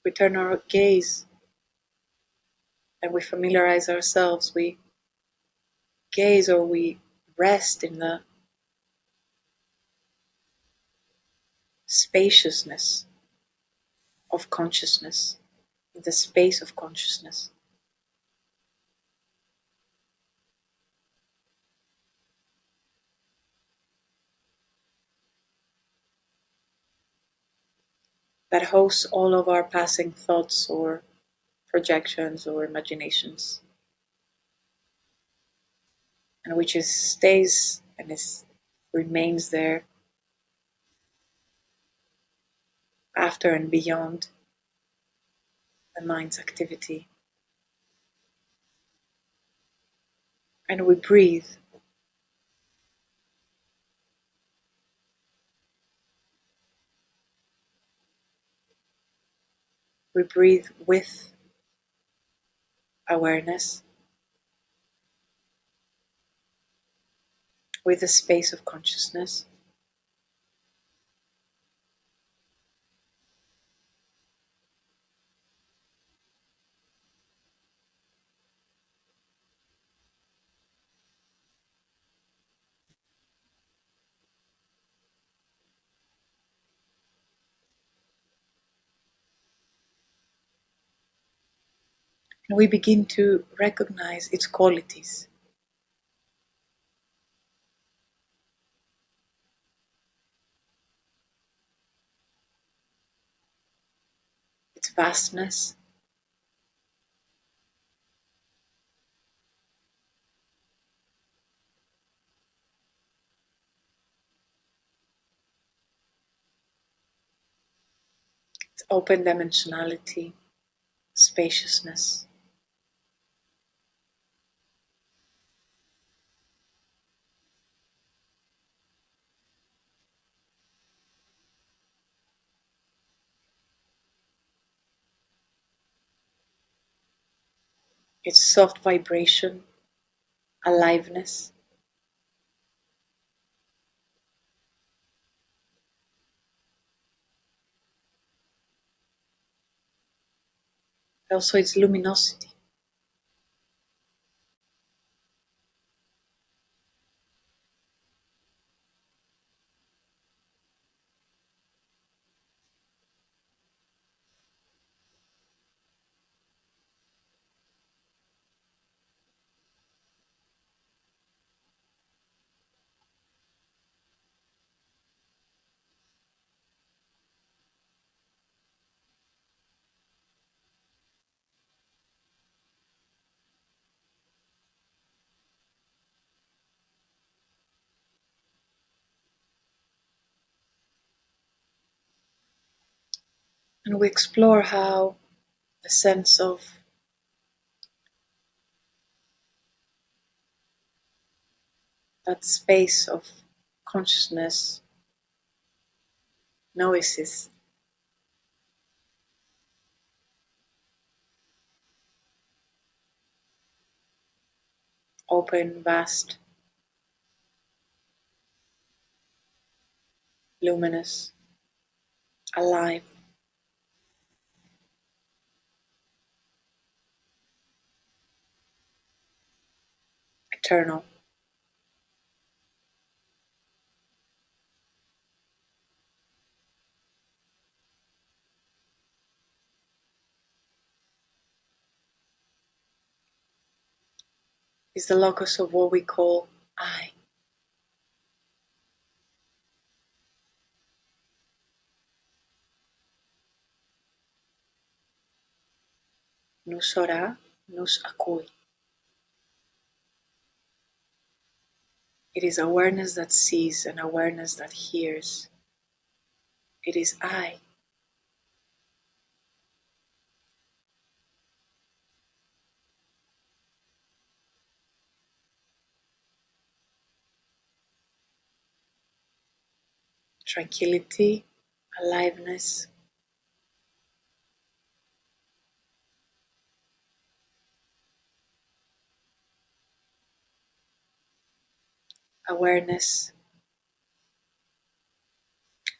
we turn our gaze and we familiarize ourselves. We gaze or we rest in the spaciousness of consciousness, in the space of consciousness. That hosts all of our passing thoughts or projections or imaginations, and which stays and remains there after and beyond the mind's activity. And we breathe. We breathe with awareness, with the space of consciousness. And we begin to recognize its qualities, its vastness, its open dimensionality, spaciousness. Its soft vibration, aliveness. Also its luminosity. And we explore how the sense of that space of consciousness, noesis, open, vast, luminous, alive, eternal. Is the locus of what we call I. Nous ora, nous acui. It is awareness that sees and awareness that hears. It is I. Tranquility, aliveness, awareness,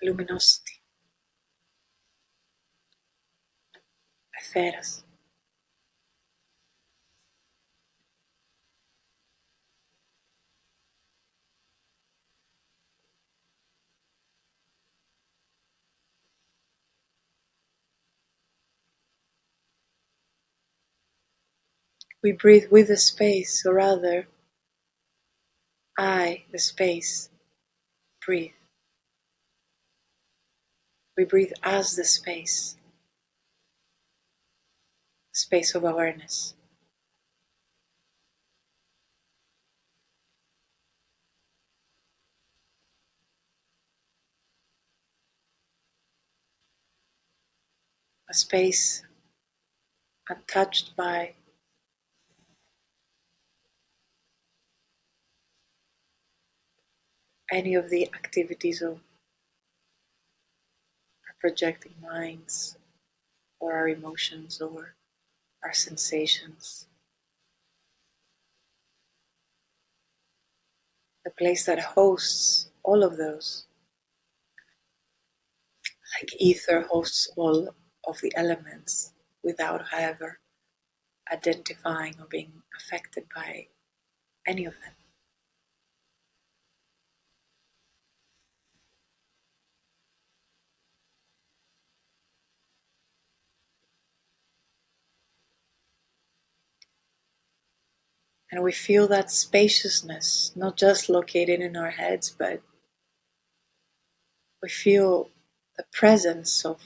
luminosity, etheras. We breathe with the space, or rather, I, the space, breathe. We breathe as the space of awareness, a space untouched by any of the activities of our projecting minds, or our emotions, or our sensations. The place that hosts all of those, like ether hosts all of the elements without, however, identifying or being affected by any of them. And we feel that spaciousness, not just located in our heads, but we feel the presence of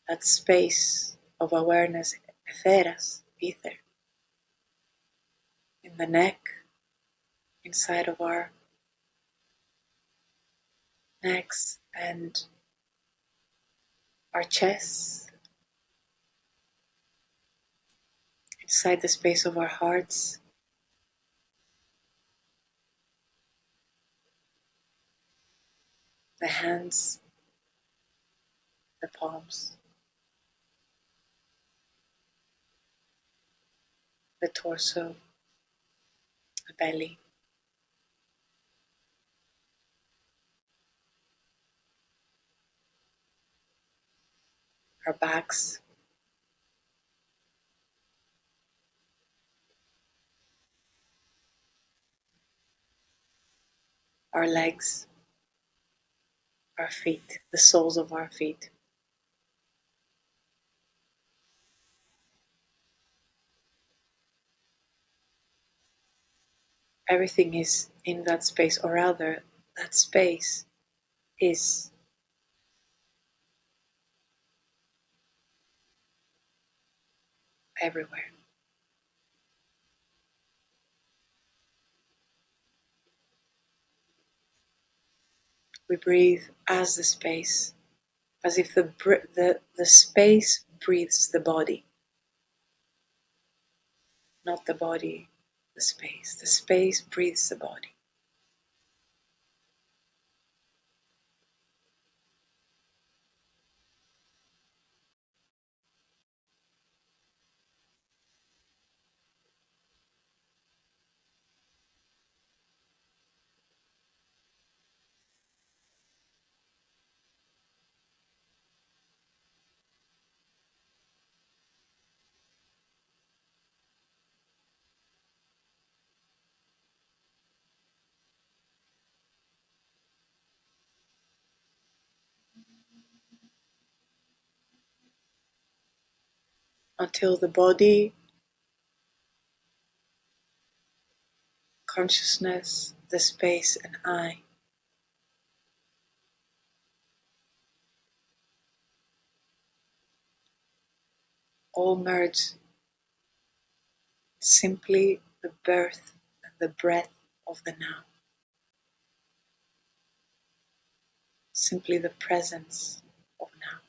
that space of awareness, etheras, ether, in the neck, inside of our necks and our chests, inside the space of our hearts, the hands, the palms, the torso, the belly, our backs, our legs, our feet, the soles of our feet. Everything is in that space, or rather, that space is everywhere. We breathe as the space, as if the space breathes the body, not the body, the space. The space breathes the body. until the body, consciousness, the space, and I all merge simply the birth and the breath of the now, simply the presence of now.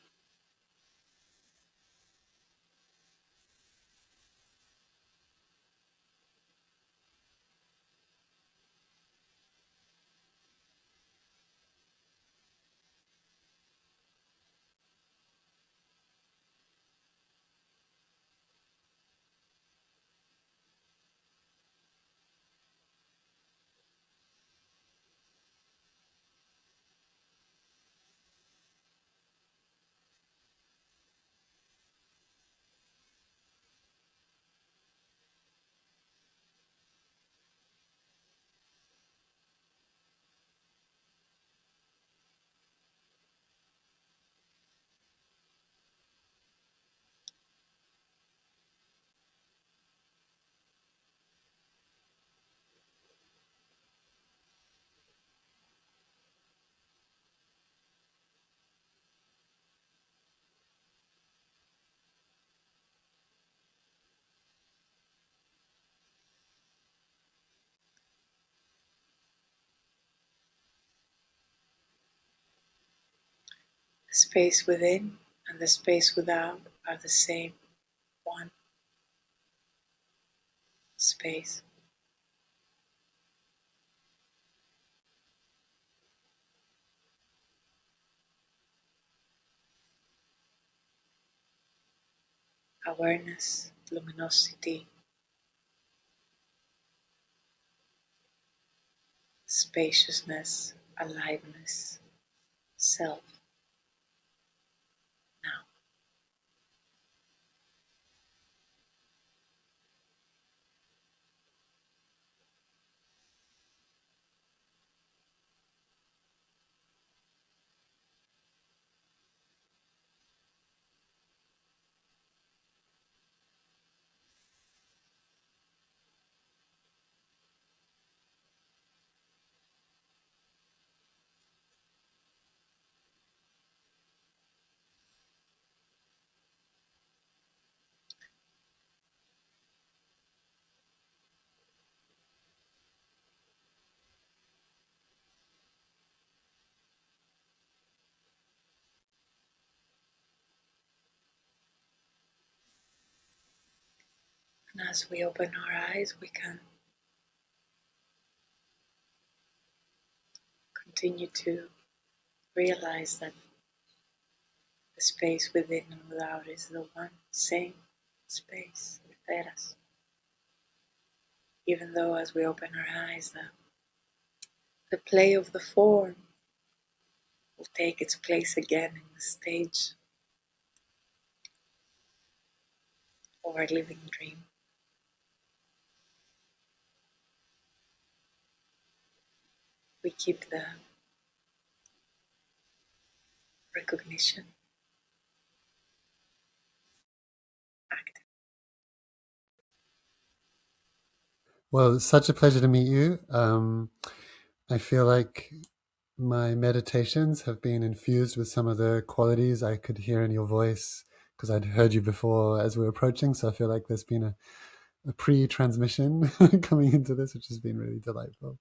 The space within and the space without are the same one space. Awareness, luminosity, spaciousness, aliveness, self, now. And as we open our eyes, we can continue to realize that the space within and without is the one same space within us. Even though as we open our eyes, the play of the form will take its place again in the stage of our living dream. We keep the recognition active.
Well, it's such a pleasure to meet you. I feel like my meditations have been infused with some of the qualities I could hear in your voice because I'd heard you before as we were approaching. So I feel like there's been a pre-transmission coming into this, which has been really delightful.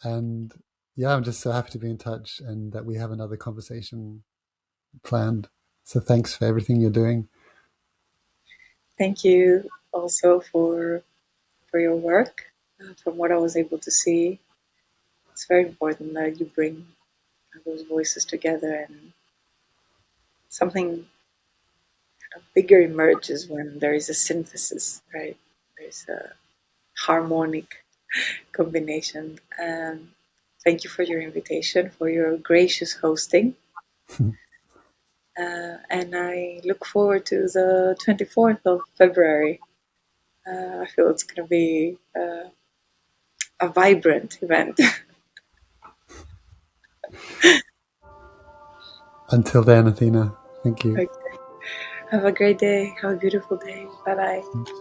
And yeah, I'm just so happy to be in touch and that we have another conversation planned. So thanks for everything you're doing.
Thank you also for your work. From what I was able to see, it's very important that you bring those voices together, and something bigger emerges when there is a synthesis, right? There's a harmonic combination. Thank you for your invitation, for your gracious hosting. And I look forward to the 24th of February. I feel it's going to be a vibrant event.
Until then, Athena, thank you.
Okay. Have a great day. Have a beautiful day. Bye bye.